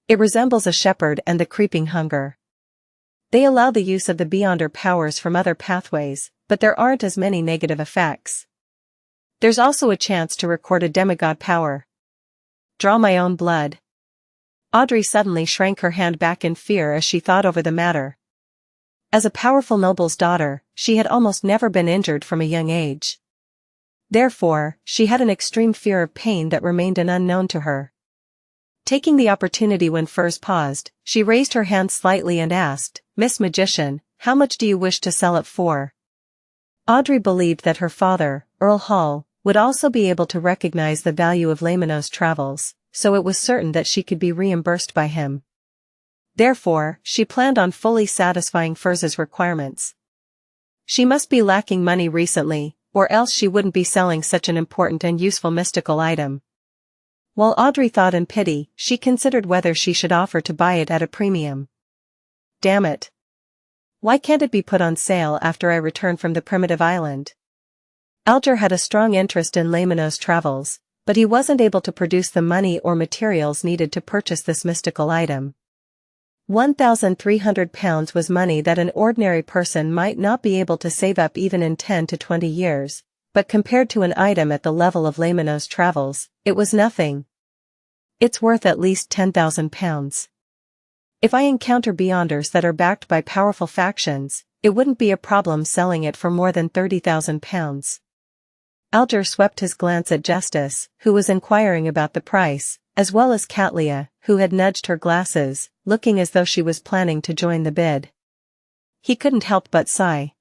It resembles a shepherd and the creeping hunger. They allow the use of the beyonder powers from other pathways, but there aren't as many negative effects. There's also a chance to record a demigod power. Draw my own blood. Audrey suddenly shrank her hand back in fear as she thought over the matter. As a powerful noble's daughter, she had almost never been injured from a young age. Therefore, she had an extreme fear of pain that remained an unknown to her. Taking the opportunity when Furs paused, she raised her hand slightly and asked, "Miss Magician, how much do you wish to sell it for?" Audrey believed that her father, Earl Hall, would also be able to recognize the value of Lamino's travels, so it was certain that she could be reimbursed by him. Therefore, she planned on fully satisfying Furs's requirements. She must be lacking money recently, or else she wouldn't be selling such an important and useful mystical item. While Audrey thought in pity, she considered whether she should offer to buy it at a premium. Damn it. Why can't it be put on sale after I return from the primitive island? Alger had a strong interest in Lamino's travels, but he wasn't able to produce the money or materials needed to purchase this mystical item. £1,300 was money that an ordinary person might not be able to save up even in 10 to 20 years, but compared to an item at the level of Lamino's travels, it was nothing. It's worth at least £10,000. If I encounter Beyonders that are backed by powerful factions, it wouldn't be a problem selling it for more than £30,000. Alger swept his glance at Justice, who was inquiring about the price, as well as Catlia, who had nudged her glasses, looking as though she was planning to join the bid. He couldn't help but sigh.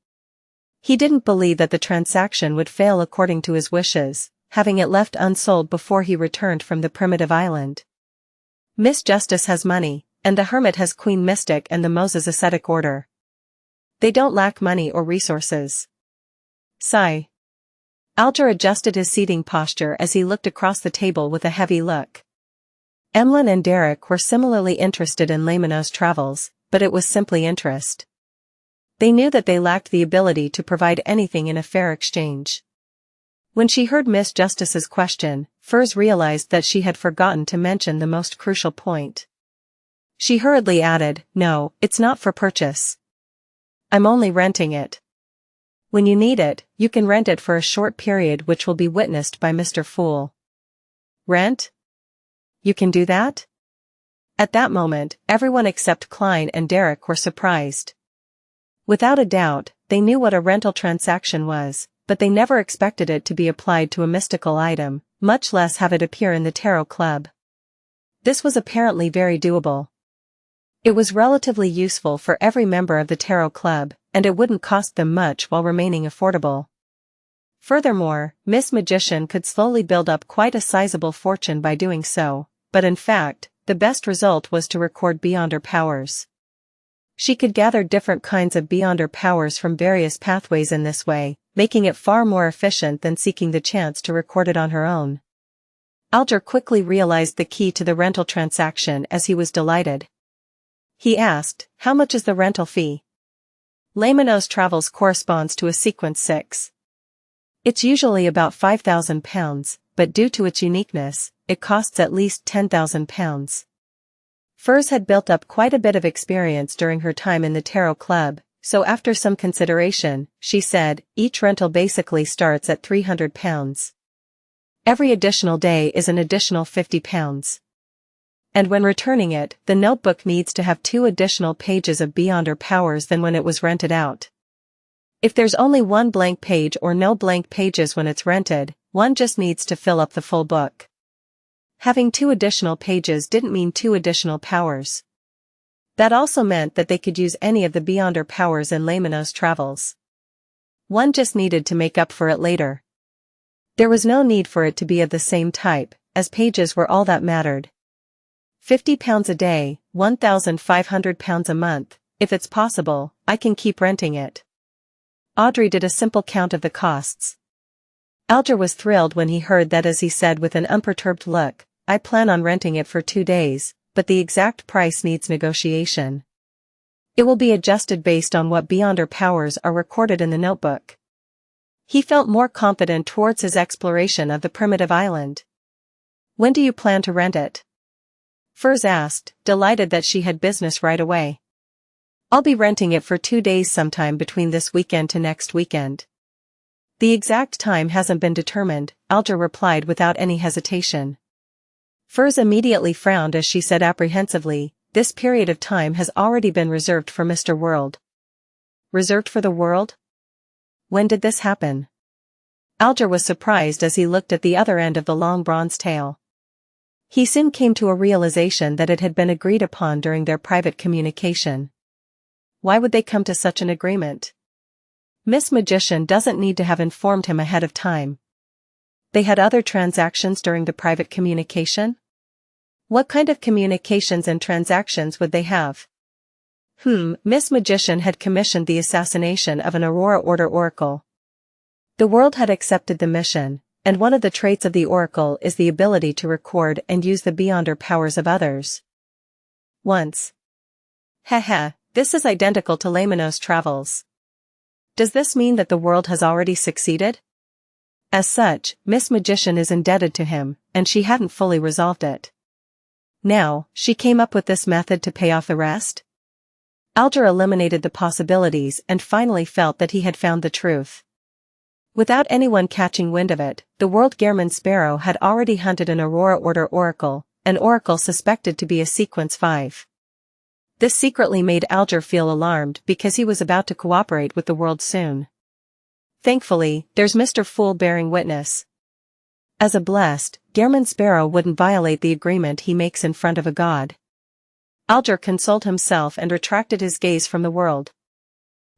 He didn't believe that the transaction would fail according to his wishes, having it left unsold before he returned from the primitive island. Miss Justice has money, and the Hermit has Queen Mystic and the Moses Ascetic Order. They don't lack money or resources. Sigh. Alger adjusted his seating posture as he looked across the table with a heavy look. Emlyn and Derek were similarly interested in Lamino's travels, but it was simply interest. They knew that they lacked the ability to provide anything in a fair exchange. When she heard Miss Justice's question, Furs realized that she had forgotten to mention the most crucial point. She hurriedly added, "No, it's not for purchase. I'm only renting it. When you need it, you can rent it for a short period which will be witnessed by Mr. Fool." Rent? You can do that? At that moment, everyone except Klein and Derek were surprised. Without a doubt, they knew what a rental transaction was, but they never expected it to be applied to a mystical item, much less have it appear in the Tarot Club. This was apparently very doable. It was relatively useful for every member of the Tarot Club, and it wouldn't cost them much while remaining affordable. Furthermore, Miss Magician could slowly build up quite a sizable fortune by doing so, but in fact, the best result was to record Beyonder powers. She could gather different kinds of Beyonder powers from various pathways in this way, making it far more efficient than seeking the chance to record it on her own. Alger quickly realized the key to the rental transaction as he was delighted. He asked, "How much is the rental fee?" Lamino's travels corresponds to a sequence 6. It's usually about £5,000, but due to its uniqueness, it costs at least £10,000. Furs had built up quite a bit of experience during her time in the Tarot Club, so after some consideration, she said, "Each rental basically starts at £300. Every additional day is an additional £50. And when returning it, the notebook needs to have 2 additional pages of Beyonder powers than when it was rented out. If there's only 1 blank page or no blank pages when it's rented, one just needs to fill up the full book." Having 2 additional pages didn't mean 2 additional powers. That also meant that they could use any of the Beyonder powers in Lamino's travels. One just needed to make up for it later. There was no need for it to be of the same type, as pages were all that mattered. £50 a day, £1,500 a month, if it's possible, I can keep renting it. Audrey did a simple count of the costs. Alger was thrilled when he heard that as he said with an unperturbed look, "I plan on renting it for 2 days, but the exact price needs negotiation. It will be adjusted based on what Beyonder powers are recorded in the notebook." He felt more confident towards his exploration of the primitive island. "When do you plan to rent it?" Furs asked, delighted that she had business right away. "I'll be renting it for 2 days sometime between this weekend to next weekend." "The exact time hasn't been determined," Alger replied without any hesitation. Furs immediately frowned as she said apprehensively, "This period of time has already been reserved for Mr. World." "Reserved for the world? When did this happen?" Alger was surprised as he looked at the other end of the long bronze tail. He soon came to a realization that it had been agreed upon during their private communication. Why would they come to such an agreement? Miss Magician doesn't need to have informed him ahead of time. They had other transactions during the private communication? What kind of communications and transactions would they have? Miss Magician had commissioned the assassination of an Aurora Order Oracle. The world had accepted the mission, and one of the traits of the Oracle is the ability to record and use the beyonder powers of others. Once. This is identical to Laymanos' travels. Does this mean that the world has already succeeded? As such, Miss Magician is indebted to him, and she hadn't fully resolved it. Now, she came up with this method to pay off the rest? Alger eliminated the possibilities and finally felt that he had found the truth. Without anyone catching wind of it, the world Gehrman Sparrow had already hunted an Aurora Order Oracle, an oracle suspected to be a Sequence 5. This secretly made Alger feel alarmed because he was about to cooperate with the world soon. Thankfully, there's Mr. Fool bearing witness. As a blessed, Gehrman Sparrow wouldn't violate the agreement he makes in front of a god. Alger consoled himself and retracted his gaze from the world.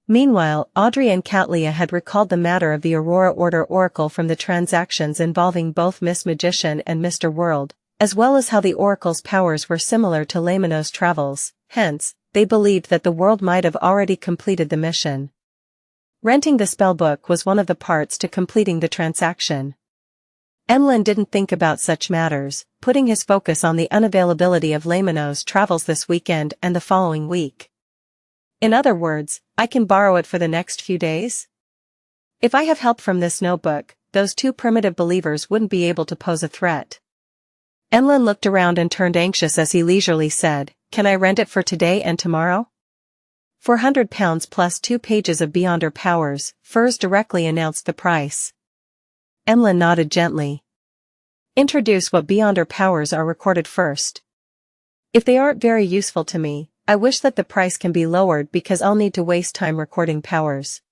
Meanwhile, Audrey and Catlia had recalled the matter of the Aurora Order Oracle from the transactions involving both Miss Magician and Mr. World, as well as how the Oracle's powers were similar to Laymanos' travels, hence, they believed that the world might have already completed the mission. Renting the spellbook was one of the parts to completing the transaction. Emlyn didn't think about such matters, putting his focus on the unavailability of Laymanos' travels this weekend and the following week. In other words, I can borrow it for the next few days? If I have help from this notebook, those two primitive believers wouldn't be able to pose a threat. Emlyn looked around and turned anxious as he leisurely said, "Can I rent it for today and tomorrow?" £400 plus 2 pages of Beyonder powers, Furs directly announced the price. Emlyn nodded gently. Introduce what Beyonder powers are recorded first. If they aren't very useful to me, I wish that the price can be lowered because I'll need to waste time recording powers.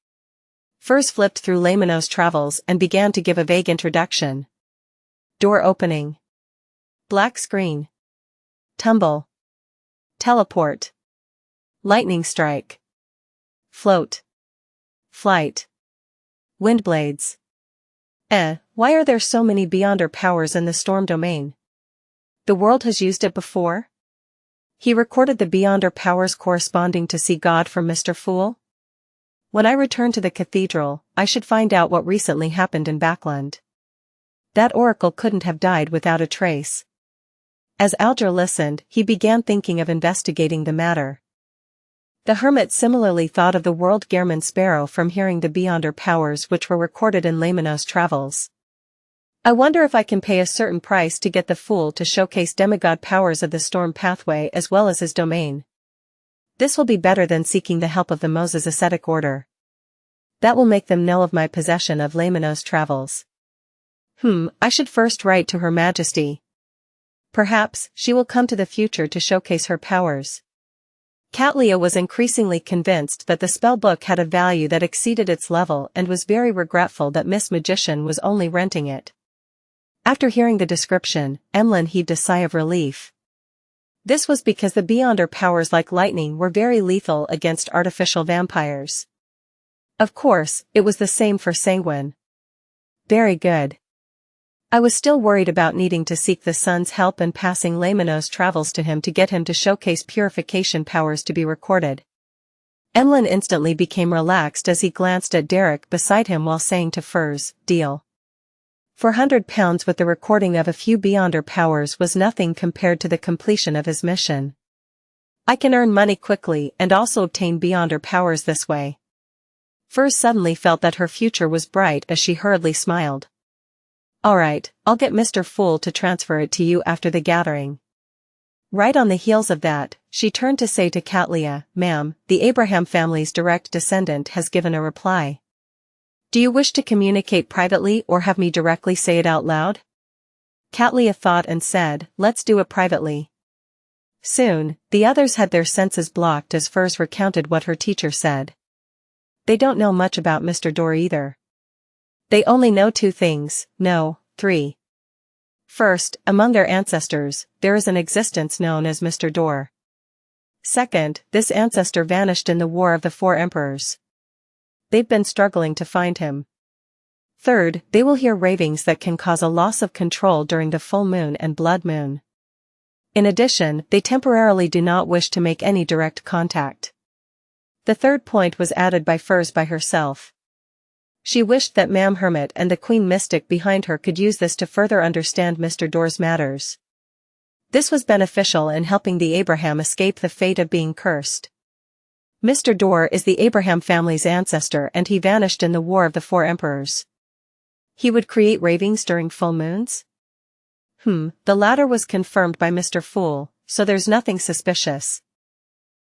Furs flipped through Laymanos' travels and began to give a vague introduction. Door opening. Black screen. Tumble. Teleport. Lightning strike. Float. Flight. Windblades. Why are there so many Beyonder powers in the storm domain? The world has used it before? He recorded the Beyonder powers corresponding to See God from Mr. Fool? When I return to the cathedral, I should find out what recently happened in Backland. That oracle couldn't have died without a trace. As Alger listened, he began thinking of investigating the matter. The hermit similarly thought of the world Gehrman Sparrow from hearing the Beyonder powers which were recorded in Laymanos' travels. I wonder if I can pay a certain price to get the fool to showcase demigod powers of the storm pathway as well as his domain. This will be better than seeking the help of the Moses ascetic order. That will make them know of my possession of Laymanos' travels. I should first write to Her Majesty. Perhaps she will come to the future to showcase her powers. Catlia was increasingly convinced that the spellbook had a value that exceeded its level and was very regretful that Miss Magician was only renting it. After hearing the description, Emlyn heaved a sigh of relief. This was because the Beyonder powers like lightning were very lethal against artificial vampires. Of course, it was the same for Sanguine. Very good. I was still worried about needing to seek the sun's help and passing Laymanos' travels to him to get him to showcase purification powers to be recorded. Emlyn instantly became relaxed as he glanced at Derek beside him while saying to Furs, "Deal." £400 with the recording of a few Beyonder powers was nothing compared to the completion of his mission. I can earn money quickly and also obtain Beyonder powers this way. Furs suddenly felt that her future was bright as she hurriedly smiled. Alright, I'll get Mr. Fool to transfer it to you after the gathering. Right on the heels of that, she turned to say to Catlia, "Ma'am, the Abraham family's direct descendant has given a reply. Do you wish to communicate privately or have me directly say it out loud?" Catlia thought and said, "Let's do it privately." Soon, the others had their senses blocked as Furs recounted what her teacher said. They don't know much about Mr. Dor either. They only know 2 things, no, 3. First, among their ancestors, there is an existence known as Mr. Dor. Second, this ancestor vanished in the War of the Four Emperors. They've been struggling to find him. Third, they will hear ravings that can cause a loss of control during the full moon and blood moon. In addition, they temporarily do not wish to make any direct contact. The third point was added by Furs by herself. She wished that Ma'am Hermit and the Queen Mystic behind her could use this to further understand Mr. Dor's matters. This was beneficial in helping the Abraham escape the fate of being cursed. Mr. Dor is the Abraham family's ancestor and he vanished in the War of the Four Emperors. He would create ravings during full moons? The latter was confirmed by Mr. Fool, so there's nothing suspicious.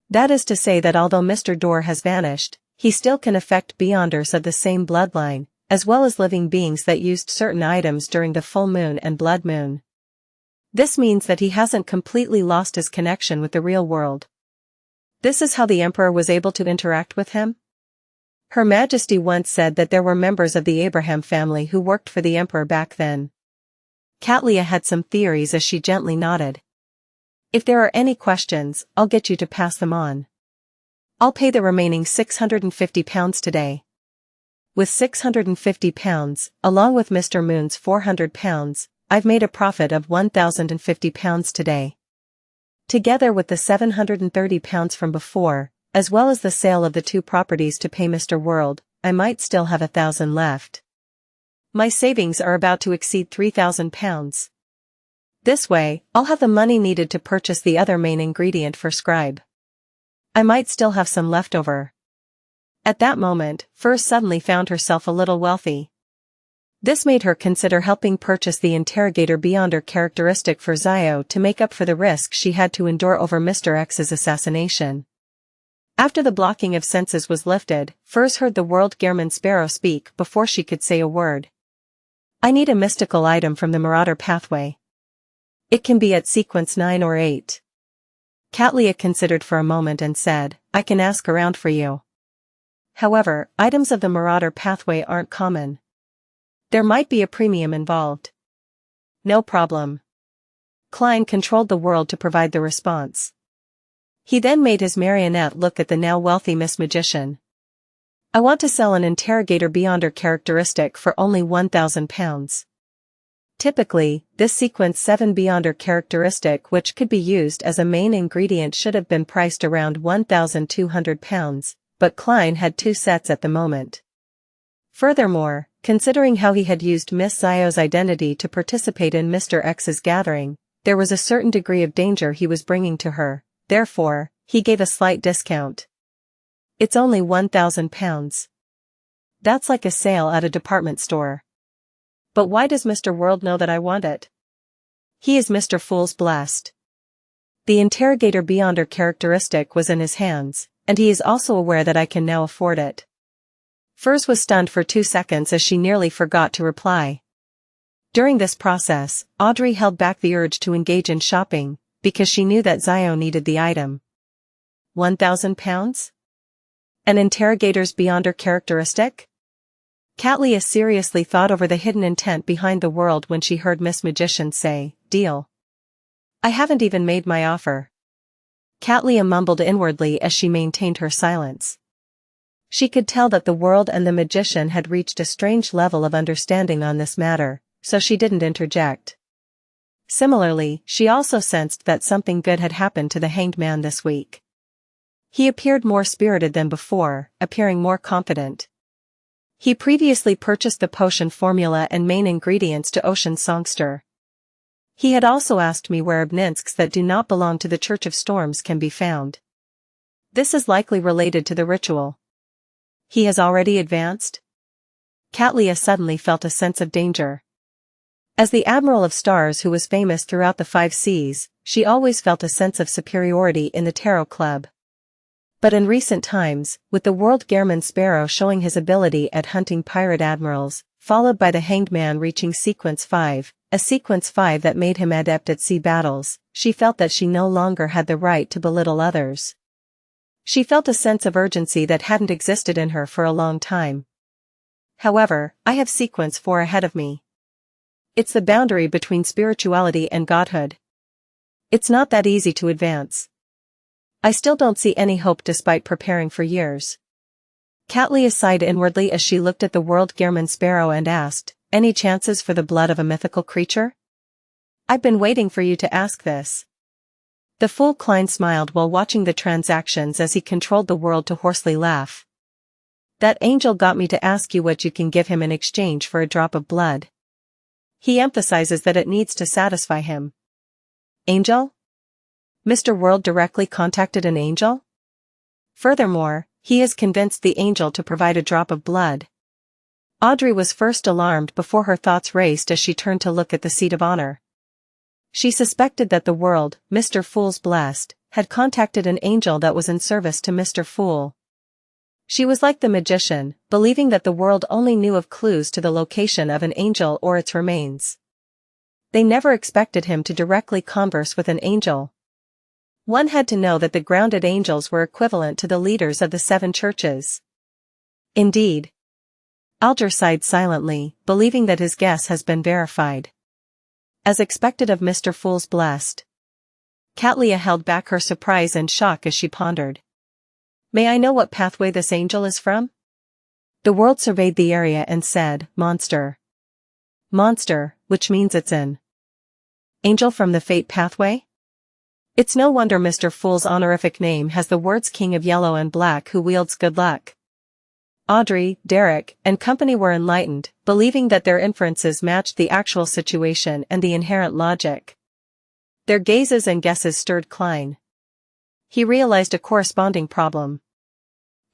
That is to say that although Mr. Dor has vanished, he still can affect beyonders of the same bloodline, as well as living beings that used certain items during the full moon and blood moon. This means that he hasn't completely lost his connection with the real world. This is how the Emperor was able to interact with him? Her Majesty once said that there were members of the Abraham family who worked for the Emperor back then. Katlia had some theories as she gently nodded. If there are any questions, I'll get you to pass them on. I'll pay the remaining £650 today. With £650, along with Mr. Moon's £400, I've made a profit of £1,050 today. Together with the £730 from before, as well as the sale of the 2 properties to pay Mr. World, I might still have £1,000 left. My savings are about to exceed £3,000. This way, I'll have the money needed to purchase the other main ingredient for Scribe. I might still have some left over. At that moment, Furs suddenly found herself a little wealthy. This made her consider helping purchase the interrogator beyonder characteristic for Zio to make up for the risk she had to endure over Mr. X's assassination. After the blocking of senses was lifted, Furs heard the World Gearman Sparrow speak before she could say a word. I need a mystical item from the Marauder pathway. It can be at sequence 9 or 8. Katlia considered for a moment and said, I can ask around for you. However, items of the Marauder pathway aren't common. There might be a premium involved. No problem. Klein controlled the world to provide the response. He then made his marionette look at the now wealthy Miss Magician. I want to sell an interrogator beyonder characteristic for only £1,000. Typically, this sequence 7 beyonder characteristic which could be used as a main ingredient should have been priced around £1,200, but Klein had 2 sets at the moment. Furthermore, considering how he had used Miss Zio's identity to participate in Mr. X's gathering, there was a certain degree of danger he was bringing to her, therefore, he gave a slight discount. It's only £1,000. That's like a sale at a department store. But why does Mr. World know that I want it? He is Mr. Fool's blessed. The interrogator beyonder characteristic was in his hands, and he is also aware that I can now afford it. Furs was stunned for 2 seconds as she nearly forgot to reply. During this process, Audrey held back the urge to engage in shopping, because she knew that Zio needed the item. £1,000? An interrogator's beyonder characteristic? Katlia seriously thought over the hidden intent behind the world when she heard Miss Magician say, deal. I haven't even made my offer. Katlia mumbled inwardly as she maintained her silence. She could tell that the world and the magician had reached a strange level of understanding on this matter, so she didn't interject. Similarly, she also sensed that something good had happened to the hanged man this week. He appeared more spirited than before, appearing more confident. He previously purchased the potion formula and main ingredients to Ocean Songster. He had also asked me where Obninsks that do not belong to the Church of Storms can be found. This is likely related to the ritual. He has already advanced? Katlia suddenly felt a sense of danger. As the Admiral of Stars who was famous throughout the 5 seas, she always felt a sense of superiority in the Tarot Club. But in recent times, with the World Gearman Sparrow showing his ability at hunting pirate admirals, followed by the Hanged Man reaching sequence 5, a sequence 5 that made him adept at sea battles, she felt that she no longer had the right to belittle others. She felt a sense of urgency that hadn't existed in her for a long time. However, I have sequence 4 ahead of me. It's the boundary between spirituality and godhood. It's not that easy to advance. I still don't see any hope despite preparing for years. Catlia sighed inwardly as she looked at the world Gehrman sparrow and asked, any chances for the blood of a mythical creature? I've been waiting for you to ask this. The fool Klein smiled while watching the transactions as he controlled the world to hoarsely laugh. That angel got me to ask you what you can give him in exchange for a drop of blood. He emphasizes that it needs to satisfy him. Angel? Mr. World directly contacted an angel? Furthermore, he has convinced the angel to provide a drop of blood. Audrey was first alarmed before her thoughts raced as she turned to look at the seat of honor. She suspected that the world, Mr. Fool's blessed, had contacted an angel that was in service to Mr. Fool. She was like the magician, believing that the world only knew of clues to the location of an angel or its remains. They never expected him to directly converse with an angel. One had to know that the grounded angels were equivalent to the leaders of the 7 churches. Indeed. Alger sighed silently, believing that his guess has been verified. As expected of Mr. Fool's blessed. Catlia held back her surprise and shock as she pondered. May I know what pathway this angel is from? The world surveyed the area and said, Monster. Monster, which means it's an angel from the fate pathway? It's no wonder Mr. Fool's honorific name has the words King of Yellow and Black who wields good luck. Audrey, Derek, and company were enlightened, believing that their inferences matched the actual situation and the inherent logic. Their gazes and guesses stirred Klein. He realized a corresponding problem.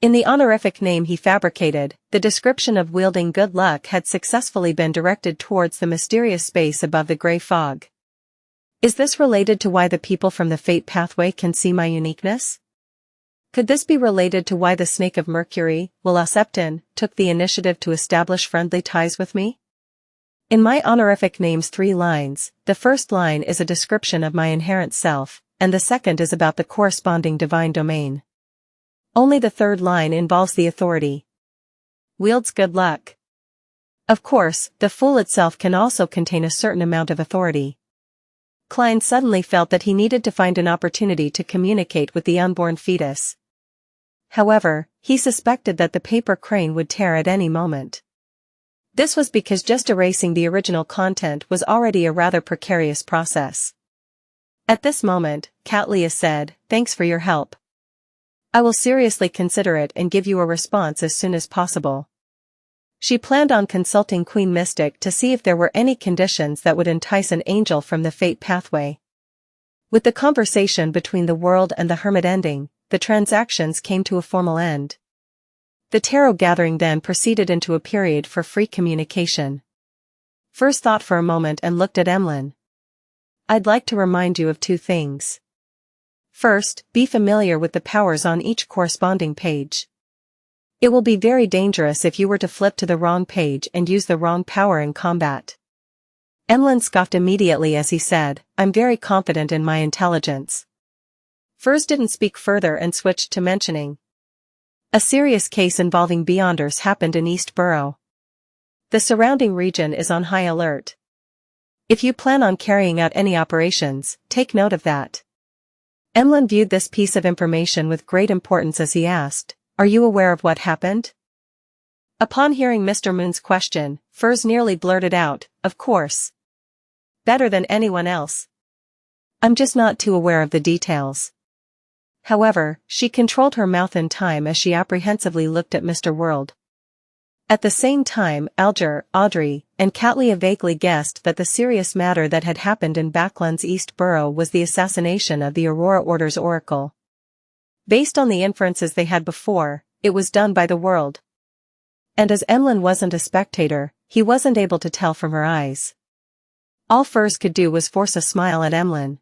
In the honorific name he fabricated, the description of wielding good luck had successfully been directed towards the mysterious space above the gray fog. Is this related to why the people from the fate pathway can see my uniqueness? Could this be related to why the Snake of Mercury, Willaseptin, took the initiative to establish friendly ties with me? In my honorific name's 3 lines, the first line is a description of my inherent self, and the second is about the corresponding divine domain. Only the third line involves the authority. Wields good luck. Of course, the Fool itself can also contain a certain amount of authority. Klein suddenly felt that he needed to find an opportunity to communicate with the unborn fetus. However, he suspected that the paper crane would tear at any moment. This was because just erasing the original content was already a rather precarious process. At this moment, Catlia said, Thanks for your help. I will seriously consider it and give you a response as soon as possible. She planned on consulting Queen Mystic to see if there were any conditions that would entice an angel from the fate pathway. With the conversation between the world and the hermit ending, the transactions came to a formal end. The tarot gathering then proceeded into a period for free communication. First thought for a moment and looked at Emlyn. I'd like to remind you of 2 things. First, be familiar with the powers on each corresponding page. It will be very dangerous if you were to flip to the wrong page and use the wrong power in combat. Emlyn scoffed immediately as he said, I'm very confident in my intelligence. Furs didn't speak further and switched to mentioning. A serious case involving Beyonders happened in East Borough. The surrounding region is on high alert. If you plan on carrying out any operations, take note of that. Emlyn viewed this piece of information with great importance as he asked, Are you aware of what happened? Upon hearing Mr. Moon's question, Furs nearly blurted out, Of course. Better than anyone else. I'm just not too aware of the details. However, she controlled her mouth in time as she apprehensively looked at Mr. World. At the same time, Alger, Audrey, and Catlia vaguely guessed that the serious matter that had happened in Backland's East Borough was the assassination of the Aurora Order's oracle. Based on the inferences they had before, it was done by the world. And as Emlyn wasn't a spectator, he wasn't able to tell from her eyes. All Furs could do was force a smile at Emlyn.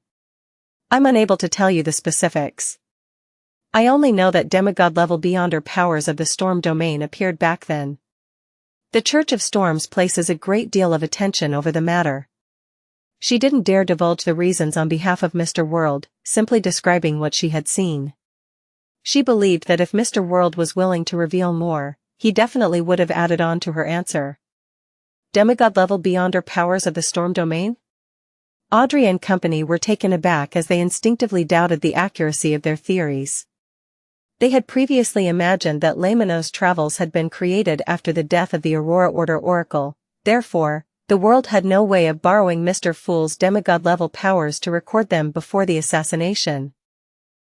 I'm unable to tell you the specifics. I only know that demigod-level Beyonder powers of the Storm domain appeared back then. The Church of Storms places a great deal of attention over the matter. She didn't dare divulge the reasons on behalf of Mr. World, simply describing what she had seen. She believed that if Mr. World was willing to reveal more, he definitely would have added on to her answer. demigod-level beyonder powers of the storm domain? Audrey and company were taken aback as they instinctively doubted the accuracy of their theories. They had previously imagined that Laymanos travels had been created after the death of the Aurora Order Oracle, therefore, the world had no way of borrowing Mr. Fool's demigod-level powers to record them before the assassination.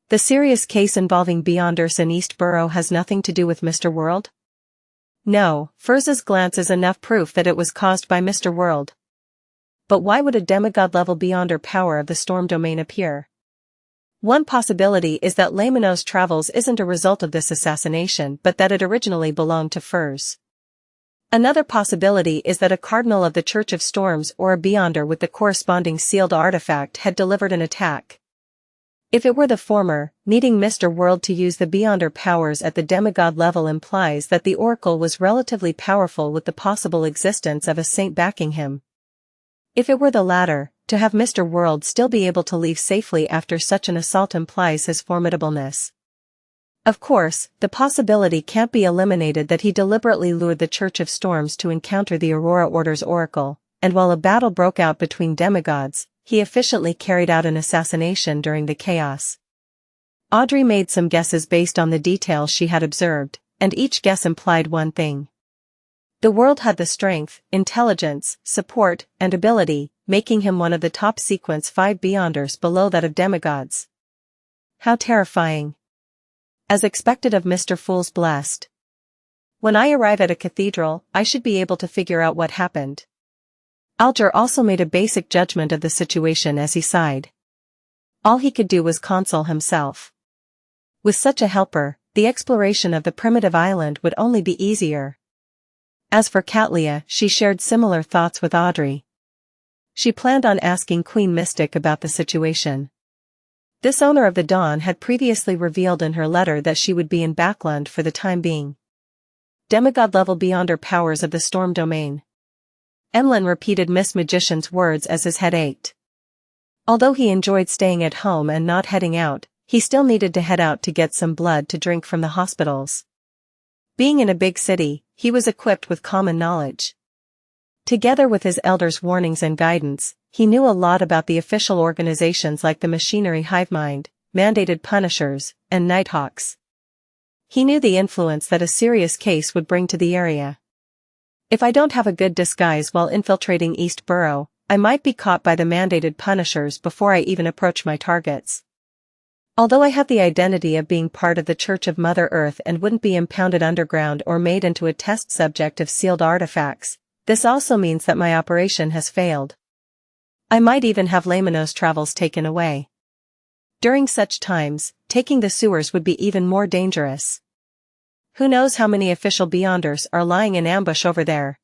The serious case involving Beyonders in East Borough has nothing to do with Mr. World? No, Furz's glance is enough proof that it was caused by Mr. World. But why would a demigod-level beyonder power of the storm domain appear? One possibility is that Laymanos travels isn't a result of this assassination but that it originally belonged to Furz. Another possibility is that a cardinal of the Church of Storms or a beyonder with the corresponding sealed artifact had delivered an attack. If it were the former, needing Mr. World to use the beyonder powers at the demigod level implies that the Oracle was relatively powerful with the possible existence of a saint backing him. If it were the latter, to have Mr. World still be able to leave safely after such an assault implies his formidableness. Of course, the possibility can't be eliminated that he deliberately lured the Church of Storms to encounter the Aurora Order's Oracle, and while a battle broke out between demigods, he efficiently carried out an assassination during the chaos. Audrey made some guesses based on the details she had observed, and each guess implied one thing. The world had the strength, intelligence, support, and ability, making him one of the top sequence 5 beyonders below that of demigods. How terrifying. As expected of Mr. Fool's blessed. When I arrive at a cathedral, I should be able to figure out what happened. Alger also made a basic judgment of the situation as he sighed. All he could do was console himself. With such a helper, the exploration of the primitive island would only be easier. As for Catlia, she shared similar thoughts with Audrey. She planned on asking Queen Mystic about the situation. This owner of the Dawn had previously revealed in her letter that she would be in Backland for the time being. Demigod-level beyonder powers of the storm domain. Emlyn repeated Miss Magician's words as his head ached. Although he enjoyed staying at home and not heading out, he still needed to head out to get some blood to drink from the hospitals. Being in a big city, he was equipped with common knowledge. Together with his elders' warnings and guidance, he knew a lot about the official organizations like the Machinery Hivemind, Mandated Punishers, and Nighthawks. He knew the influence that a serious case would bring to the area. If I don't have a good disguise while infiltrating East Borough, I might be caught by the Mandated Punishers before I even approach my targets. Although I have the identity of being part of the Church of Mother Earth and wouldn't be impounded underground or made into a test subject of sealed artifacts, this also means that my operation has failed. I might even have Laymanos travels taken away. During such times, taking the sewers would be even more dangerous. Who knows how many official beyonders are lying in ambush over there?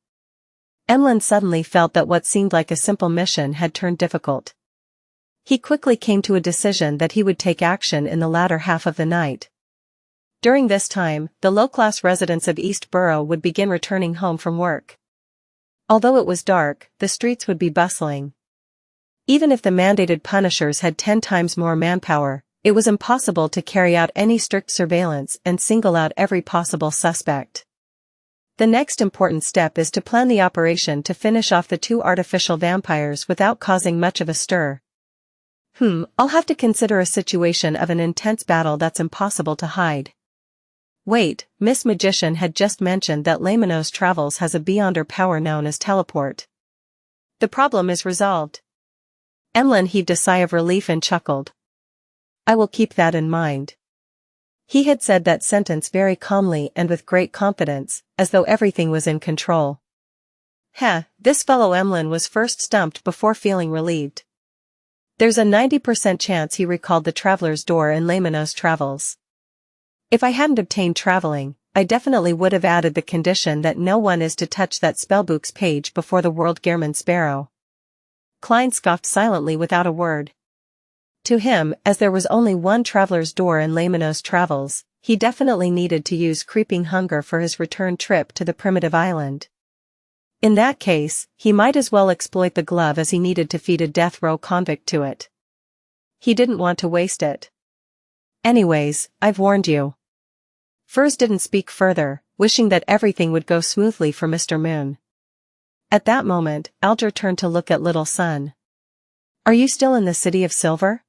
Emlyn suddenly felt that what seemed like a simple mission had turned difficult. He quickly came to a decision that he would take action in the latter half of the night. During this time, the low-class residents of East Borough would begin returning home from work. Although it was dark, the streets would be bustling. Even if the Mandated Punishers had 10 times more manpower, it was impossible to carry out any strict surveillance and single out every possible suspect. The next important step is to plan the operation to finish off the 2 artificial vampires without causing much of a stir. I'll have to consider a situation of an intense battle that's impossible to hide. Wait, Miss Magician had just mentioned that Laymanos Travels has a beyonder power known as teleport. The problem is resolved. Emlyn heaved a sigh of relief and chuckled. I will keep that in mind. He had said that sentence very calmly and with great confidence, as though everything was in control. This fellow Emlyn was first stumped before feeling relieved. There's a 90% chance he recalled the Traveler's Door in Laymanos Travels. If I hadn't obtained traveling, I definitely would have added the condition that no one is to touch that spellbook's page before the World Gehrman Sparrow. Klein scoffed silently without a word. To him, as there was only one Traveler's Door in Laymanos Travels, he definitely needed to use Creeping Hunger for his return trip to the primitive island. In that case, he might as well exploit the glove as he needed to feed a death row convict to it. He didn't want to waste it. Anyways, I've warned you. Furz didn't speak further, wishing that everything would go smoothly for Mr. Moon. At that moment, Alger turned to look at little son. Are you still in the City of Silver?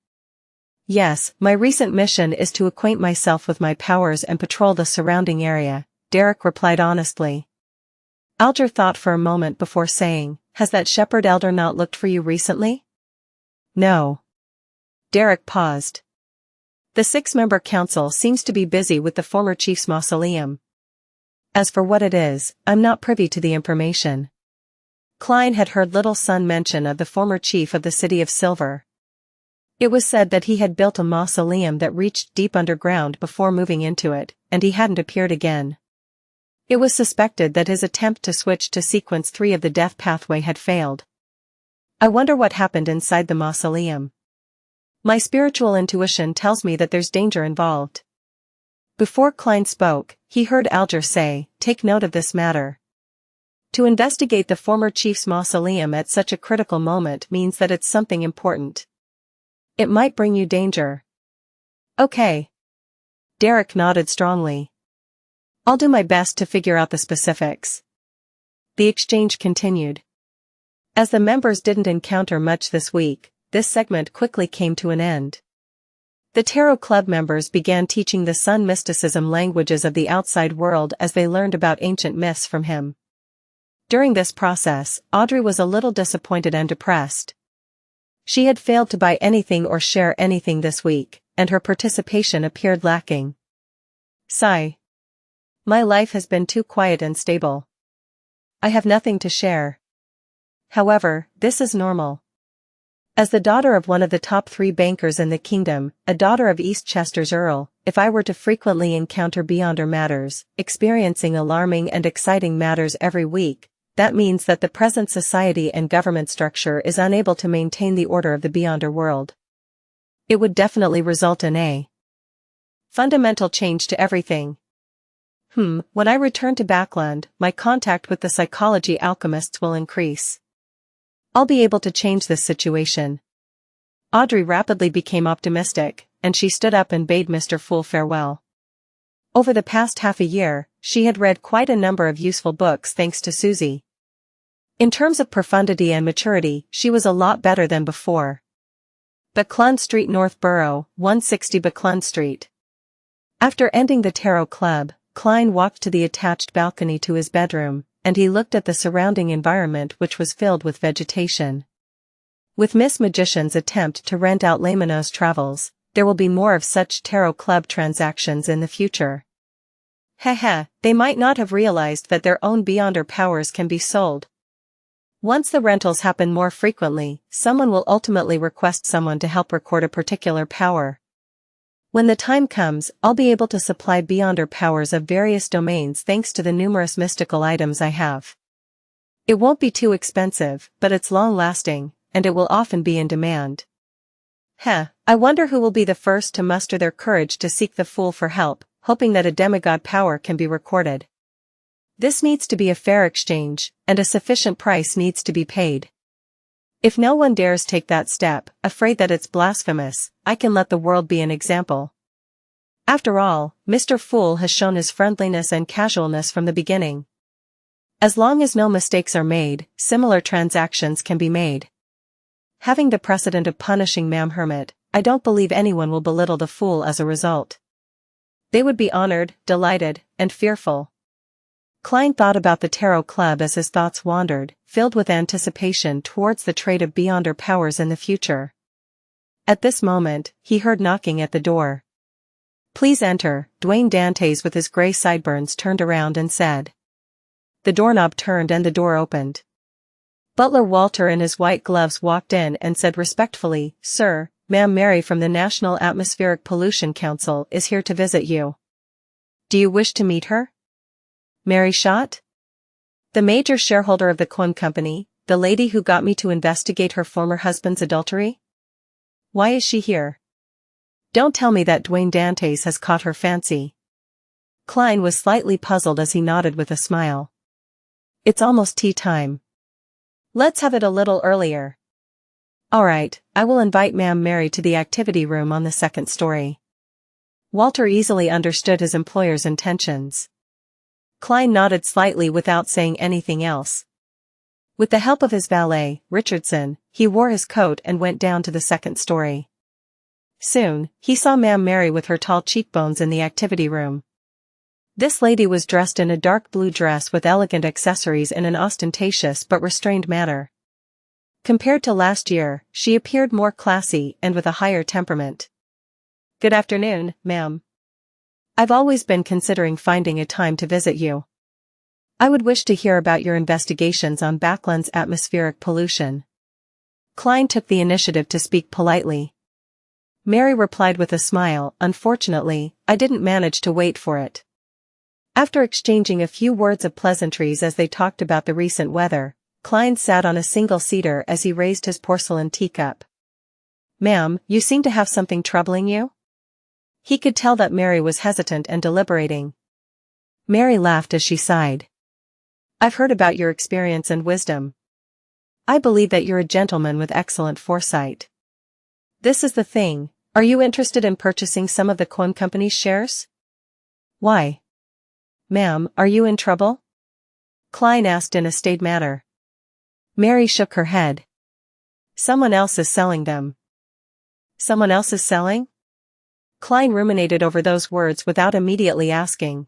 Yes, my recent mission is to acquaint myself with my powers and patrol the surrounding area, Derek replied honestly. Alger thought for a moment before saying, has that shepherd elder not looked for you recently? No. Derek paused. The 6-member council seems to be busy with the former chief's mausoleum. As for what it is, I'm not privy to the information. Klein had heard little son mention of the former chief of the City of Silver. It was said that he had built a mausoleum that reached deep underground before moving into it, and he hadn't appeared again. It was suspected that his attempt to switch to sequence 3 of the death pathway had failed. I wonder what happened inside the mausoleum. My spiritual intuition tells me that there's danger involved. Before Klein spoke, he heard Alger say, take note of this matter. To investigate the former chief's mausoleum at such a critical moment means that it's something important. It might bring you danger. Okay. Derek nodded strongly. I'll do my best to figure out the specifics. The exchange continued. As the members didn't encounter much this week, this segment quickly came to an end. The Tarot Club members began teaching the Sun mysticism languages of the outside world as they learned about ancient myths from him. During this process, Audrey was a little disappointed and depressed. She had failed to buy anything or share anything this week, and her participation appeared lacking. Sigh. My life has been too quiet and stable. I have nothing to share. However, this is normal. As the daughter of one of the top 3 bankers in the kingdom, a daughter of Eastchester's Earl, if I were to frequently encounter Beyonder matters, experiencing alarming and exciting matters every week, that means that the present society and government structure is unable to maintain the order of the Beyonder world. It would definitely result in a fundamental change to everything. When I return to Backland, my contact with the psychology alchemists will increase. I'll be able to change this situation. Audrey rapidly became optimistic, and she stood up and bade Mr. Fool farewell. Over the past half a year, she had read quite a number of useful books thanks to Susie. In terms of profundity and maturity, she was a lot better than before. Buckland Street, Northborough, 160 Buckland Street. After ending the Tarot Club, Klein walked to the attached balcony to his bedroom, and he looked at the surrounding environment which was filled with vegetation. With Miss Magician's attempt to rent out Lamino's travels, there will be more of such Tarot Club transactions in the future. They might not have realized that their own Beyonder powers can be sold. Once the rentals happen more frequently, someone will ultimately request someone to help record a particular power. When the time comes, I'll be able to supply Beyonder powers of various domains thanks to the numerous mystical items I have. It won't be too expensive, but it's long-lasting, and it will often be in demand. I wonder who will be the first to muster their courage to seek the Fool for help, hoping that a demigod power can be recorded. This needs to be a fair exchange, and a sufficient price needs to be paid. If no one dares take that step, afraid that it's blasphemous, I can let the world be an example. After all, Mr. Fool has shown his friendliness and casualness from the beginning. As long as no mistakes are made, similar transactions can be made. Having the precedent of punishing Ma'am Hermit, I don't believe anyone will belittle the Fool as a result. They would be honored, delighted, and fearful. Klein thought about the Tarot Club as his thoughts wandered, filled with anticipation towards the trade of Beyonder powers in the future. At this moment, he heard knocking at the door. Please enter, Dwayne Dantes with his grey sideburns turned around and said. The doorknob turned and the door opened. Butler Walter in his white gloves walked in and said respectfully, Sir, Ma'am Mary from the National Atmospheric Pollution Council is here to visit you. Do you wish to meet her? Mary Schott? The major shareholder of the Coin Company, the lady who got me to investigate her former husband's adultery? Why is she here? Don't tell me that Dwayne Dantes has caught her fancy. Klein was slightly puzzled as he nodded with a smile. It's almost tea time. Let's have it a little earlier. All right, I will invite Ma'am Mary to the activity room on the 2nd story. Walter easily understood his employer's intentions. Klein nodded slightly without saying anything else. With the help of his valet, Richardson, he wore his coat and went down to the second story. Soon, he saw Ma'am Mary with her tall cheekbones in the activity room. This lady was dressed in a dark blue dress with elegant accessories in an ostentatious but restrained manner. Compared to last year, she appeared more classy and with a higher temperament. "Good afternoon, ma'am. I've always been considering finding a time to visit you. I would wish to hear about your investigations on Backland's atmospheric pollution." Klein took the initiative to speak politely. Mary replied with a smile, "Unfortunately, I didn't manage to wait for it." After exchanging a few words of pleasantries as they talked about the recent weather, Klein sat on a single-seater as he raised his porcelain teacup. "Ma'am, you seem to have something troubling you?" He could tell that Mary was hesitant and deliberating. Mary laughed as she sighed. "I've heard about your experience and wisdom. I believe that you're a gentleman with excellent foresight. This is the thing, are you interested in purchasing some of the Quim Company's shares?" "Why? Ma'am, are you in trouble?" Klein asked in a staid manner. Mary shook her head. "Someone else is selling them." "Someone else is selling?" Klein ruminated over those words without immediately asking.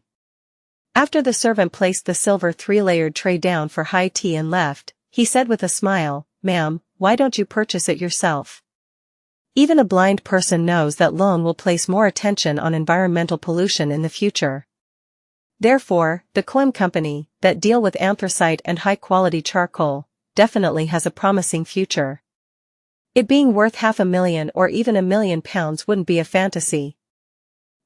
After the servant placed the silver 3-layered tray down for high tea and left, he said with a smile, "Ma'am, why don't you purchase it yourself? Even a blind person knows that loan will place more attention on environmental pollution in the future. Therefore, the Quim Company, that deal with anthracite and high-quality charcoal, definitely has a promising future. It being worth £500,000 or even £1 million wouldn't be a fantasy.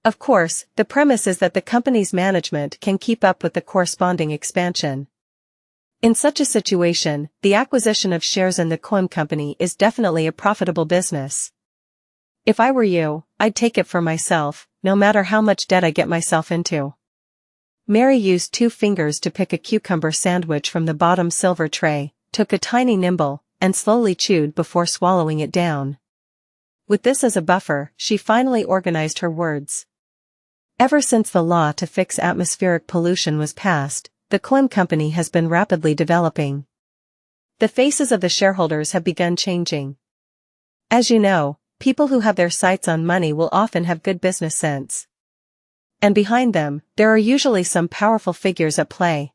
Of course, the premise is that the company's management can keep up with the corresponding expansion. In such a situation, the acquisition of shares in the Quim Company is definitely a profitable business. If I were you, I'd take it for myself, no matter how much debt I get myself into." Mary used 2 fingers to pick a cucumber sandwich from the bottom silver tray, took a tiny nibble, and slowly chewed before swallowing it down. With this as a buffer, she finally organized her words. Ever since the law to fix atmospheric pollution was passed, the Quim Company has been rapidly developing. The faces of the shareholders have begun changing. As you know, people who have their sights on money will often have good business sense. And behind them, there are usually some powerful figures at play.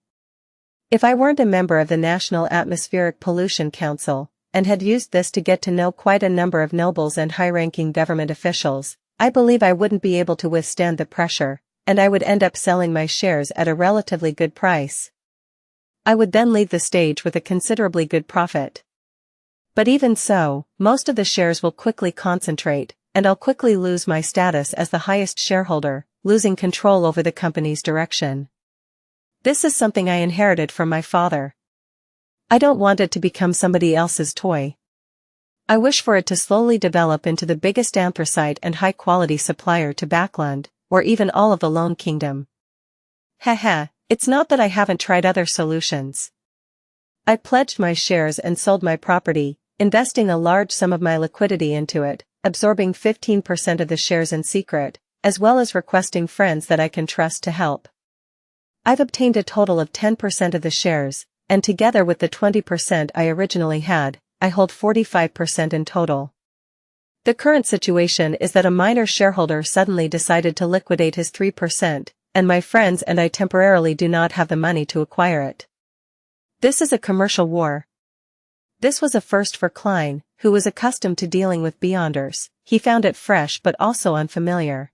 If I weren't a member of the National Atmospheric Pollution Council, and had used this to get to know quite a number of nobles and high-ranking government officials, I believe I wouldn't be able to withstand the pressure, and I would end up selling my shares at a relatively good price. I would then leave the stage with a considerably good profit. But even so, most of the shares will quickly concentrate, and I'll quickly lose my status as the highest shareholder, losing control over the company's direction. This is something I inherited from my father. I don't want it to become somebody else's toy. I wish for it to slowly develop into the biggest anthracite and high-quality supplier to Backland, or even all of the Lone Kingdom. Haha, it's not that I haven't tried other solutions. I pledged my shares and sold my property, investing a large sum of my liquidity into it, absorbing 15% of the shares in secret, as well as requesting friends that I can trust to help. I've obtained a total of 10% of the shares, and together with the 20% I originally had, I hold 45% in total. The current situation is that a minor shareholder suddenly decided to liquidate his 3%, and my friends and I temporarily do not have the money to acquire it. This is a commercial war. This was a first for Klein, who was accustomed to dealing with Beyonders. He found it fresh but also unfamiliar.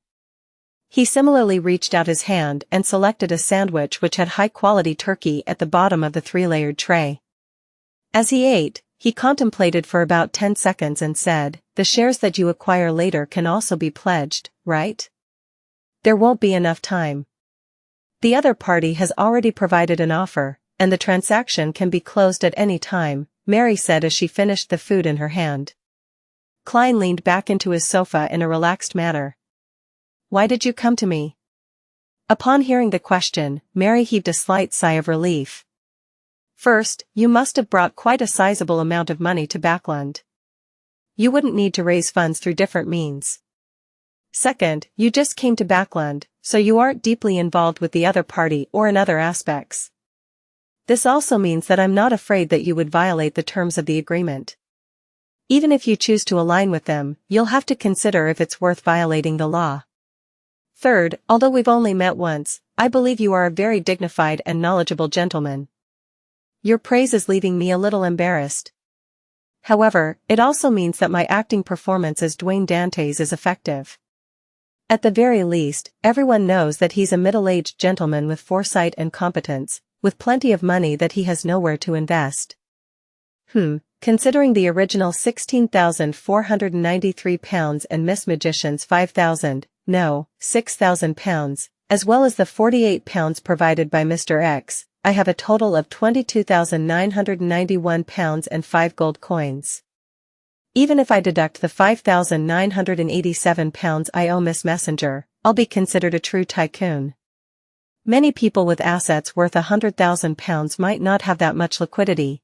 He similarly reached out his hand and selected a sandwich which had high-quality turkey at the bottom of the 3-layered tray. As he ate, he contemplated for about 10 seconds and said, "The shares that you acquire later can also be pledged, right? There won't be enough time. The other party has already provided an offer, and the transaction can be closed at any time," Mary said as she finished the food in her hand. Klein leaned back into his sofa in a relaxed manner. "Why did you come to me?" Upon hearing the question, Mary heaved a slight sigh of relief. "First, you must have brought quite a sizable amount of money to Backland. You wouldn't need to raise funds through different means. Second, you just came to Backland, so you aren't deeply involved with the other party or in other aspects. This also means that I'm not afraid that you would violate the terms of the agreement. Even if you choose to align with them, you'll have to consider if it's worth violating the law. Third, although we've only met once, I believe you are a very dignified and knowledgeable gentleman. Your praise is leaving me a little embarrassed. However, it also means that my acting performance as Dwayne Dantes is effective. At the very least, everyone knows that he's a middle-aged gentleman with foresight and competence, with plenty of money that he has nowhere to invest. Considering the original £16,493 and Miss Magician's £6,000, as well as the £48 provided by Mr. X, I have a total of £22,991 and 5 gold coins. Even if I deduct the £5,987 I owe Miss Messenger, I'll be considered a true tycoon. Many people with assets worth £100,000 might not have that much liquidity.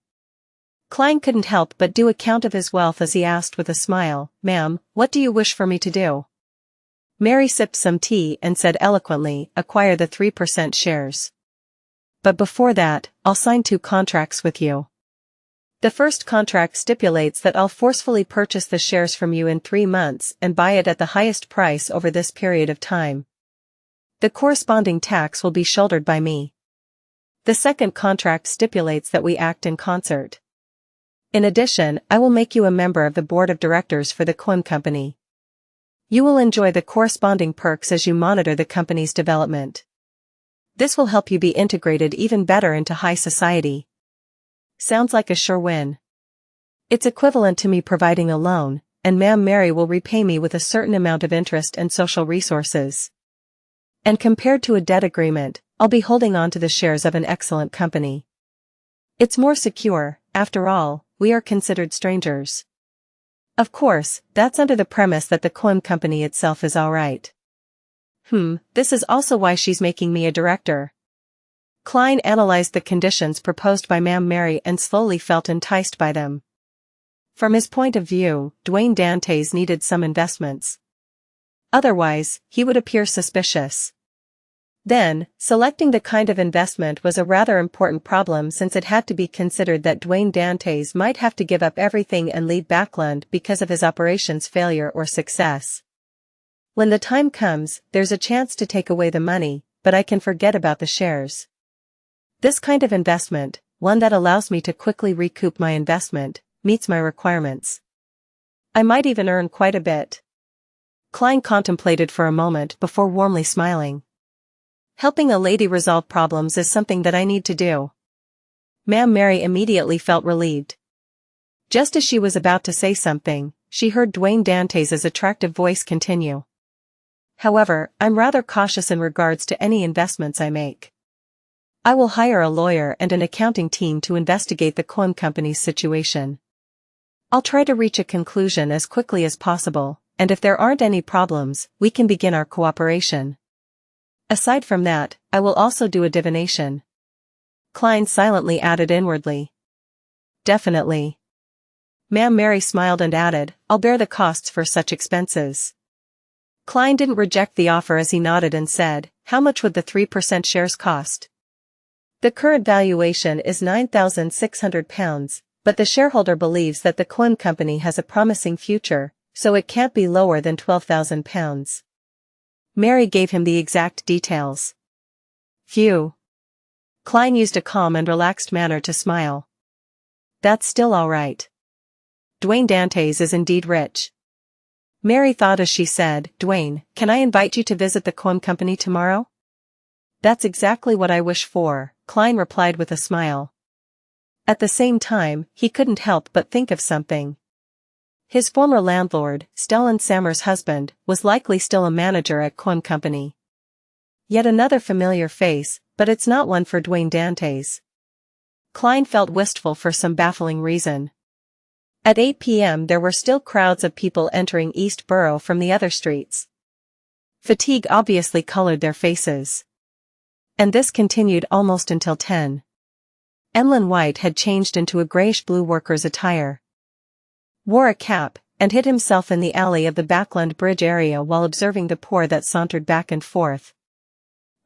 Klein couldn't help but do a count of his wealth as he asked with a smile, "Ma'am, what do you wish for me to do?" Mary sipped some tea and said eloquently, "Acquire the 3% shares. But before that, I'll sign 2 contracts with you. The first contract stipulates that I'll forcefully purchase the shares from you in 3 months and buy it at the highest price over this period of time. The corresponding tax will be shouldered by me. The second contract stipulates that we act in concert. In addition, I will make you a member of the board of directors for the Coin Company. You will enjoy the corresponding perks as you monitor the company's development. This will help you be integrated even better into high society." Sounds like a sure win. It's equivalent to me providing a loan, and Ma'am Mary will repay me with a certain amount of interest and social resources. And compared to a debt agreement, I'll be holding on to the shares of an excellent company. It's more secure, after all, we are considered strangers. Of course, that's under the premise that the Coin Company itself is alright. This is also why she's making me a director. Klein analyzed the conditions proposed by Ma'am Mary and slowly felt enticed by them. From his point of view, Dwayne Dantes needed some investments. Otherwise, he would appear suspicious. Then, selecting the kind of investment was a rather important problem since it had to be considered that Dwayne Dantes might have to give up everything and leave Backland because of his operation's failure or success. When the time comes, there's a chance to take away the money, but I can forget about the shares. This kind of investment, one that allows me to quickly recoup my investment, meets my requirements. I might even earn quite a bit. Klein contemplated for a moment before warmly smiling. Helping a lady resolve problems is something that I need to do. Ma'am Mary immediately felt relieved. Just as she was about to say something, she heard Dwayne Dantes' attractive voice continue. "However, I'm rather cautious in regards to any investments I make. I will hire a lawyer and an accounting team to investigate the Coin Company's situation. I'll try to reach a conclusion as quickly as possible, and if there aren't any problems, we can begin our cooperation. Aside from that, I will also do a divination." Klein silently added inwardly, "Definitely." Ma'am Mary smiled and added, "I'll bear the costs for such expenses." Klein didn't reject the offer as he nodded and said, "How much would the 3% shares cost?" "The current valuation is £9,600, but the shareholder believes that the Coin Company has a promising future, so it can't be lower than £12,000. Mary gave him the exact details. Phew. Klein used a calm and relaxed manner to smile. That's still all right. Dwayne Dantes is indeed rich. Mary thought as she said, "Dwayne, can I invite you to visit the Coin Company tomorrow?" "That's exactly what I wish for," Klein replied with a smile. At the same time, he couldn't help but think of something. His former landlord, Stellan Sammer's husband, was likely still a manager at Coin Company. Yet another familiar face, but it's not one for Dwayne Dantes. Klein felt wistful for some baffling reason. At 8 p.m. there were still crowds of people entering East Borough from the other streets. Fatigue obviously colored their faces. And this continued almost until 10. Emlyn White had changed into a grayish-blue worker's attire, wore a cap, and hid himself in the alley of the Backland Bridge area while observing the poor that sauntered back and forth.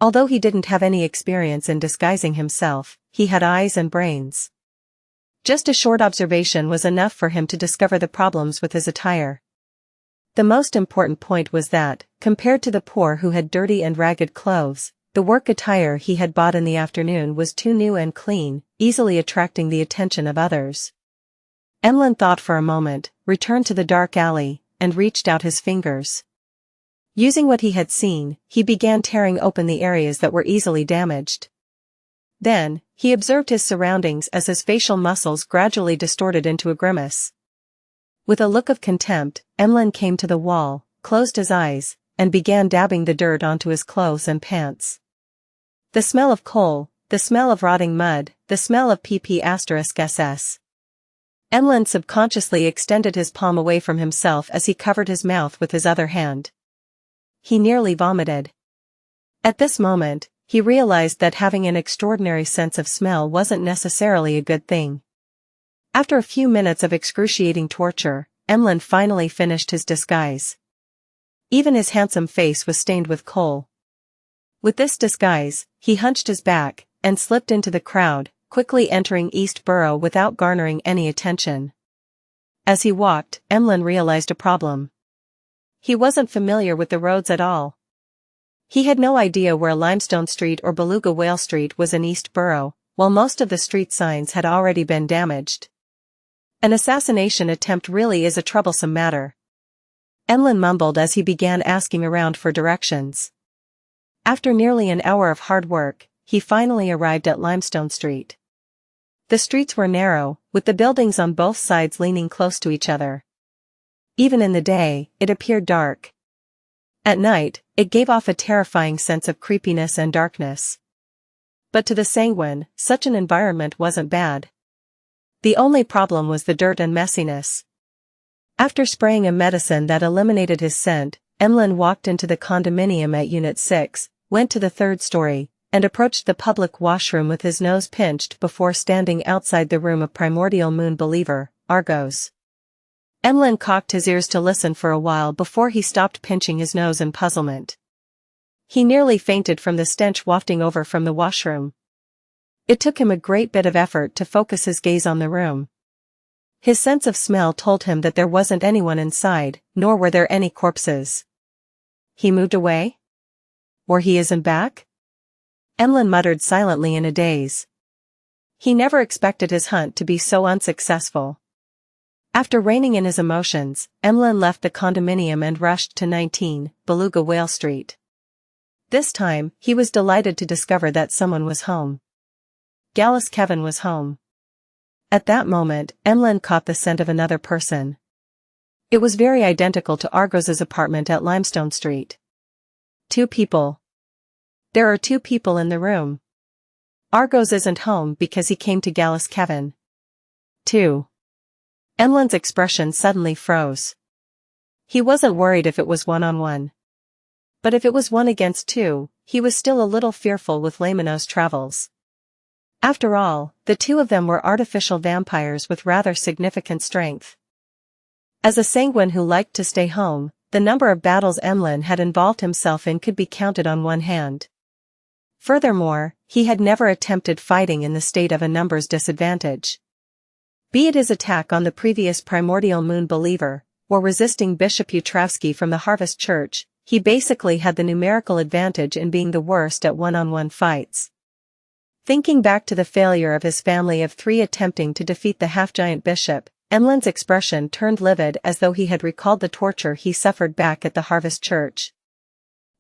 Although he didn't have any experience in disguising himself, he had eyes and brains. Just a short observation was enough for him to discover the problems with his attire. The most important point was that, compared to the poor who had dirty and ragged clothes, the work attire he had bought in the afternoon was too new and clean, easily attracting the attention of others. Emlyn thought for a moment, returned to the dark alley, and reached out his fingers. Using what he had seen, he began tearing open the areas that were easily damaged. Then, he observed his surroundings as his facial muscles gradually distorted into a grimace. With a look of contempt, Emlyn came to the wall, closed his eyes, and began dabbing the dirt onto his clothes and pants. The smell of coal, the smell of rotting mud, the smell of pp*ss. Emlyn subconsciously extended his palm away from himself as he covered his mouth with his other hand. He nearly vomited. At this moment, he realized that having an extraordinary sense of smell wasn't necessarily a good thing. After a few minutes of excruciating torture, Emlyn finally finished his disguise. Even his handsome face was stained with coal. With this disguise, he hunched his back, and slipped into the crowd, quickly entering East Borough without garnering any attention. As he walked, Emlyn realized a problem. He wasn't familiar with the roads at all. He had no idea where Limestone Street or Beluga Whale Street was in East Borough, while most of the street signs had already been damaged. An assassination attempt really is a troublesome matter. Emlyn mumbled as he began asking around for directions. After nearly an hour of hard work, he finally arrived at Limestone Street. The streets were narrow, with the buildings on both sides leaning close to each other. Even in the day, it appeared dark. At night, it gave off a terrifying sense of creepiness and darkness. But to the sanguine, such an environment wasn't bad. The only problem was the dirt and messiness. After spraying a medicine that eliminated his scent, Emlyn walked into the condominium at Unit 6, went to the third story, and approached the public washroom with his nose pinched before standing outside the room of primordial moon believer, Argos. Emlyn cocked his ears to listen for a while before he stopped pinching his nose in puzzlement. He nearly fainted from the stench wafting over from the washroom. It took him a great bit of effort to focus his gaze on the room. His sense of smell told him that there wasn't anyone inside, nor were there any corpses. He moved away? Or he isn't back? Emlyn muttered silently in a daze. He never expected his hunt to be so unsuccessful. After reining in his emotions, Emlyn left the condominium and rushed to 19, Beluga Whale Street. This time, he was delighted to discover that someone was home. Gallus Kevin was home. At that moment, Emlyn caught the scent of another person. It was very identical to Argos's apartment at Limestone Street. 2 people. There are 2 people in the room. Argos isn't home because he came to Gallus Kevin. 2. Emlyn's expression suddenly froze. He wasn't worried if it was 1-on-1. But if it was 1 against 2, he was still a little fearful with Lamino's travels. After all, the 2 of them were artificial vampires with rather significant strength. As a sanguine who liked to stay home, the number of battles Emlyn had involved himself in could be counted on one hand. Furthermore, he had never attempted fighting in the state of a numbers disadvantage. Be it his attack on the previous primordial moon believer, or resisting Bishop Utravsky from the Harvest Church, he basically had the numerical advantage in being the worst at 1-on-1 fights. Thinking back to the failure of his family of 3 attempting to defeat the half-giant bishop, Emlyn's expression turned livid as though he had recalled the torture he suffered back at the Harvest Church.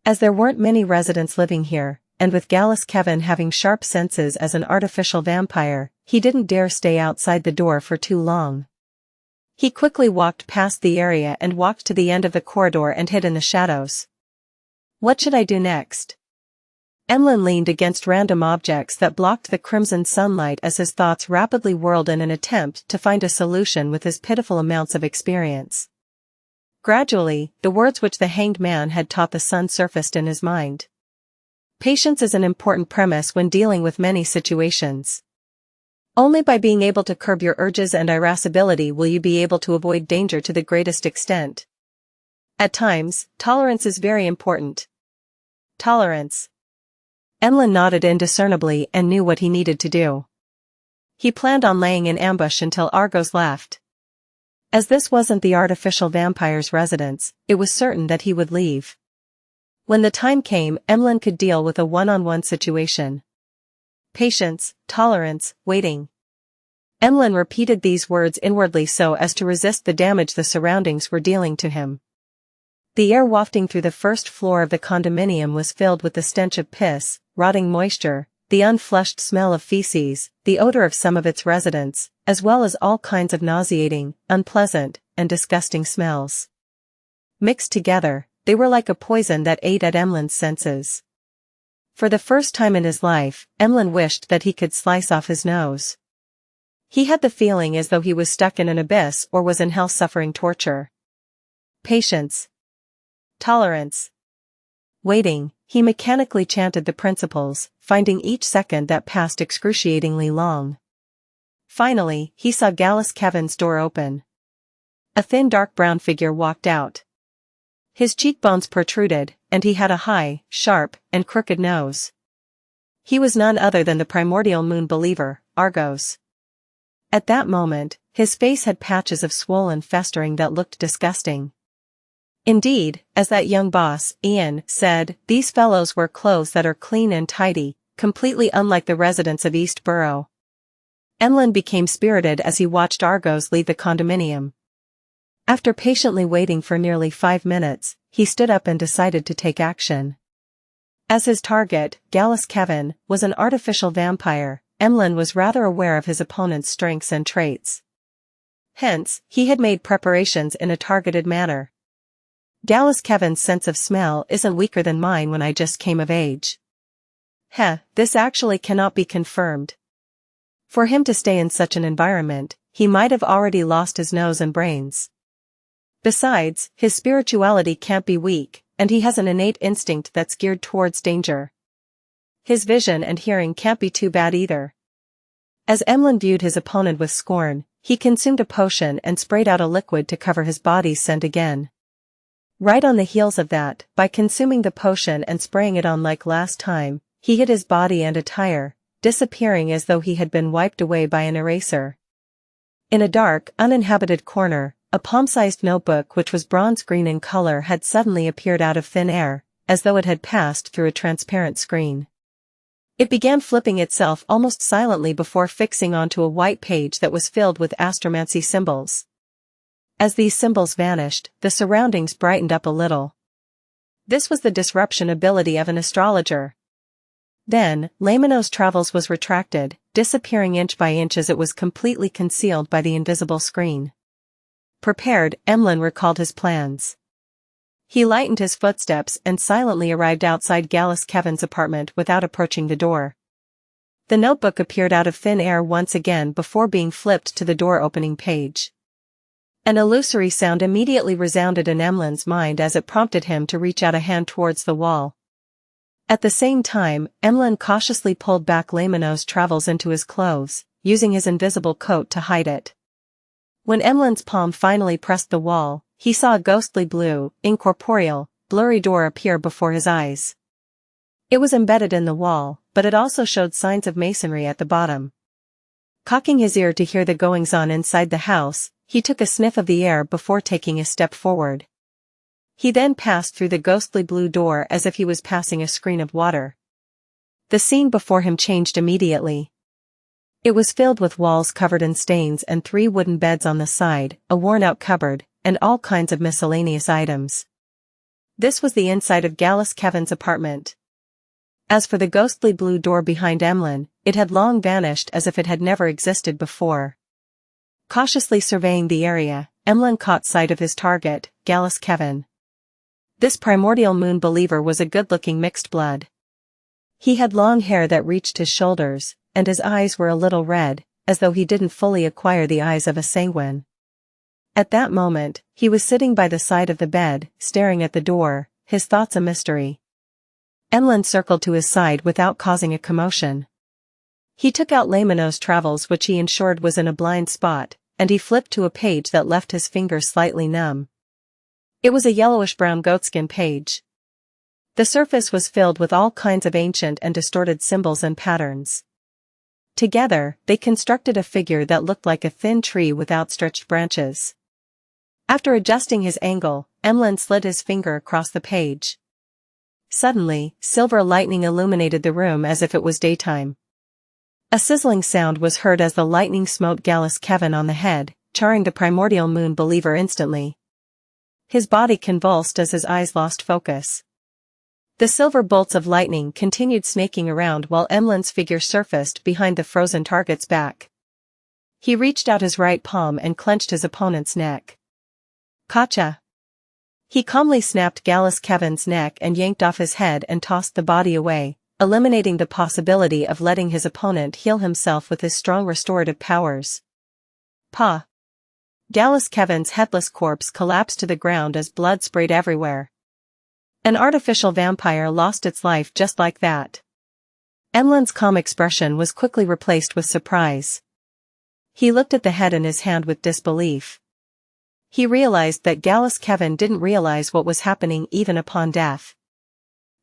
As there weren't many residents living here, and with Gallus Kevin having sharp senses as an artificial vampire, he didn't dare stay outside the door for too long. He quickly walked past the area and walked to the end of the corridor and hid in the shadows. What should I do next? Emlyn leaned against random objects that blocked the crimson sunlight as his thoughts rapidly whirled in an attempt to find a solution with his pitiful amounts of experience. Gradually, the words which the hanged man had taught the sun surfaced in his mind. Patience is an important premise when dealing with many situations. Only by being able to curb your urges and irascibility will you be able to avoid danger to the greatest extent. At times, tolerance is very important. Tolerance. Emlyn nodded indiscernibly and knew what he needed to do. He planned on laying in ambush until Argos left. As this wasn't the artificial vampire's residence, it was certain that he would leave. When the time came, Emlyn could deal with a one-on-one situation. Patience, tolerance, waiting. Emlyn repeated these words inwardly so as to resist the damage the surroundings were dealing to him. The air wafting through the first floor of the condominium was filled with the stench of piss, rotting moisture, the unflushed smell of feces, the odor of some of its residents, as well as all kinds of nauseating, unpleasant, and disgusting smells. Mixed together, they were like a poison that ate at Emlyn's senses. For the first time in his life, Emlyn wished that he could slice off his nose. He had the feeling as though he was stuck in an abyss or was in hell suffering torture. Patience. Tolerance. Waiting, he mechanically chanted the principles, finding each second that passed excruciatingly long. Finally, he saw Gallus Kevin's door open. A thin dark brown figure walked out. His cheekbones protruded, and he had a high, sharp, and crooked nose. He was none other than the primordial moon believer, Argos. At that moment, his face had patches of swollen festering that looked disgusting. Indeed, as that young boss, Ian, said, these fellows wear clothes that are clean and tidy, completely unlike the residents of East Borough. Emlyn became spirited as he watched Argos leave the condominium. After patiently waiting for nearly 5 minutes, he stood up and decided to take action. As his target, Gallus Kevin, was an artificial vampire, Emlyn was rather aware of his opponent's strengths and traits. Hence, he had made preparations in a targeted manner. Gallus Kevin's sense of smell isn't weaker than mine when I just came of age. This actually cannot be confirmed. For him to stay in such an environment, he might have already lost his nose and brains. Besides, his spirituality can't be weak, and he has an innate instinct that's geared towards danger. His vision and hearing can't be too bad either. As Emlyn viewed his opponent with scorn, he consumed a potion and sprayed out a liquid to cover his body's scent again. Right on the heels of that, by consuming the potion and spraying it on like last time, he hid his body and attire, disappearing as though he had been wiped away by an eraser. In a dark, uninhabited corner, a palm-sized notebook which was bronze green in color had suddenly appeared out of thin air, as though it had passed through a transparent screen. It began flipping itself almost silently before fixing onto a white page that was filled with astromancy symbols. As these symbols vanished, the surroundings brightened up a little. This was the disruption ability of an astrologer. Then, Laymanos' travels was retracted, disappearing inch by inch as it was completely concealed by the invisible screen. Prepared, Emlyn recalled his plans. He lightened his footsteps and silently arrived outside Gallus Kevin's apartment without approaching the door. The notebook appeared out of thin air once again before being flipped to the door-opening page. An illusory sound immediately resounded in Emlyn's mind as it prompted him to reach out a hand towards the wall. At the same time, Emlyn cautiously pulled back Laymanos' travels into his clothes, using his invisible coat to hide it. When Emlyn's palm finally pressed the wall, he saw a ghostly blue, incorporeal, blurry door appear before his eyes. It was embedded in the wall, but it also showed signs of masonry at the bottom. Cocking his ear to hear the goings-on inside the house, he took a sniff of the air before taking a step forward. He then passed through the ghostly blue door as if he was passing a screen of water. The scene before him changed immediately. It was filled with walls covered in stains and 3 wooden beds on the side, a worn-out cupboard, and all kinds of miscellaneous items. This was the inside of Gallus Kevin's apartment. As for the ghostly blue door behind Emlyn, it had long vanished as if it had never existed before. Cautiously surveying the area, Emlyn caught sight of his target, Gallus Kevin. This primordial moon believer was a good-looking mixed blood. He had long hair that reached his shoulders, and his eyes were a little red, as though he didn't fully acquire the eyes of a sanguine. At that moment, he was sitting by the side of the bed, staring at the door, his thoughts a mystery. Emlyn circled to his side without causing a commotion. He took out Laymanos' travels which he ensured was in a blind spot, and he flipped to a page that left his fingers slightly numb. It was a yellowish-brown goatskin page. The surface was filled with all kinds of ancient and distorted symbols and patterns. Together, they constructed a figure that looked like a thin tree with outstretched branches. After adjusting his angle, Emlyn slid his finger across the page. Suddenly, silver lightning illuminated the room as if it was daytime. A sizzling sound was heard as the lightning smote Gallus Kevin on the head, charring the primordial moon believer instantly. His body convulsed as his eyes lost focus. The silver bolts of lightning continued snaking around while Emlyn's figure surfaced behind the frozen target's back. He reached out his right palm and clenched his opponent's neck. Gotcha! He calmly snapped Gallus Kevin's neck and yanked off his head and tossed the body away, eliminating the possibility of letting his opponent heal himself with his strong restorative powers. Pah! Gallus Kevin's headless corpse collapsed to the ground as blood sprayed everywhere. An artificial vampire lost its life just like that. Emlyn's calm expression was quickly replaced with surprise. He looked at the head in his hand with disbelief. He realized that Gallus Kevin didn't realize what was happening even upon death.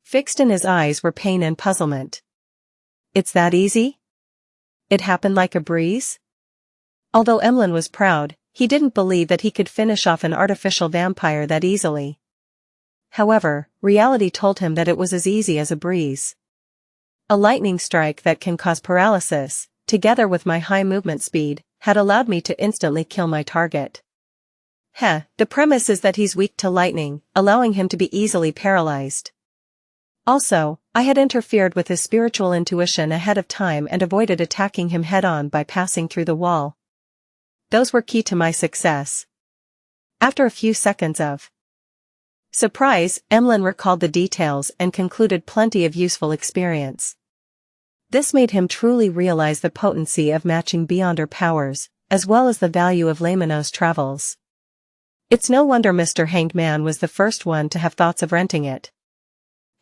Fixed in his eyes were pain and puzzlement. It's that easy? It happened like a breeze? Although Emlyn was proud, he didn't believe that he could finish off an artificial vampire that easily. However, reality told him that it was as easy as a breeze. A lightning strike that can cause paralysis, together with my high movement speed, had allowed me to instantly kill my target. The premise is that he's weak to lightning, allowing him to be easily paralyzed. Also, I had interfered with his spiritual intuition ahead of time and avoided attacking him head-on by passing through the wall. Those were key to my success. After a few seconds of surprise, Emlyn recalled the details and concluded plenty of useful experience. This made him truly realize the potency of matching Beyonder powers, as well as the value of Laymanos travels. It's no wonder Mr. Hanged Man was the first one to have thoughts of renting it.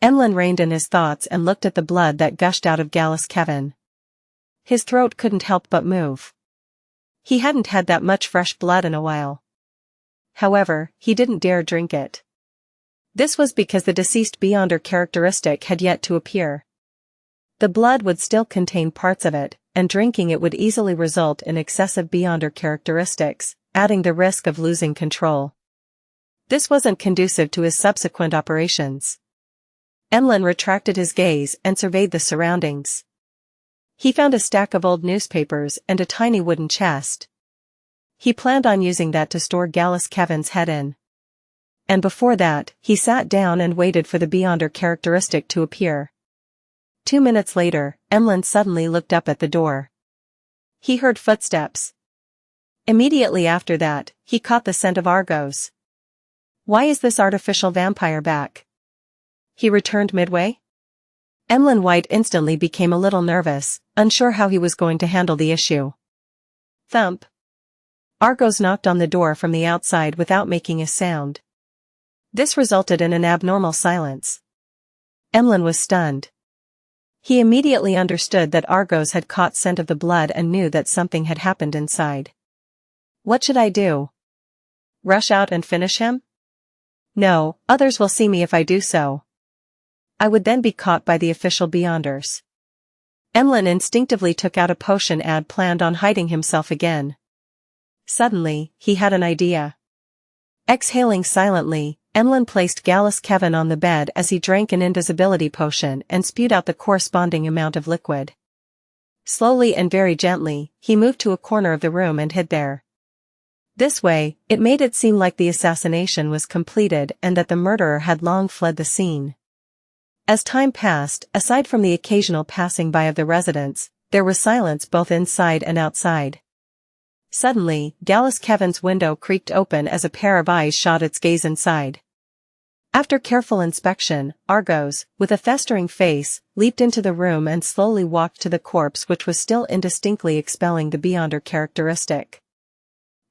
Emlyn reined in his thoughts and looked at the blood that gushed out of Gallus Kevin. His throat couldn't help but move. He hadn't had that much fresh blood in a while. However, he didn't dare drink it. This was because the deceased Beyonder characteristic had yet to appear. The blood would still contain parts of it, and drinking it would easily result in excessive Beyonder characteristics, adding the risk of losing control. This wasn't conducive to his subsequent operations. Emlyn retracted his gaze and surveyed the surroundings. He found a stack of old newspapers and a tiny wooden chest. He planned on using that to store Gallus Kevin's head in. And before that, he sat down and waited for the Beyonder characteristic to appear. 2 minutes later, Emlyn suddenly looked up at the door. He heard footsteps. Immediately after that, he caught the scent of Argos. Why is this artificial vampire back? He returned midway? Emlyn White instantly became a little nervous, unsure how he was going to handle the issue. Thump. Argos knocked on the door from the outside without making a sound. This resulted in an abnormal silence. Emlyn was stunned. He immediately understood that Argos had caught scent of the blood and knew that something had happened inside. What should I do? Rush out and finish him? No, others will see me if I do so. I would then be caught by the official Beyonders. Emlyn instinctively took out a potion and planned on hiding himself again. Suddenly, he had an idea. Exhaling silently, Emlyn placed Gallus Kevin on the bed as he drank an invisibility potion and spewed out the corresponding amount of liquid. Slowly and very gently, he moved to a corner of the room and hid there. This way, it made it seem like the assassination was completed and that the murderer had long fled the scene. As time passed, aside from the occasional passing by of the residents, there was silence both inside and outside. Suddenly, Gallus Kevin's window creaked open as a pair of eyes shot its gaze inside. After careful inspection, Argos, with a festering face, leaped into the room and slowly walked to the corpse which was still indistinctly expelling the Beyonder characteristic.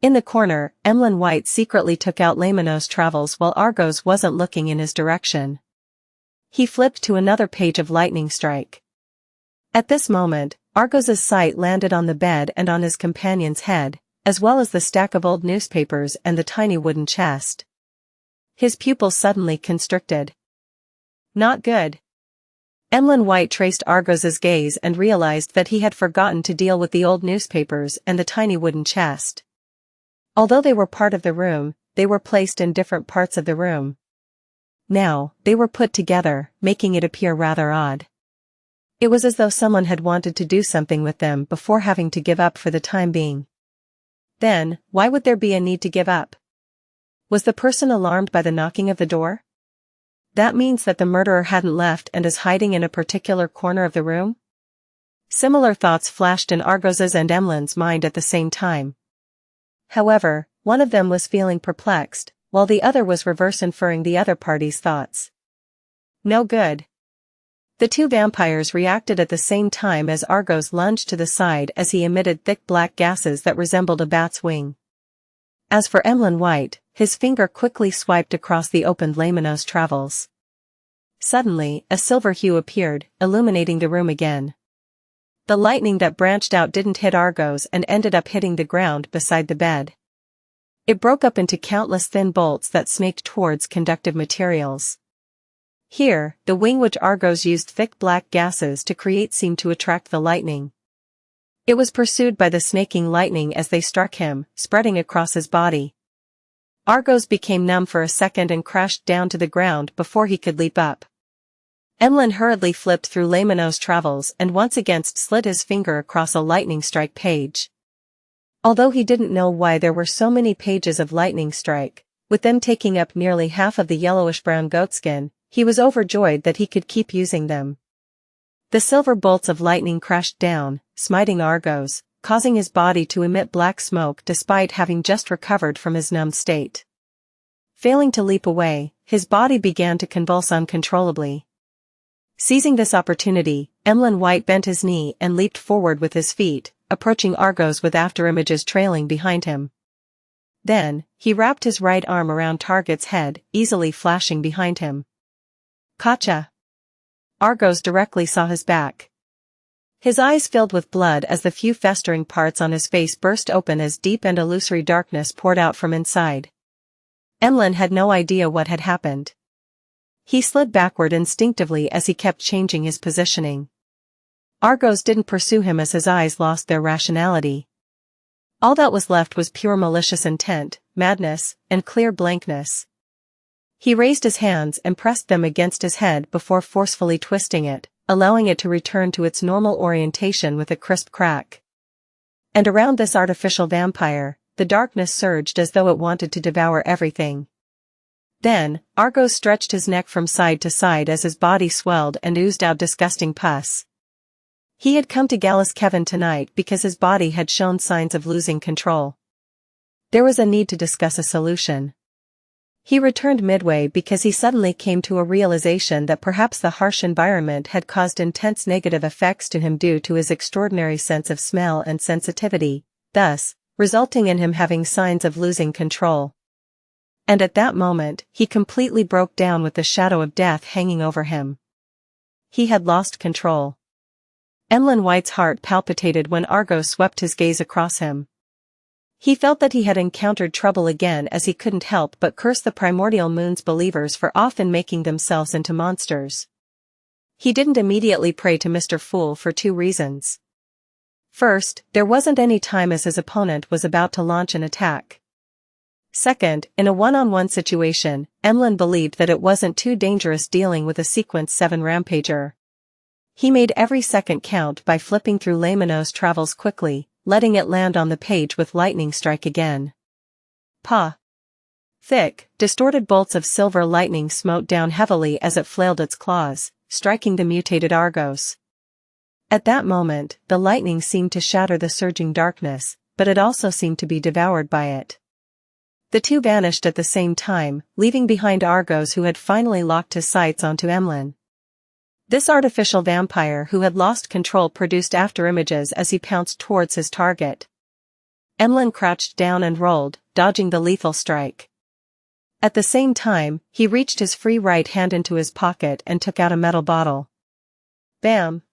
In the corner, Emlyn White secretly took out Laymanos Travels while Argos wasn't looking in his direction. He flipped to another page of Lightning Strike. At this moment, Argos's sight landed on the bed and on his companion's head, as well as the stack of old newspapers and the tiny wooden chest. His pupils suddenly constricted. Not good. Emlyn White traced Argos's gaze and realized that he had forgotten to deal with the old newspapers and the tiny wooden chest. Although they were part of the room, they were placed in different parts of the room. Now, they were put together, making it appear rather odd. It was as though someone had wanted to do something with them before having to give up for the time being. Then, why would there be a need to give up? Was the person alarmed by the knocking of the door? That means that the murderer hadn't left and is hiding in a particular corner of the room? Similar thoughts flashed in Argos's and Emlyn's mind at the same time. However, one of them was feeling perplexed, while the other was reverse inferring the other party's thoughts. No good. The two vampires reacted at the same time as Argos lunged to the side as he emitted thick black gases that resembled a bat's wing. As for Emlyn White, his finger quickly swiped across the opened Laymanos travels. Suddenly, a silver hue appeared, illuminating the room again. The lightning that branched out didn't hit Argos and ended up hitting the ground beside the bed. It broke up into countless thin bolts that snaked towards conductive materials. Here, the wing which Argos used thick black gases to create seemed to attract the lightning. It was pursued by the snaking lightning as they struck him, spreading across his body. Argos became numb for a second and crashed down to the ground before he could leap up. Emlyn hurriedly flipped through Laymanos travels and once again slid his finger across a lightning strike page. Although he didn't know why there were so many pages of lightning strike, with them taking up nearly half of the yellowish-brown goatskin, he was overjoyed that he could keep using them. The silver bolts of lightning crashed down, smiting Argos, causing his body to emit black smoke despite having just recovered from his numbed state. Failing to leap away, his body began to convulse uncontrollably. Seizing this opportunity, Emlyn White bent his knee and leaped forward with his feet, approaching Argos with afterimages trailing behind him. Then, he wrapped his right arm around Target's head, easily flashing behind him. Gotcha! Argos directly saw his back. His eyes filled with blood as the few festering parts on his face burst open as deep and illusory darkness poured out from inside. Emlyn had no idea what had happened. He slid backward instinctively as he kept changing his positioning. Argos didn't pursue him as his eyes lost their rationality. All that was left was pure malicious intent, madness, and clear blankness. He raised his hands and pressed them against his head before forcefully twisting it, allowing it to return to its normal orientation with a crisp crack. And around this artificial vampire, the darkness surged as though it wanted to devour everything. Then, Argos stretched his neck from side to side as his body swelled and oozed out disgusting pus. He had come to Gallus Kevin tonight because his body had shown signs of losing control. There was a need to discuss a solution. He returned midway because he suddenly came to a realization that perhaps the harsh environment had caused intense negative effects to him due to his extraordinary sense of smell and sensitivity, thus, resulting in him having signs of losing control. And at that moment, he completely broke down with the shadow of death hanging over him. He had lost control. Emlyn White's heart palpitated when Argos swept his gaze across him. He felt that he had encountered trouble again as he couldn't help but curse the Primordial Moon's believers for often making themselves into monsters. He didn't immediately pray to Mr. Fool for two reasons. First, there wasn't any time as his opponent was about to launch an attack. Second, in a one-on-one situation, Emlyn believed that it wasn't too dangerous dealing with a Sequence 7 rampager. He made every second count by flipping through Laymanos travels quickly, letting it land on the page with lightning strike again. Pa! Thick, distorted bolts of silver lightning smote down heavily as it flailed its claws, striking the mutated Argos. At that moment, the lightning seemed to shatter the surging darkness, but it also seemed to be devoured by it. The two vanished at the same time, leaving behind Argos who had finally locked his sights onto Emlyn. This artificial vampire who had lost control produced afterimages as he pounced towards his target. Emlyn crouched down and rolled, dodging the lethal strike. At the same time, he reached his free right hand into his pocket and took out a metal bottle. Bam!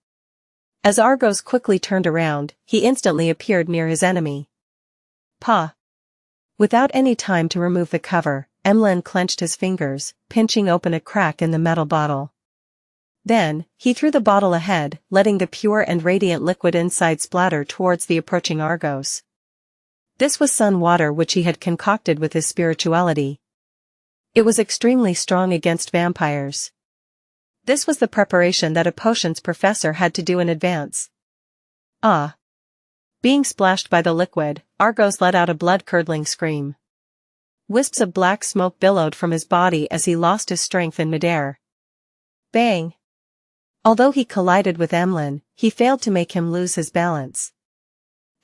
As Argos quickly turned around, he instantly appeared near his enemy. Pa! Without any time to remove the cover, Emlyn clenched his fingers, pinching open a crack in the metal bottle. Then, he threw the bottle ahead, letting the pure and radiant liquid inside splatter towards the approaching Argos. This was sun water which he had concocted with his spirituality. It was extremely strong against vampires. This was the preparation that a potions professor had to do in advance. Ah! Being splashed by the liquid, Argos let out a blood-curdling scream. Wisps of black smoke billowed from his body as he lost his strength in midair. Bang! Although he collided with Emlyn, he failed to make him lose his balance.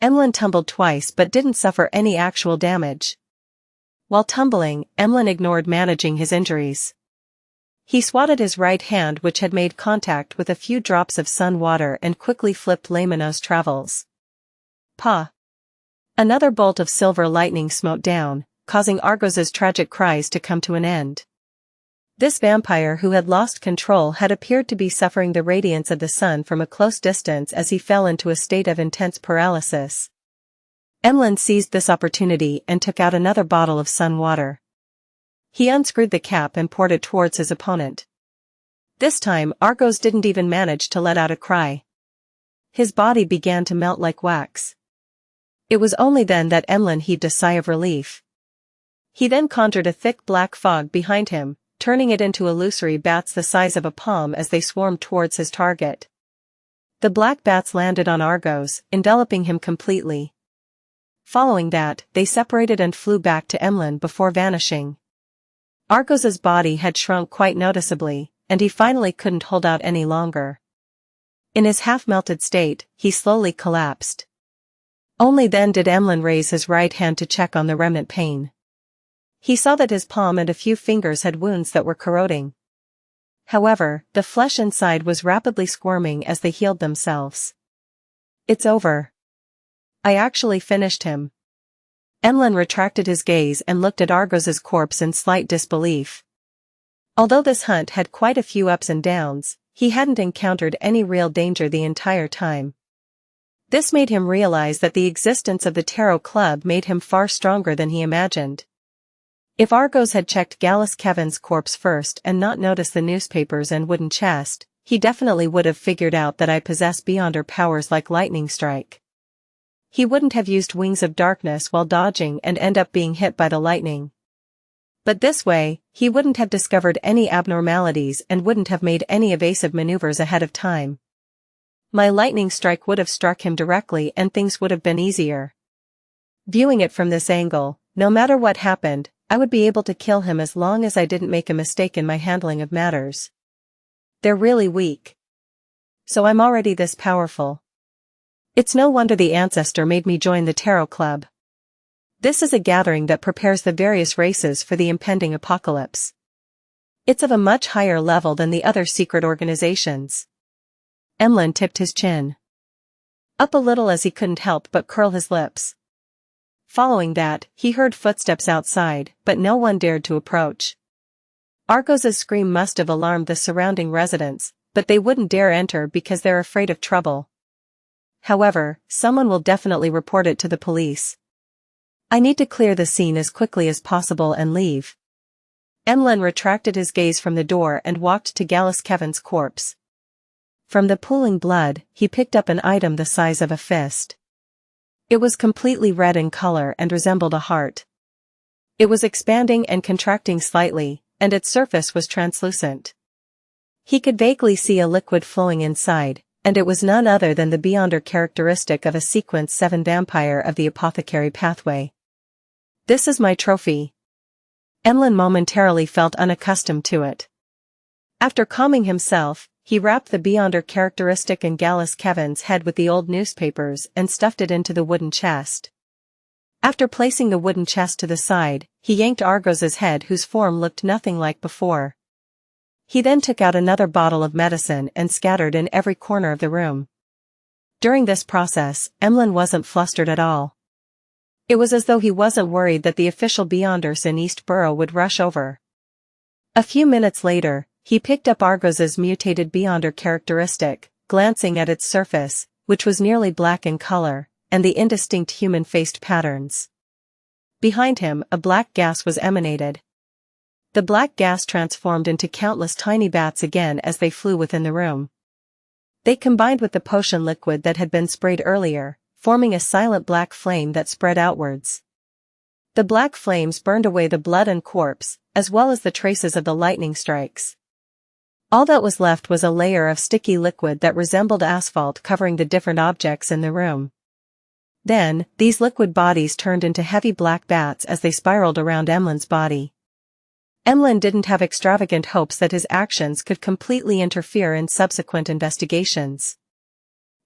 Emlyn tumbled twice but didn't suffer any actual damage. While tumbling, Emlyn ignored managing his injuries. He swatted his right hand which had made contact with a few drops of sun water and quickly flipped Laymanos Travels. Pa! Another bolt of silver lightning smote down, causing Argos's tragic cries to come to an end. This vampire who had lost control had appeared to be suffering the radiance of the sun from a close distance as he fell into a state of intense paralysis. Emlyn seized this opportunity and took out another bottle of sun water. He unscrewed the cap and poured it towards his opponent. This time Argos didn't even manage to let out a cry. His body began to melt like wax. It was only then that Emlyn heaved a sigh of relief. He then conjured a thick black fog behind him, turning it into illusory bats the size of a palm as they swarmed towards his target. The black bats landed on Argos, enveloping him completely. Following that, they separated and flew back to Emlyn before vanishing. Argos's body had shrunk quite noticeably, and he finally couldn't hold out any longer. In his half-melted state, he slowly collapsed. Only then did Emlyn raise his right hand to check on the remnant pain. He saw that his palm and a few fingers had wounds that were corroding. However, the flesh inside was rapidly squirming as they healed themselves. It's over. I actually finished him. Emlyn retracted his gaze and looked at Argos's corpse in slight disbelief. Although this hunt had quite a few ups and downs, he hadn't encountered any real danger the entire time. This made him realize that the existence of the Tarot Club made him far stronger than he imagined. If Argos had checked Gallus Kevin's corpse first and not noticed the newspapers and wooden chest, he definitely would have figured out that I possess beyonder powers like lightning strike. He wouldn't have used wings of darkness while dodging and end up being hit by the lightning. But this way, he wouldn't have discovered any abnormalities and wouldn't have made any evasive maneuvers ahead of time. My lightning strike would have struck him directly and things would have been easier. Viewing it from this angle, no matter what happened, I would be able to kill him as long as I didn't make a mistake in my handling of matters. They're really weak. So I'm already this powerful. It's no wonder the ancestor made me join the Tarot Club. This is a gathering that prepares the various races for the impending apocalypse. It's of a much higher level than the other secret organizations. Emlyn tipped his chin up a little as he couldn't help but curl his lips. Following that, he heard footsteps outside, but no one dared to approach. Argos's scream must have alarmed the surrounding residents, but they wouldn't dare enter because they're afraid of trouble. However, someone will definitely report it to the police. I need to clear the scene as quickly as possible and leave. Emlyn retracted his gaze from the door and walked to Gallus Kevin's corpse. From the pooling blood, he picked up an item the size of a fist. It was completely red in color and resembled a heart. It was expanding and contracting slightly, and its surface was translucent. He could vaguely see a liquid flowing inside, and it was none other than the beyonder characteristic of a Sequence 7 vampire of the apothecary pathway. This is my trophy. Emlyn momentarily felt unaccustomed to it. After calming himself, he wrapped the beyonder characteristic in Gallus Kevin's head with the old newspapers and stuffed it into the wooden chest. After placing the wooden chest to the side, he yanked Argos's head whose form looked nothing like before. He then took out another bottle of medicine and scattered in every corner of the room. During this process, Emlyn wasn't flustered at all. It was as though he wasn't worried that the official beyonders in East Borough would rush over. A few minutes later, he picked up Argos's mutated beyonder characteristic, glancing at its surface, which was nearly black in color, and the indistinct human-faced patterns. Behind him, a black gas was emanated. The black gas transformed into countless tiny bats again as they flew within the room. They combined with the potion liquid that had been sprayed earlier, forming a silent black flame that spread outwards. The black flames burned away the blood and corpse, as well as the traces of the lightning strikes. All that was left was a layer of sticky liquid that resembled asphalt covering the different objects in the room. Then, these liquid bodies turned into heavy black bats as they spiraled around Emlyn's body. Emlyn didn't have extravagant hopes that his actions could completely interfere in subsequent investigations.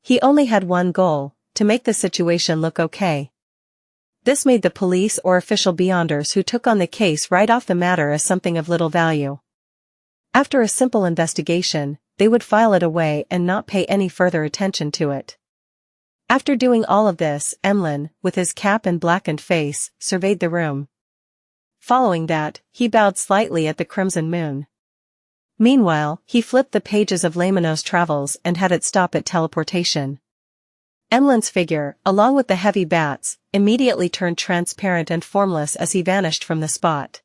He only had one goal: to make the situation look okay. This made the police or official beyonders who took on the case write off the matter as something of little value. After a simple investigation, they would file it away and not pay any further attention to it. After doing all of this, Emlyn, with his cap and blackened face, surveyed the room. Following that, he bowed slightly at the crimson moon. Meanwhile, he flipped the pages of Lamino's travels and had it stop at teleportation. Emlyn's figure, along with the heavy bats, immediately turned transparent and formless as he vanished from the spot.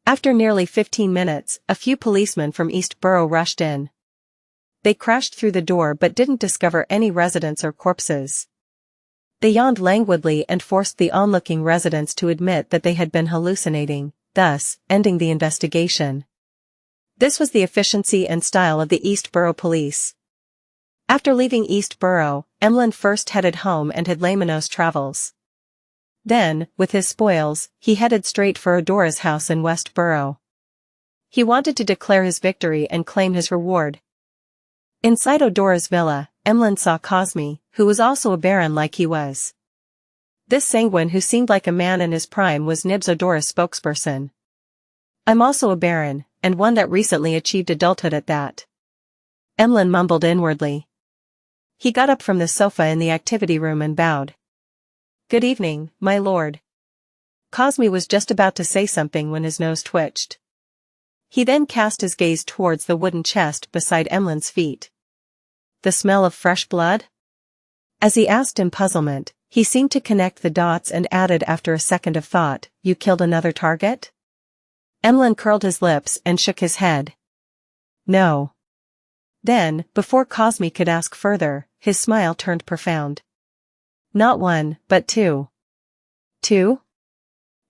After nearly 15 minutes, a few policemen from East Borough rushed in. They crashed through the door but didn't discover any residents or corpses. They yawned languidly and forced the onlooking residents to admit that they had been hallucinating, thus, ending the investigation. This was the efficiency and style of the East Borough Police. After leaving East Borough, Emlyn first headed home and had Lamino's travels. Then, with his spoils, he headed straight for Aurora's house in West Borough. He wanted to declare his victory and claim his reward. Inside Aurora's villa, Emlyn saw Cosme, who was also a baron like he was. This sanguine who seemed like a man in his prime was Nib's Aurora's spokesperson. "I'm also a baron, and one that recently achieved adulthood at that," Emlyn mumbled inwardly. He got up from the sofa in the activity room and bowed. "Good evening, my lord." Cosme was just about to say something when his nose twitched. He then cast his gaze towards the wooden chest beside Emlyn's feet. "The smell of fresh blood?" As he asked in puzzlement, he seemed to connect the dots and added after a second of thought, "You killed another target?" Emlyn curled his lips and shook his head. "No." Then, before Cosme could ask further, his smile turned profound. "Not one, but two." "Two?"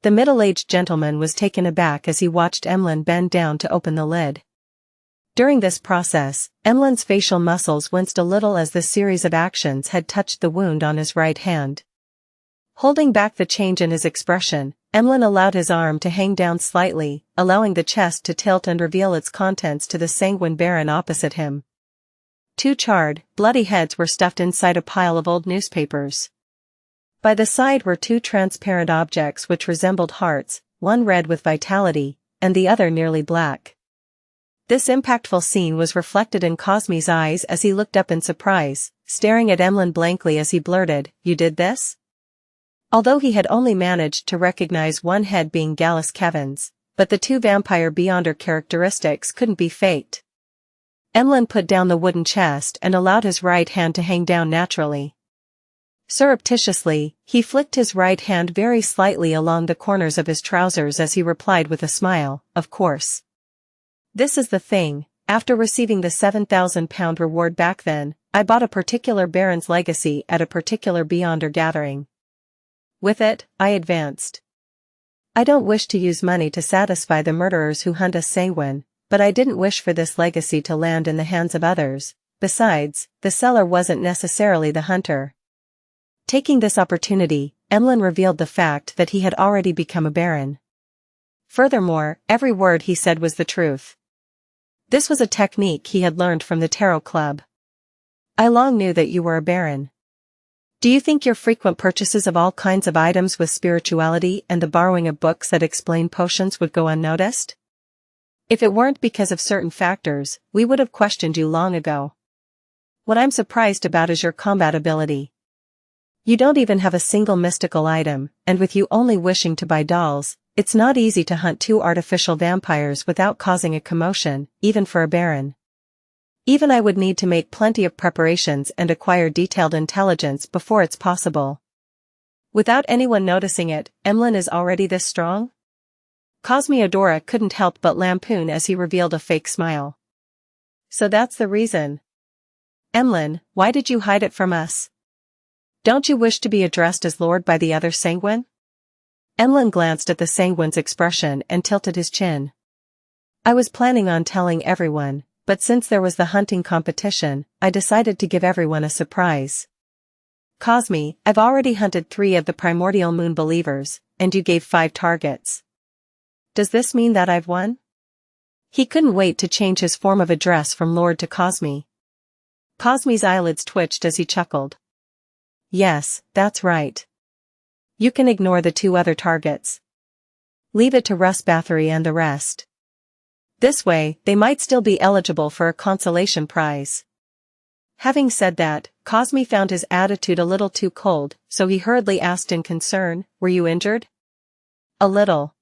The middle-aged gentleman was taken aback as he watched Emlyn bend down to open the lid. During this process, Emlyn's facial muscles winced a little as the series of actions had touched the wound on his right hand. Holding back the change in his expression, Emlyn allowed his arm to hang down slightly, allowing the chest to tilt and reveal its contents to the sanguine baron opposite him. Two charred, bloody heads were stuffed inside a pile of old newspapers. By the side were two transparent objects which resembled hearts, one red with vitality, and the other nearly black. This impactful scene was reflected in Cosme's eyes as he looked up in surprise, staring at Emlyn blankly as he blurted, "You did this?" Although he had only managed to recognize one head being Gallus Kevin's, but the two vampire beyonder characteristics couldn't be faked. Emlyn put down the wooden chest and allowed his right hand to hang down naturally. Surreptitiously, he flicked his right hand very slightly along the corners of his trousers as he replied with a smile, "Of course. This is the thing, after receiving the £7,000 reward back then, I bought a particular baron's legacy at a particular beyonder gathering. With it, I advanced. I don't wish to use money to satisfy the murderers who hunt us sanguine, but I didn't wish for this legacy to land in the hands of others. Besides, the seller wasn't necessarily the hunter." Taking this opportunity, Emlyn revealed the fact that he had already become a baron. Furthermore, every word he said was the truth. This was a technique he had learned from the Tarot Club. "I long knew that you were a baron. Do you think your frequent purchases of all kinds of items with spirituality and the borrowing of books that explain potions would go unnoticed? If it weren't because of certain factors, we would have questioned you long ago. What I'm surprised about is your combat ability. You don't even have a single mystical item, and with you only wishing to buy dolls, it's not easy to hunt two artificial vampires without causing a commotion, even for a baron. Even I would need to make plenty of preparations and acquire detailed intelligence before it's possible. Without anyone noticing it, Emlyn is already this strong?" Cosmiodora couldn't help but lampoon as he revealed a fake smile. So that's the reason. Emlyn, why did you hide it from us? Don't you wish to be addressed as Lord by the other sanguine? Emlyn glanced at the sanguine's expression and tilted his chin. I was planning on telling everyone, but since there was the hunting competition, I decided to give everyone a surprise. Cosmi, I've already hunted 3 of the primordial moon believers, and you gave 5 targets. Does this mean that I've won? He couldn't wait to change his form of address from Lord to Cosmi. Cosmi's eyelids twitched as he chuckled. Yes, that's right. You can ignore the 2 other targets. Leave it to Russ Bathory and the rest. This way, they might still be eligible for a consolation prize. Having said that, Cosmi found his attitude a little too cold, so he hurriedly asked in concern, were you injured? A little.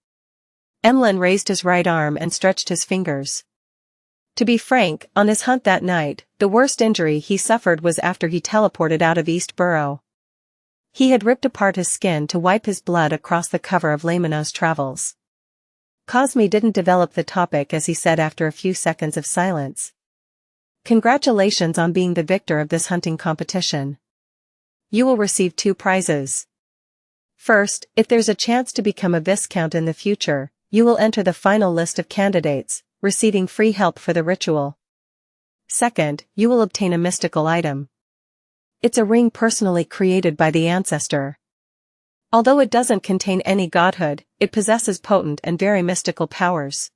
Emlyn raised his right arm and stretched his fingers. To be frank, on his hunt that night, the worst injury he suffered was after he teleported out of East Burrow. He had ripped apart his skin to wipe his blood across the cover of Laymanos Travels. Cosmi didn't develop the topic as he said after a few seconds of silence. Congratulations on being the victor of this hunting competition. You will receive 2 prizes. First, if there's a chance to become a viscount in the future, you will enter the final list of candidates, receiving free help for the ritual. Second, you will obtain a mystical item. It's a ring personally created by the ancestor. Although it doesn't contain any godhood, it possesses potent and very mystical powers.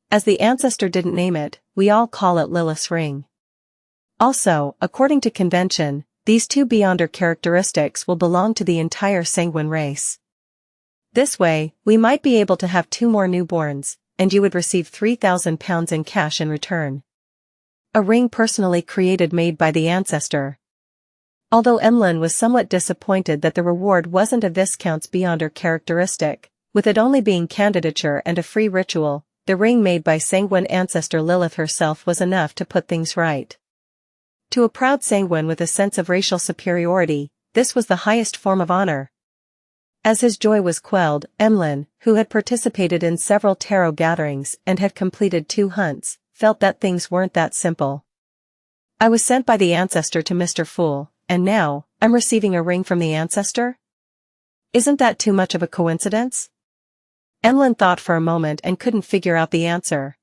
As the ancestor didn't name it, we all call it Lilith's ring. Also, according to convention, these 2 Beyonder characteristics will belong to the entire sanguine race. This way, we might be able to have 2 more newborns, and you would receive £3,000 in cash in return. A ring personally created made by the ancestor. Although Emlyn was somewhat disappointed that the reward wasn't a Viscount's Beyonder characteristic, with it only being candidature and a free ritual, the ring made by sanguine ancestor Lilith herself was enough to put things right. To a proud sanguine with a sense of racial superiority, this was the highest form of honor. As his joy was quelled, Emlyn, who had participated in several tarot gatherings and had completed 2 hunts, felt that things weren't that simple. I was sent by the ancestor to Mr. Fool, and now, I'm receiving a ring from the ancestor? Isn't that too much of a coincidence? Emlyn thought for a moment and couldn't figure out the answer.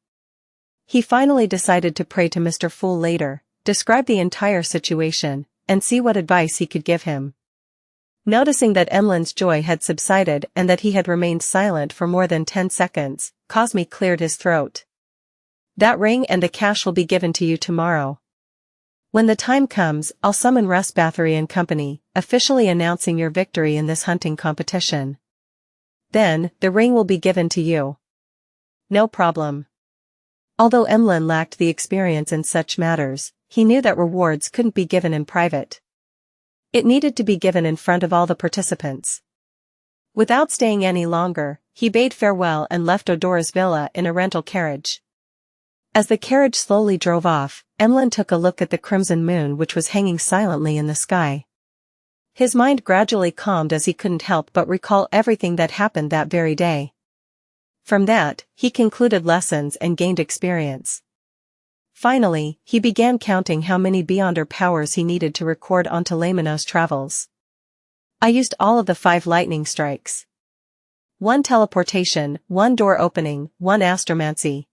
He finally decided to pray to Mr. Fool later, describe the entire situation, and see what advice he could give him. Noticing that Emlyn's joy had subsided and that he had remained silent for more than 10 seconds, Cosmi cleared his throat. That ring and the cash will be given to you tomorrow. When the time comes, I'll summon Russ Bathory and company, officially announcing your victory in this hunting competition. Then, the ring will be given to you. No problem. Although Emlyn lacked the experience in such matters, he knew that rewards couldn't be given in private. It needed to be given in front of all the participants. Without staying any longer, he bade farewell and left Odora's villa in a rental carriage. As the carriage slowly drove off, Emlyn took a look at the crimson moon which was hanging silently in the sky. His mind gradually calmed as he couldn't help but recall everything that happened that very day. From that, he concluded lessons and gained experience. Finally, he began counting how many Beyonder powers he needed to record onto Laymanos Travels. I used all of the 5 lightning strikes. 1 teleportation, 1 door opening, 1 astromancy.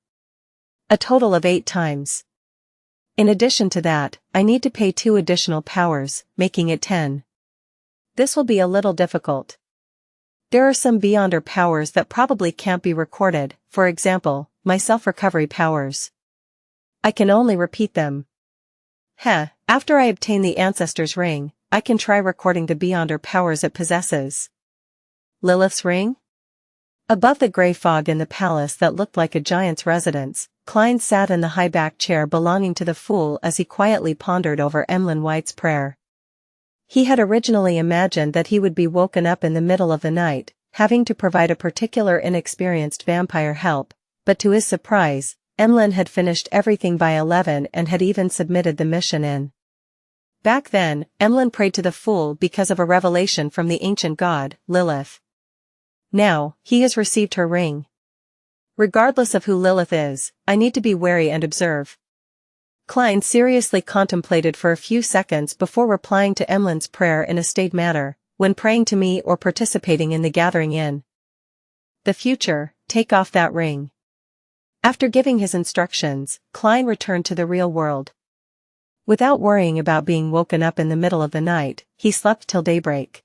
A total of 8 times. In addition to that, I need to pay 2 additional powers, making it 10. This will be a little difficult. There are some Beyonder powers that probably can't be recorded, for example, my self-recovery powers. I can only repeat them. After I obtain the ancestor's ring, I can try recording the Beyonder powers it possesses. Lilith's ring? Above the grey fog in the palace that looked like a giant's residence, Klein sat in the high-backed chair belonging to the fool as he quietly pondered over Emlyn White's prayer. He had originally imagined that he would be woken up in the middle of the night, having to provide a particular inexperienced vampire help, but to his surprise, Emlyn had finished everything by 11 and had even submitted the mission in. Back then, Emlyn prayed to the fool because of a revelation from the ancient god, Lilith. Now, he has received her ring. Regardless of who Lilith is, I need to be wary and observe. Klein seriously contemplated for a few seconds before replying to Emlyn's prayer in a staid manner, when praying to me or participating in the gathering in the future, take off that ring. After giving his instructions, Klein returned to the real world. Without worrying about being woken up in the middle of the night, he slept till daybreak.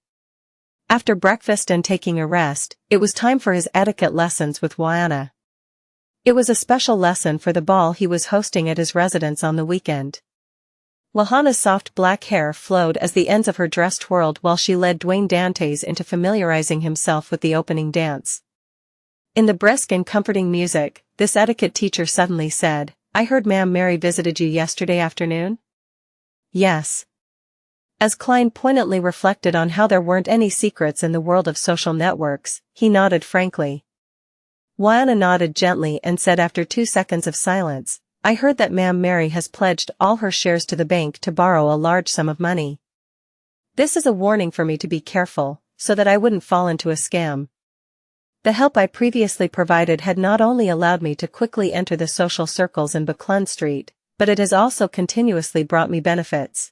After breakfast and taking a rest, it was time for his etiquette lessons with Wuxia. It was a special lesson for the ball he was hosting at his residence on the weekend. Wuxia's soft black hair flowed as the ends of her dress twirled while she led Dwayne Dantes into familiarizing himself with the opening dance. In the brisk and comforting music, this etiquette teacher suddenly said, "I heard Ma'am Mary visited you yesterday afternoon?" "Yes." As Klein poignantly reflected on how there weren't any secrets in the world of social networks, he nodded frankly. Wuxia nodded gently and said after 2 seconds of silence, "I heard that Ma'am Mary has pledged all her shares to the bank to borrow a large sum of money. This is a warning for me to be careful, so that I wouldn't fall into a scam. The help I previously provided had not only allowed me to quickly enter the social circles in Buckland Street, but it has also continuously brought me benefits.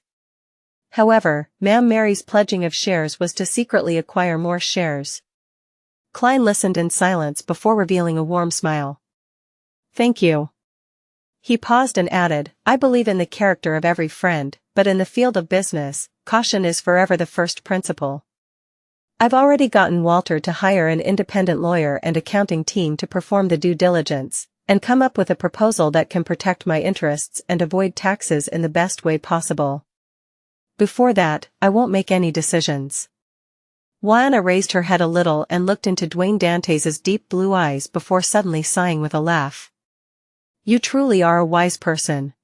However, Ma'am Mary's pledging of shares was to secretly acquire more shares." Klein listened in silence before revealing a warm smile. "Thank you." He paused and added, "I believe in the character of every friend, but in the field of business, caution is forever the first principle. I've already gotten Walter to hire an independent lawyer and accounting team to perform the due diligence, and come up with a proposal that can protect my interests and avoid taxes in the best way possible. Before that, I won't make any decisions." Wuxia raised her head a little and looked into Dwayne Dantes's deep blue eyes before suddenly sighing with a laugh. "You truly are a wise person."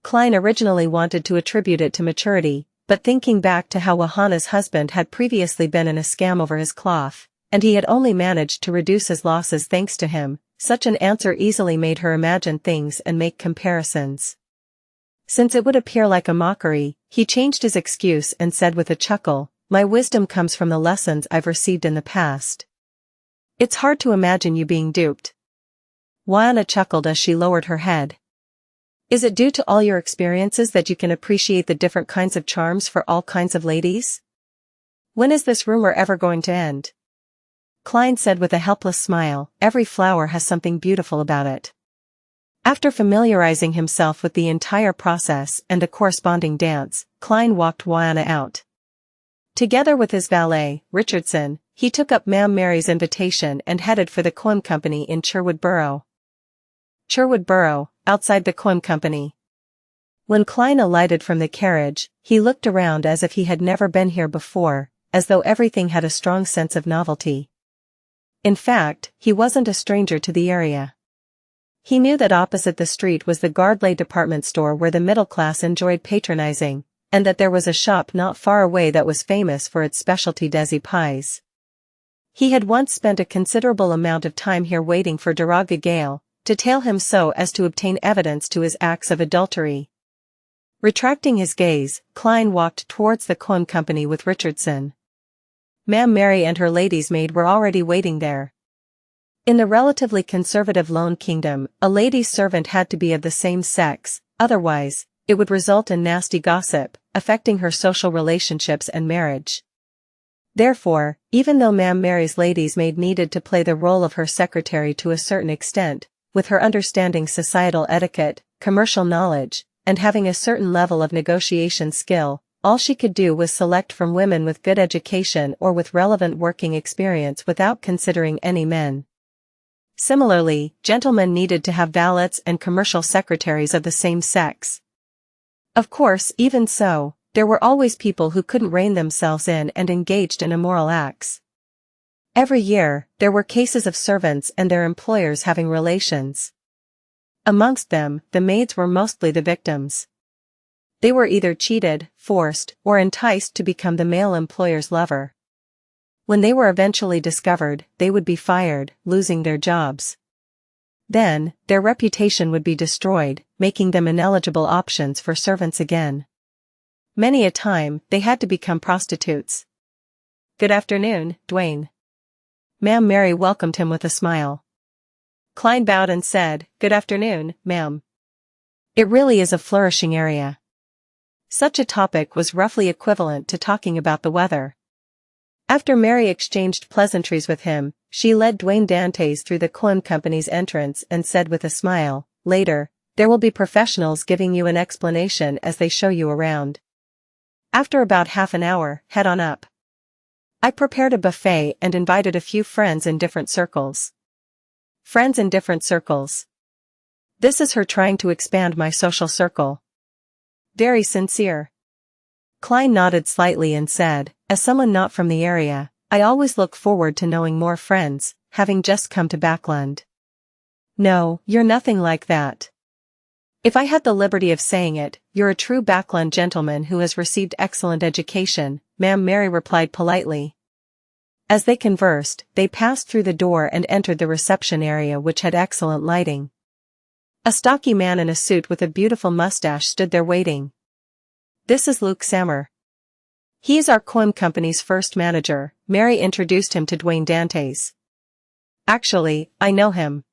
Klein originally wanted to attribute it to maturity, but thinking back to how Wuxia's husband had previously been in a scam over his cloth, and he had only managed to reduce his losses thanks to him, such an answer easily made her imagine things and make comparisons. Since it would appear like a mockery, he changed his excuse and said with a chuckle, "My wisdom comes from the lessons I've received in the past. It's hard to imagine you being duped." Wuxia chuckled as she lowered her head. "Is it due to all your experiences that you can appreciate the different kinds of charms for all kinds of ladies? When is this rumor ever going to end?" Klein said with a helpless smile, "Every flower has something beautiful about it." After familiarizing himself with the entire process and a corresponding dance, Klein walked Wuxia out. Together with his valet, Richardson, he took up Ma'am Mary's invitation and headed for the Coim Company in Sherwood Borough. Outside the Coim Company. When Klein alighted from the carriage, he looked around as if he had never been here before, as though everything had a strong sense of novelty. In fact, he wasn't a stranger to the area. He knew that opposite the street was the Gardley department store where the middle class enjoyed patronizing, and that there was a shop not far away that was famous for its specialty desi pies. He had once spent a considerable amount of time here waiting for Daraga Gale to tail him so as to obtain evidence to his acts of adultery. Retracting his gaze, Klein walked towards the Coim Company with Richardson. Ma'am Mary and her lady's maid were already waiting there. In the relatively conservative Lone Kingdom, a lady's servant had to be of the same sex, otherwise, it would result in nasty gossip, affecting her social relationships and marriage. Therefore, even though Ma'am Mary's lady's maid needed to play the role of her secretary to a certain extent, with her understanding societal etiquette, commercial knowledge, and having a certain level of negotiation skill, all she could do was select from women with good education or with relevant working experience without considering any men. Similarly, gentlemen needed to have valets and commercial secretaries of the same sex. Of course, even so, there were always people who couldn't rein themselves in and engaged in immoral acts. Every year, there were cases of servants and their employers having relations. Amongst them, the maids were mostly the victims. They were either cheated, forced, or enticed to become the male employer's lover. When they were eventually discovered, they would be fired, losing their jobs. Then, their reputation would be destroyed, making them ineligible options for servants again. Many a time, they had to become prostitutes. "Good afternoon, Dwayne." Ma'am Mary welcomed him with a smile. Klein bowed and said, "Good afternoon, ma'am." It really is a flourishing area. Such a topic was roughly equivalent to talking about the weather. After Mary exchanged pleasantries with him, she led Dwayne Dantes through the coin company's entrance and said with a smile, "Later, there will be professionals giving you an explanation as they show you around. After about half an hour, head on up." I prepared a buffet and invited a few friends in different circles. Friends in different circles. This is her trying to expand my social circle. Very sincere. Klein nodded slightly and said, "As someone not from the area, I always look forward to knowing more friends, having just come to Backland." "No, you're nothing like that. If I had the liberty of saying it, you're a true Backland gentleman who has received excellent education," Ma'am Mary replied politely. As they conversed, they passed through the door and entered the reception area, which had excellent lighting. A stocky man in a suit with a beautiful mustache stood there waiting. "This is Luke Sammer. He is our coin company's first manager," Mary introduced him to Dwayne Dantes. "Actually, I know him."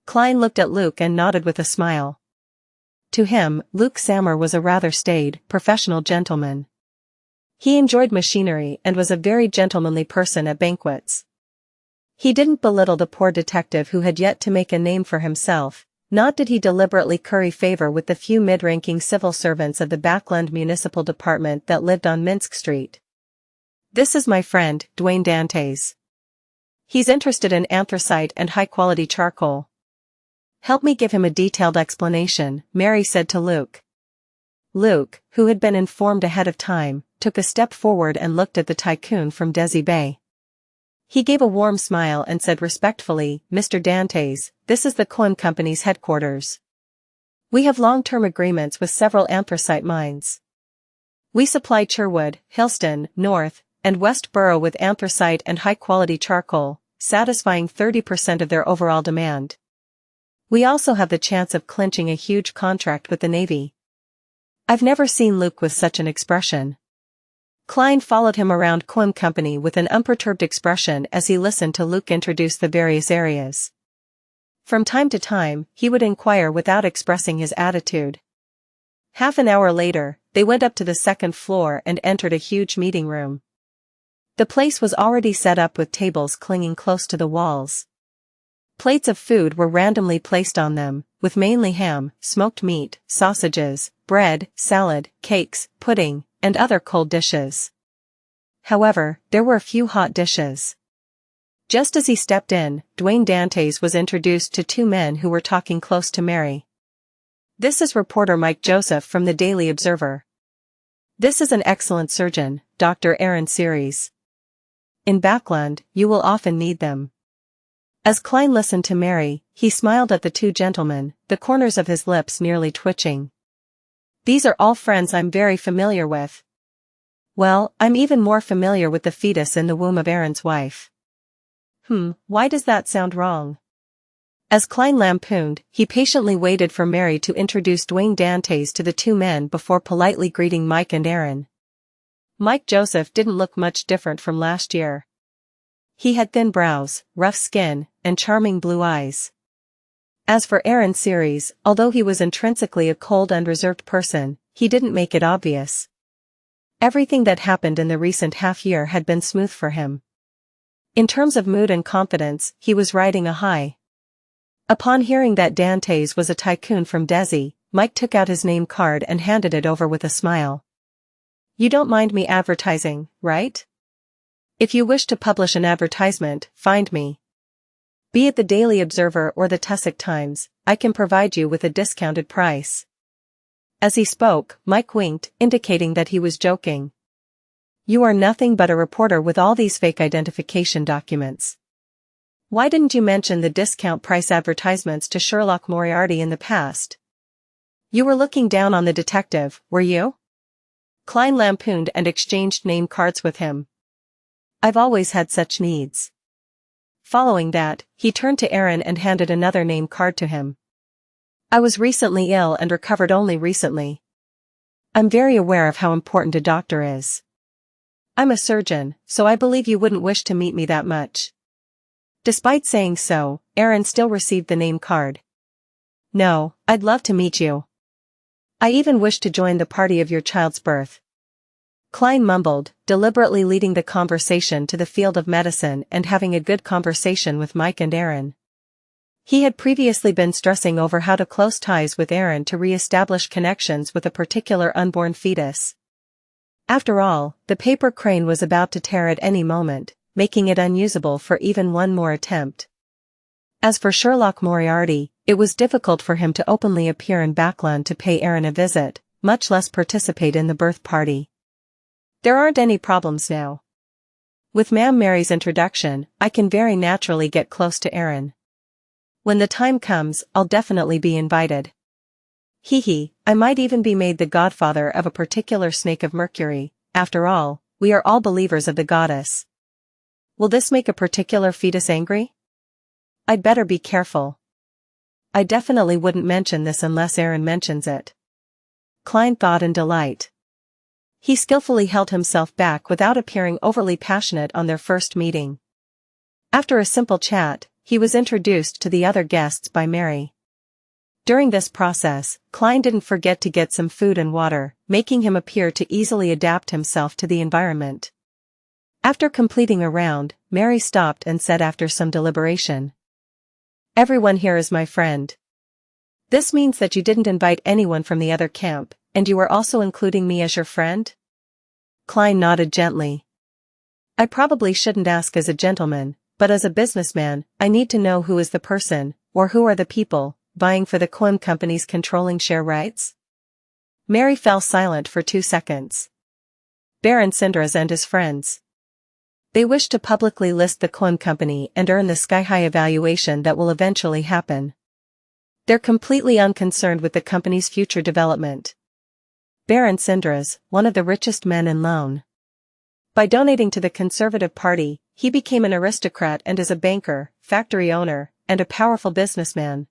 Klein looked at Luke and nodded with a smile. To him, Luke Sammer was a rather staid, professional gentleman. He enjoyed machinery and was a very gentlemanly person at banquets. He didn't belittle the poor detective who had yet to make a name for himself, nor did he deliberately curry favor with the few mid-ranking civil servants of the Backland Municipal Department that lived on Minsk Street. "This is my friend, Dwayne Dantes. He's interested in anthracite and high-quality charcoal. Help me give him a detailed explanation," Mary said to Luke. Luke, who had been informed ahead of time, took a step forward and looked at the tycoon from Desi Bay. He gave a warm smile and said respectfully, "Mr. Dantes, this is the coin company's headquarters. We have long-term agreements with several anthracite mines. We supply Cherwood, Hillston, North, and West Borough with anthracite and high-quality charcoal, satisfying 30% of their overall demand. We also have the chance of clinching a huge contract with the Navy." I've never seen Luke with such an expression. Klein followed him around coin company with an unperturbed expression as he listened to Luke introduce the various areas. From time to time, he would inquire without expressing his attitude. Half an hour later, they went up to the second floor and entered a huge meeting room. The place was already set up with tables clinging close to the walls. Plates of food were randomly placed on them, with mainly ham, smoked meat, sausages, bread, salad, cakes, pudding, and other cold dishes. However, there were a few hot dishes. Just as he stepped in, Dwayne Dantes was introduced to two men who were talking close to Mary. "This is reporter Mike Joseph from the Daily Observer. This is an excellent surgeon, Dr. Aaron Series. In Backland, you will often need them." As Klein listened to Mary, he smiled at the two gentlemen, the corners of his lips nearly twitching. "These are all friends I'm very familiar with. Well, I'm even more familiar with the fetus in the womb of Aaron's wife." Why does that sound wrong?" As Klein lampooned, he patiently waited for Mary to introduce Dwayne Dantes to the two men before politely greeting Mike and Aaron. Mike Joseph didn't look much different from last year. He had thin brows, rough skin, and charming blue eyes. As for Aaron Series, although he was intrinsically a cold and reserved person, he didn't make it obvious. Everything that happened in the recent half-year had been smooth for him. In terms of mood and confidence, he was riding a high. Upon hearing that Dantes was a tycoon from Desi, Mike took out his name card and handed it over with a smile. "You don't mind me advertising, right? If you wish to publish an advertisement, find me. Be it the Daily Observer or the Tussock Times, I can provide you with a discounted price." As he spoke, Mike winked, indicating that he was joking. "You are nothing but a reporter with all these fake identification documents. Why didn't you mention the discount price advertisements to Sherlock Moriarty in the past? You were looking down on the detective, were you?" Klein lampooned and exchanged name cards with him. "I've always had such needs." Following that, he turned to Aaron and handed another name card to him. "I was recently ill and recovered only recently. I'm very aware of how important a doctor is. I'm a surgeon, so I believe you wouldn't wish to meet me that much." Despite saying so, Aaron still received the name card. "No, I'd love to meet you. I even wish to join the party of your child's birth." Klein mumbled, deliberately leading the conversation to the field of medicine and having a good conversation with Mike and Aaron. He had previously been stressing over how to close ties with Aaron to re-establish connections with a particular unborn fetus. After all, the paper crane was about to tear at any moment, making it unusable for even one more attempt. As for Sherlock Moriarty, it was difficult for him to openly appear in Backland to pay Aaron a visit, much less participate in the birth party. "There aren't any problems now. With Ma'am Mary's introduction, I can very naturally get close to Aaron. When the time comes, I'll definitely be invited. I might even be made the godfather of a particular snake of Mercury. After all, we are all believers of the goddess. Will this make a particular fetus angry? I'd better be careful. I definitely wouldn't mention this unless Aaron mentions it." Klein thought in delight. He skillfully held himself back without appearing overly passionate on their first meeting. After a simple chat, he was introduced to the other guests by Mary. During this process, Klein didn't forget to get some food and water, making him appear to easily adapt himself to the environment. After completing a round, Mary stopped and said after some deliberation, "Everyone here is my friend. This means that you didn't invite anyone from the other camp, and you are also including me as your friend?" Klein nodded gently. "I probably shouldn't ask as a gentleman, but as a businessman, I need to know who is the person, or who are the people, vying for the Quim Company's controlling share rights?" Mary fell silent for 2 seconds. "Baron Sindras and his friends. They wish to publicly list the Quim Company and earn the sky-high evaluation that will eventually happen. They're completely unconcerned with the company's future development. Baron Sindras, one of the richest men in Lone. By donating to the Conservative Party, he became an aristocrat and is a banker, factory owner, and a powerful businessman.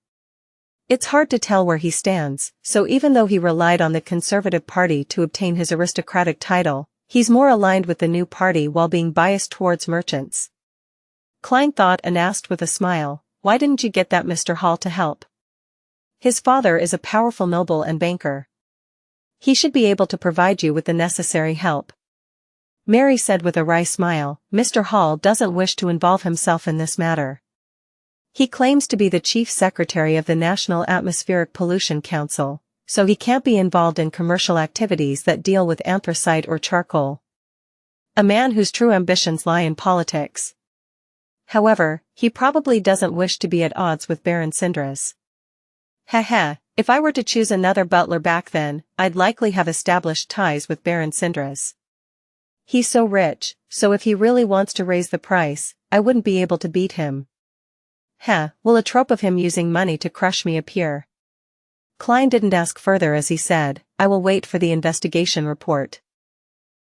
It's hard to tell where he stands, so even though he relied on the Conservative Party to obtain his aristocratic title, he's more aligned with the new party while being biased towards merchants." Klein thought and asked with a smile, "Why didn't you get that Mr. Hall to help? His father is a powerful noble and banker. He should be able to provide you with the necessary help." Mary said with a wry smile, "Mr. Hall doesn't wish to involve himself in this matter. He claims to be the chief secretary of the National Atmospheric Pollution Council, so he can't be involved in commercial activities that deal with anthracite or charcoal. A man whose true ambitions lie in politics. However, he probably doesn't wish to be at odds with Baron Sindras. If I were to choose another butler back then, I'd likely have established ties with Baron Sindras. He's so rich, so if he really wants to raise the price, I wouldn't be able to beat him. Will a trope of him using money to crush me appear?" Klein didn't ask further as he said, "I will wait for the investigation report."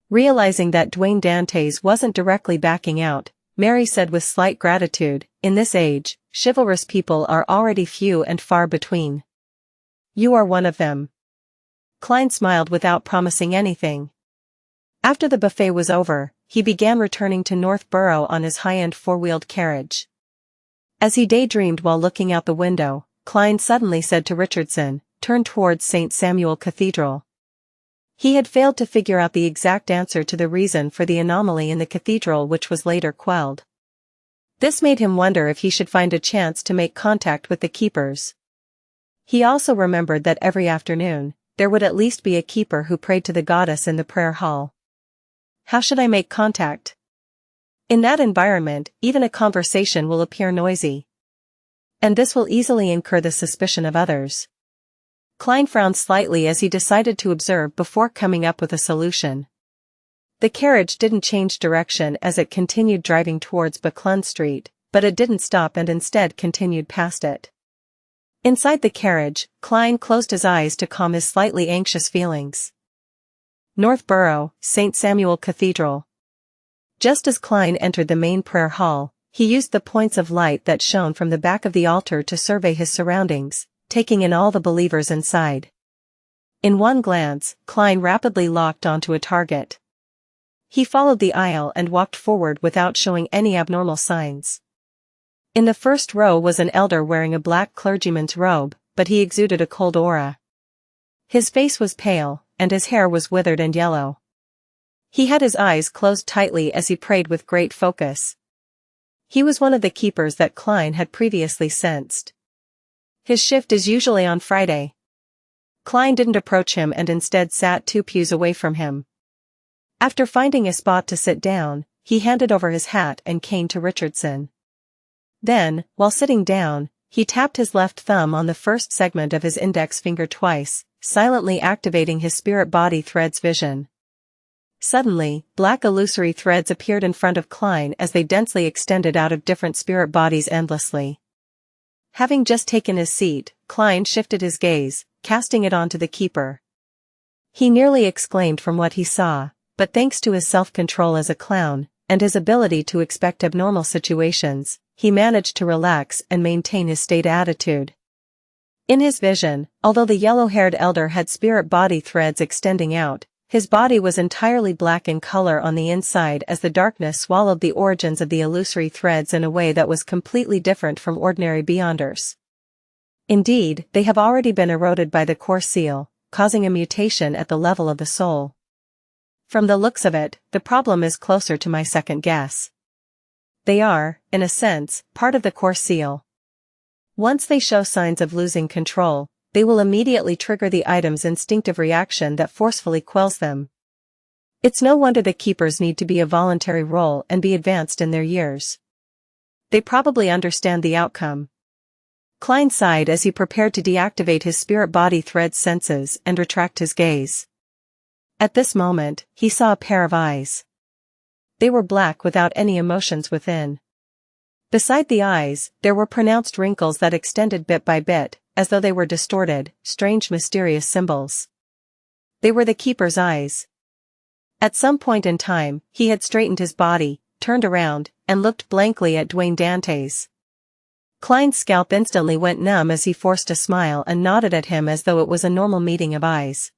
Realizing that Dwayne Dantes wasn't directly backing out, Mary said with slight gratitude, "In this age, chivalrous people are already few and far between. You are one of them." Klein smiled without promising anything. After the buffet was over, he began returning to Northborough on his high-end four-wheeled carriage. As he daydreamed while looking out the window, Klein suddenly said to Richardson, "Turn towards St. Samuel Cathedral." He had failed to figure out the exact answer to the reason for the anomaly in the cathedral, which was later quelled. This made him wonder if he should find a chance to make contact with the keepers. He also remembered that every afternoon, there would at least be a keeper who prayed to the goddess in the prayer hall. How should I make contact? In that environment, even a conversation will appear noisy. And this will easily incur the suspicion of others. Klein frowned slightly as he decided to observe before coming up with a solution. The carriage didn't change direction as it continued driving towards Buckland Street, but it didn't stop and instead continued past it. Inside the carriage, Klein closed his eyes to calm his slightly anxious feelings. Northborough, St. Samuel Cathedral. Just as Klein entered the main prayer hall, he used the points of light that shone from the back of the altar to survey his surroundings, taking in all the believers inside. In one glance, Klein rapidly locked onto a target. He followed the aisle and walked forward without showing any abnormal signs. In the first row was an elder wearing a black clergyman's robe, but he exuded a cold aura. His face was pale, and his hair was withered and yellow. He had his eyes closed tightly as he prayed with great focus. He was one of the keepers that Klein had previously sensed. His shift is usually on Friday. Klein didn't approach him and instead sat 2 pews away from him. After finding a spot to sit down, he handed over his hat and cane to Richardson. Then, while sitting down, he tapped his left thumb on the first segment of his index finger twice, silently activating his spirit body thread's vision. Suddenly, black illusory threads appeared in front of Klein as they densely extended out of different spirit bodies endlessly. Having just taken his seat, Klein shifted his gaze, casting it onto the keeper. He nearly exclaimed from what he saw, but thanks to his self-control as a clown, and his ability to expect abnormal situations, he managed to relax and maintain his staid attitude. In his vision, although the yellow-haired elder had spirit body threads extending out, his body was entirely black in color on the inside as the darkness swallowed the origins of the illusory threads in a way that was completely different from ordinary beyonders. Indeed, they have already been eroded by the core seal, causing a mutation at the level of the soul. From the looks of it, the problem is closer to my second guess. They are, in a sense, part of the core seal. Once they show signs of losing control, they will immediately trigger the item's instinctive reaction that forcefully quells them. It's no wonder the keepers need to be a voluntary role and be advanced in their years. They probably understand the outcome. Klein sighed as he prepared to deactivate his spirit body thread senses and retract his gaze. At this moment, he saw a pair of eyes. They were black without any emotions within. Beside the eyes, there were pronounced wrinkles that extended bit by bit, as though they were distorted, strange mysterious symbols. They were the keeper's eyes. At some point in time, he had straightened his body, turned around, and looked blankly at Dwayne Dante's. Klein's scalp instantly went numb as he forced a smile and nodded at him as though it was a normal meeting of eyes.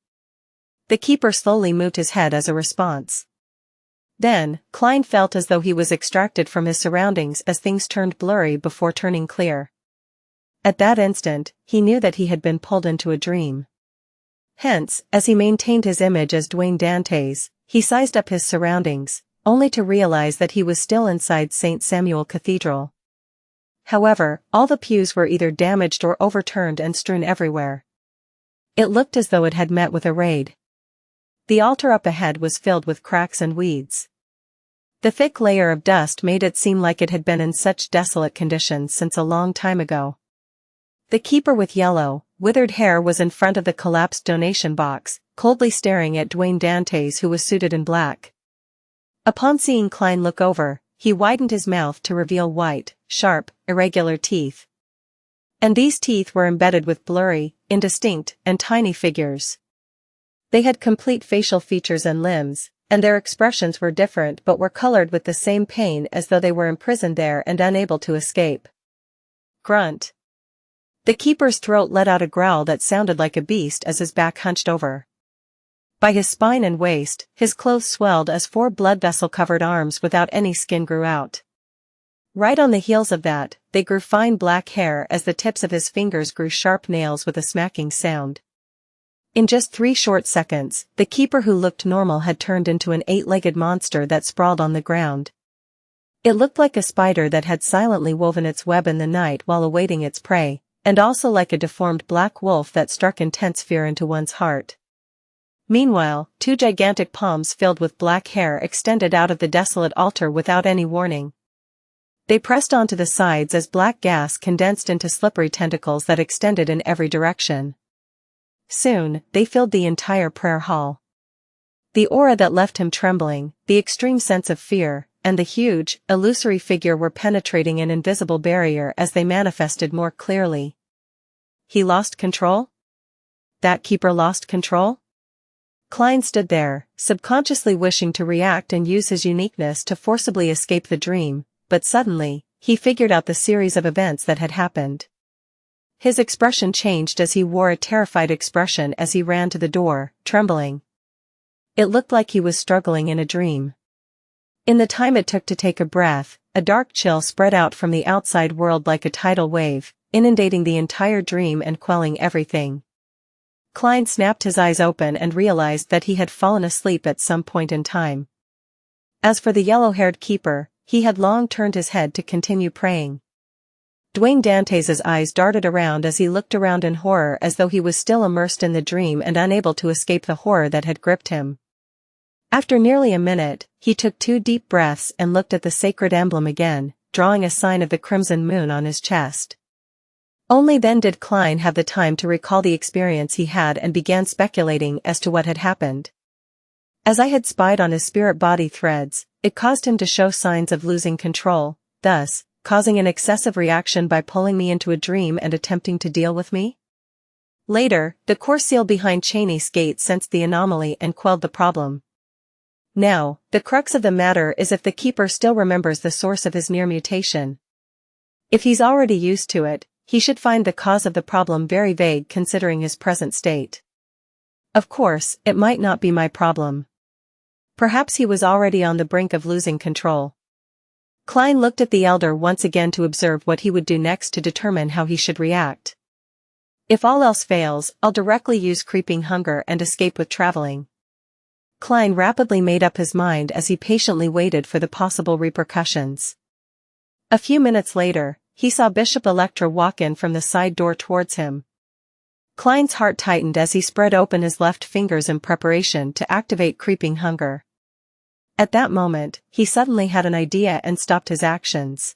The keeper slowly moved his head as a response. Then, Klein felt as though he was extracted from his surroundings as things turned blurry before turning clear. At that instant, he knew that he had been pulled into a dream. Hence, as he maintained his image as Dwayne Dante's, he sized up his surroundings, only to realize that he was still inside St. Samuel Cathedral. However, all the pews were either damaged or overturned and strewn everywhere. It looked as though it had met with a raid. The altar up ahead was filled with cracks and weeds. The thick layer of dust made it seem like it had been in such desolate conditions since a long time ago. The keeper with yellow, withered hair was in front of the collapsed donation box, coldly staring at Dwayne Dante's, who was suited in black. Upon seeing Klein look over, he widened his mouth to reveal white, sharp, irregular teeth. And these teeth were embedded with blurry, indistinct, and tiny figures. They had complete facial features and limbs, and their expressions were different but were colored with the same pain as though they were imprisoned there and unable to escape. Grunt. The keeper's throat let out a growl that sounded like a beast as his back hunched over. By his spine and waist, his clothes swelled as 4 blood vessel-covered arms without any skin grew out. Right on the heels of that, they grew fine black hair as the tips of his fingers grew sharp nails with a smacking sound. In just 3 short seconds, the keeper who looked normal had turned into an 8-legged monster that sprawled on the ground. It looked like a spider that had silently woven its web in the night while awaiting its prey, and also like a deformed black wolf that struck intense fear into one's heart. Meanwhile, 2 gigantic palms filled with black hair extended out of the desolate altar without any warning. They pressed onto the sides as black gas condensed into slippery tentacles that extended in every direction. Soon, they filled the entire prayer hall. The aura that left him trembling, the extreme sense of fear, and the huge, illusory figure were penetrating an invisible barrier as they manifested more clearly. He lost control? That keeper lost control? Klein stood there, subconsciously wishing to react and use his uniqueness to forcibly escape the dream, but suddenly, he figured out the series of events that had happened. His expression changed as he wore a terrified expression as he ran to the door, trembling. It looked like he was struggling in a dream. In the time it took to take a breath, a dark chill spread out from the outside world like a tidal wave, inundating the entire dream and quelling everything. Klein snapped his eyes open and realized that he had fallen asleep at some point in time. As for the yellow-haired keeper, he had long turned his head to continue praying. Dwayne Dantes' eyes darted around as he looked around in horror, as though he was still immersed in the dream and unable to escape the horror that had gripped him. After nearly a minute, he took 2 deep breaths and looked at the sacred emblem again, drawing a sign of the crimson moon on his chest. Only then did Klein have the time to recall the experience he had and began speculating as to what had happened. As I had spied on his spirit-body threads, it caused him to show signs of losing control, thus causing an excessive reaction by pulling me into a dream and attempting to deal with me. Later, the core seal behind Cheney's gate sensed the anomaly and quelled the problem. Now, the crux of the matter is if the keeper still remembers the source of his near mutation. If he's already used to it, he should find the cause of the problem very vague considering his present state. Of course, it might not be my problem. Perhaps he was already on the brink of losing control. Klein looked at the elder once again to observe what he would do next to determine how he should react. If all else fails, I'll directly use creeping hunger and escape with traveling. Klein rapidly made up his mind as he patiently waited for the possible repercussions. A few minutes later, he saw Bishop Electra walk in from the side door towards him. Klein's heart tightened as he spread open his left fingers in preparation to activate creeping hunger. At that moment, he suddenly had an idea and stopped his actions.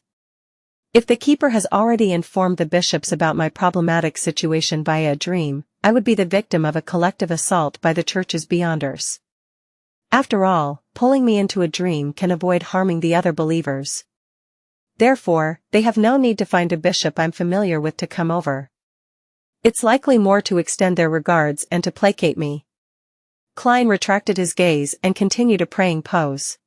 If the keeper has already informed the bishops about my problematic situation via a dream, I would be the victim of a collective assault by the church's beyonders. After all, pulling me into a dream can avoid harming the other believers. Therefore, they have no need to find a bishop I'm familiar with to come over. It's likely more to extend their regards and to placate me. Klein retracted his gaze and continued a praying pose.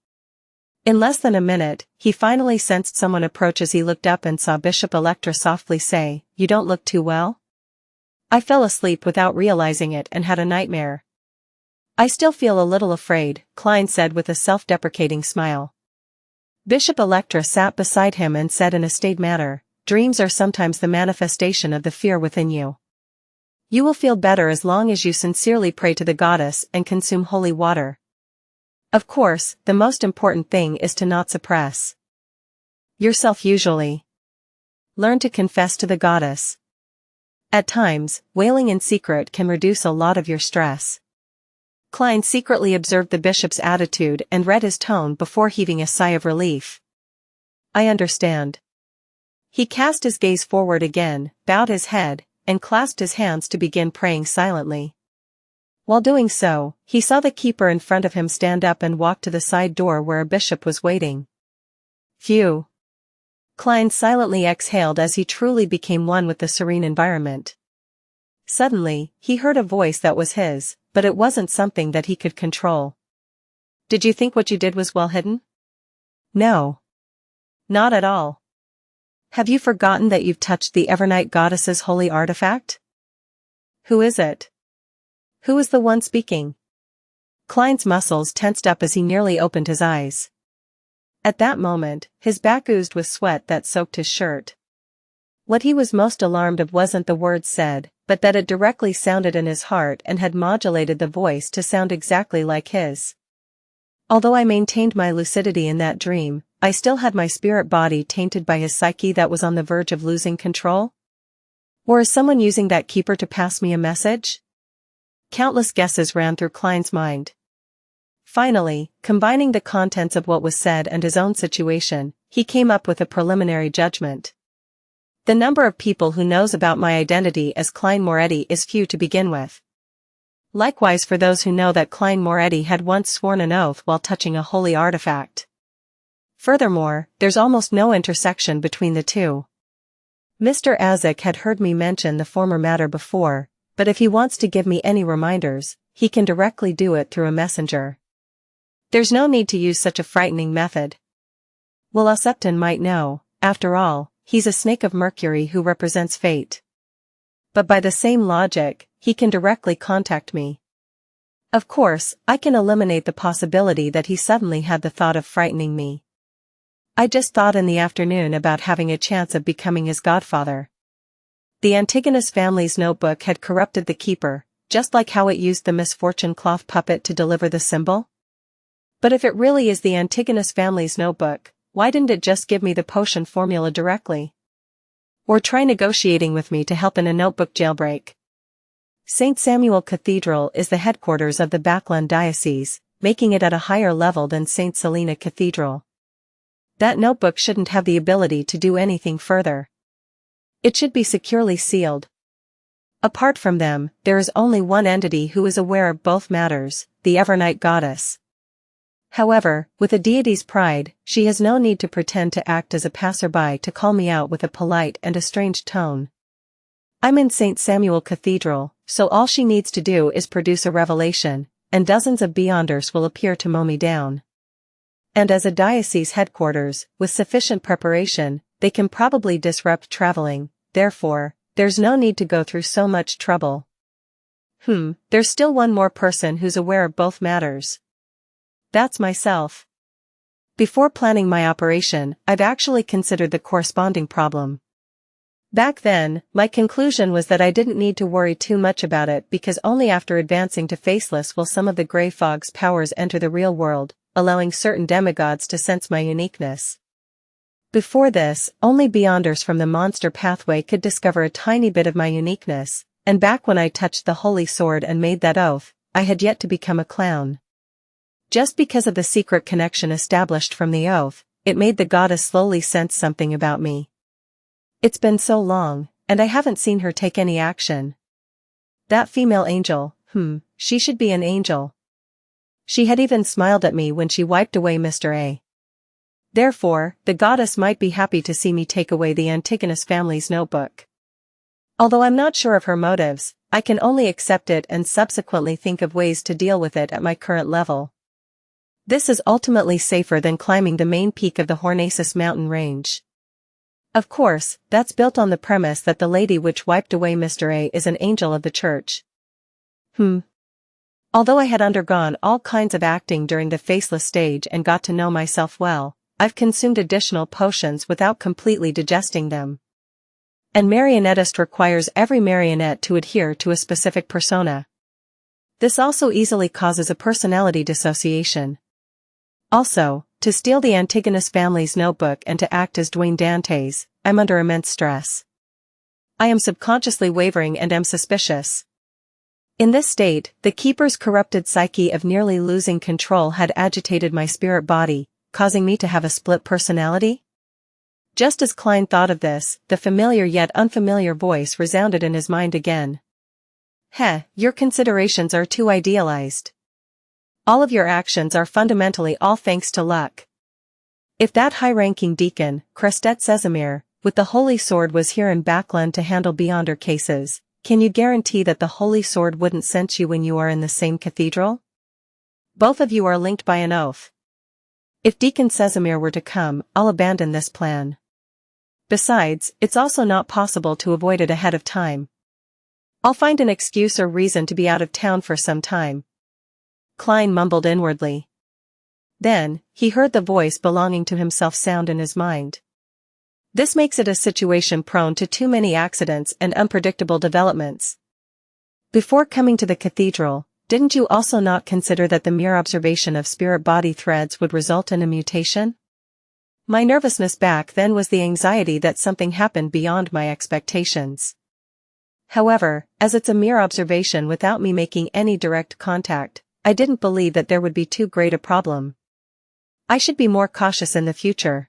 In less than a minute, he finally sensed someone approach as he looked up and saw Bishop Electra softly say, "You don't look too well?" I fell asleep without realizing it and had a nightmare. I still feel a little afraid, Klein said with a self-deprecating smile. Bishop Electra sat beside him and said in a staid manner, "Dreams are sometimes the manifestation of the fear within you. You will feel better as long as you sincerely pray to the goddess and consume holy water. Of course, the most important thing is to not suppress yourself usually. Learn to confess to the goddess. At times, wailing in secret can reduce a lot of your stress." Klein secretly observed the bishop's attitude and read his tone before heaving a sigh of relief. "I understand." He cast his gaze forward again, bowed his head, and clasped his hands to begin praying silently. While doing so, he saw the keeper in front of him stand up and walk to the side door where a bishop was waiting. Phew! Klein silently exhaled as he truly became one with the serene environment. Suddenly, he heard a voice that was his, but it wasn't something that he could control. "Did you think what you did was well hidden?" "No. Not at all. Have you forgotten that you've touched the Evernight goddess's holy artifact?" "Who is it? Who is the one speaking?" Klein's muscles tensed up as he nearly opened his eyes. At that moment, his back oozed with sweat that soaked his shirt. What he was most alarmed of wasn't the words said, but that it directly sounded in his heart and had modulated the voice to sound exactly like his. Although I maintained my lucidity in that dream, I still had my spirit body tainted by his psyche that was on the verge of losing control? Or is someone using that keeper to pass me a message? Countless guesses ran through Klein's mind. Finally, combining the contents of what was said and his own situation, he came up with a preliminary judgment. The number of people who knows about my identity as Klein Moretti is few to begin with. Likewise for those who know that Klein Moretti had once sworn an oath while touching a holy artifact. Furthermore, there's almost no intersection between the two. Mr. Azik had heard me mention the former matter before, but if he wants to give me any reminders, he can directly do it through a messenger. There's no need to use such a frightening method. Well, Septon might know, after all, he's a snake of Mercury who represents fate. But by the same logic, he can directly contact me. Of course, I can eliminate the possibility that he suddenly had the thought of frightening me. I just thought in the afternoon about having a chance of becoming his godfather. The Antigonus family's notebook had corrupted the keeper, just like how it used the misfortune cloth puppet to deliver the symbol. But if it really is the Antigonus family's notebook, why didn't it just give me the potion formula directly? Or try negotiating with me to help in a notebook jailbreak? St. Samuel Cathedral is the headquarters of the Backland Diocese, making it at a higher level than St. Selena Cathedral. That notebook shouldn't have the ability to do anything further. It should be securely sealed. Apart from them, there is only one entity who is aware of both matters, the Evernight Goddess. However, with a deity's pride, she has no need to pretend to act as a passerby to call me out with a polite and estranged tone. I'm in St. Samuel Cathedral, so all she needs to do is produce a revelation, and dozens of Beyonders will appear to mow me down. And as a diocese headquarters, with sufficient preparation, they can probably disrupt traveling, therefore, there's no need to go through so much trouble. There's still one more person who's aware of both matters. That's myself. Before planning my operation, I've actually considered the corresponding problem. Back then, my conclusion was that I didn't need to worry too much about it because only after advancing to Faceless will some of the Grey Fog's powers enter the real world, allowing certain demigods to sense my uniqueness. Before this, only Beyonders from the monster pathway could discover a tiny bit of my uniqueness, and back when I touched the holy sword and made that oath, I had yet to become a clown. Just because of the secret connection established from the oath, it made the goddess slowly sense something about me. It's been so long, and I haven't seen her take any action. That female angel, she should be an angel. She had even smiled at me when she wiped away Mr. A. Therefore, the goddess might be happy to see me take away the Antigonus family's notebook. Although I'm not sure of her motives, I can only accept it and subsequently think of ways to deal with it at my current level. This is ultimately safer than climbing the main peak of the Hornaces mountain range. Of course, that's built on the premise that the lady which wiped away Mr. A is an angel of the church. Although I had undergone all kinds of acting during the Faceless stage and got to know myself well, I've consumed additional potions without completely digesting them. And marionettist requires every marionette to adhere to a specific persona. This also easily causes a personality dissociation. Also, to steal the Antigonus family's notebook and to act as Dwayne Dante's, I'm under immense stress. I am subconsciously wavering and am suspicious. In this state, the keeper's corrupted psyche of nearly losing control had agitated my spirit body, causing me to have a split personality? Just as Klein thought of this, the familiar yet unfamiliar voice resounded in his mind again. Your considerations are too idealized. All of your actions are fundamentally all thanks to luck. If that high-ranking deacon, Crestet Sesamir, with the Holy Sword was here in Backland to handle Beyonder cases, can you guarantee that the Holy Sword wouldn't sense you when you are in the same cathedral? Both of you are linked by an oath. If Deacon Sesamir were to come, I'll abandon this plan. Besides, it's also not possible to avoid it ahead of time. I'll find an excuse or reason to be out of town for some time. Klein mumbled inwardly. Then, he heard the voice belonging to himself sound in his mind. This makes it a situation prone to too many accidents and unpredictable developments. Before coming to the cathedral, didn't you also not consider that the mere observation of spirit-body threads would result in a mutation? My nervousness back then was the anxiety that something happened beyond my expectations. However, as it's a mere observation without me making any direct contact, I didn't believe that there would be too great a problem. I should be more cautious in the future.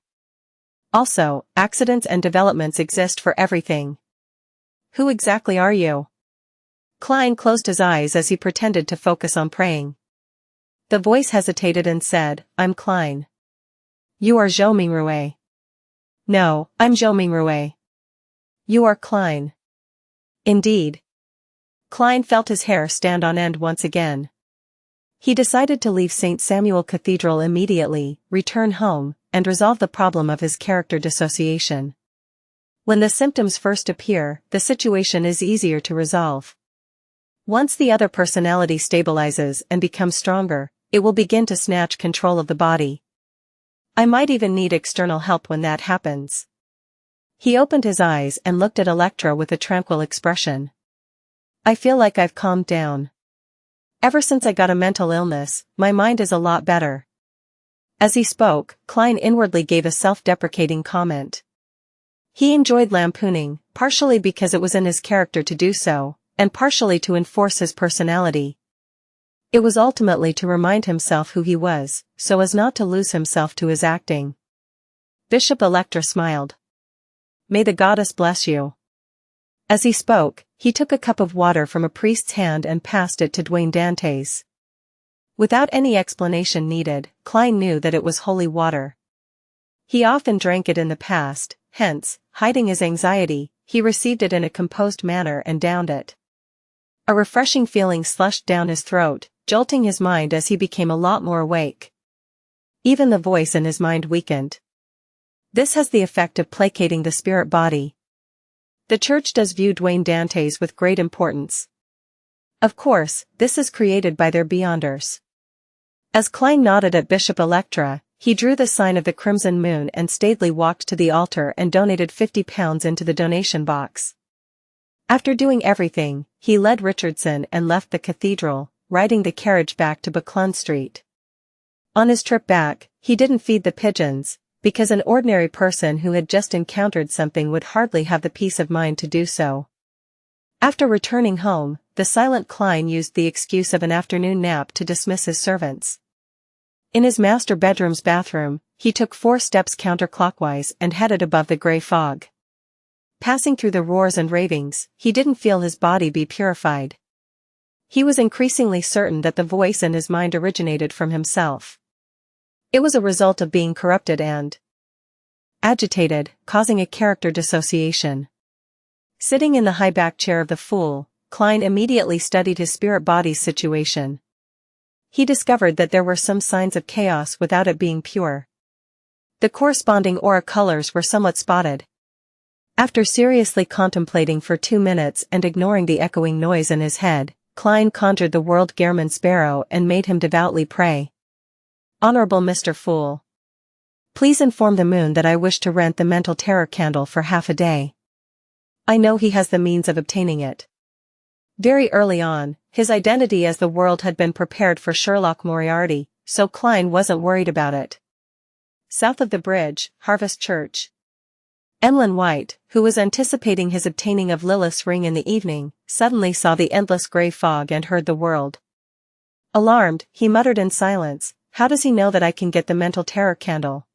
Also, accidents and developments exist for everything. Who exactly are you? Klein closed his eyes as he pretended to focus on praying. The voice hesitated and said, I'm Klein. You are Zhou Mingrue. No, I'm Zhou Mingrue. You are Klein. Indeed. Klein felt his hair stand on end once again. He decided to leave St. Samuel Cathedral immediately, return home, and resolve the problem of his character dissociation. When the symptoms first appear, the situation is easier to resolve. Once the other personality stabilizes and becomes stronger, it will begin to snatch control of the body. I might even need external help when that happens. He opened his eyes and looked at Electra with a tranquil expression. I feel like I've calmed down. Ever since I got a mental illness, my mind is a lot better. As he spoke, Klein inwardly gave a self-deprecating comment. He enjoyed lampooning, partially because it was in his character to do so, and partially to enforce his personality. It was ultimately to remind himself who he was, so as not to lose himself to his acting. Bishop Electra smiled. May the goddess bless you. As he spoke, he took a cup of water from a priest's hand and passed it to Dwayne Dantes. Without any explanation needed, Klein knew that it was holy water. He often drank it in the past, hence, hiding his anxiety, he received it in a composed manner and downed it. A refreshing feeling slushed down his throat, jolting his mind as he became a lot more awake. Even the voice in his mind weakened. This has the effect of placating the spirit body. The church does view Dwayne Dantes with great importance. Of course, this is created by their beyonders. As Klein nodded at Bishop Electra, he drew the sign of the Crimson Moon and staidly walked to the altar and donated £50 into the donation box. After doing everything, he led Richardson and left the cathedral, riding the carriage back to Buckland Street. On his trip back, he didn't feed the pigeons, because an ordinary person who had just encountered something would hardly have the peace of mind to do so. After returning home, the silent Klein used the excuse of an afternoon nap to dismiss his servants. In his master bedroom's bathroom, he took 4 steps counterclockwise and headed above the grey fog. Passing through the roars and ravings, he didn't feel his body be purified. He was increasingly certain that the voice in his mind originated from himself. It was a result of being corrupted and agitated, causing a character dissociation. Sitting in the high-back chair of the fool, Klein immediately studied his spirit body's situation. He discovered that there were some signs of chaos without it being pure. The corresponding aura colors were somewhat spotted. After seriously contemplating for 2 minutes and ignoring the echoing noise in his head, Klein conjured the world Gehrman Sparrow and made him devoutly pray. Honorable Mr. Fool. Please inform the moon that I wish to rent the mental terror candle for half a day. I know he has the means of obtaining it. Very early on, his identity as the world had been prepared for Sherlock Moriarty, so Klein wasn't worried about it. South of the bridge, Harvest Church. Emlyn White, who was anticipating his obtaining of Lilith's ring in the evening, suddenly saw the endless grey fog and heard the world. Alarmed, he muttered in silence, how does he know that I can get the mental terror candle?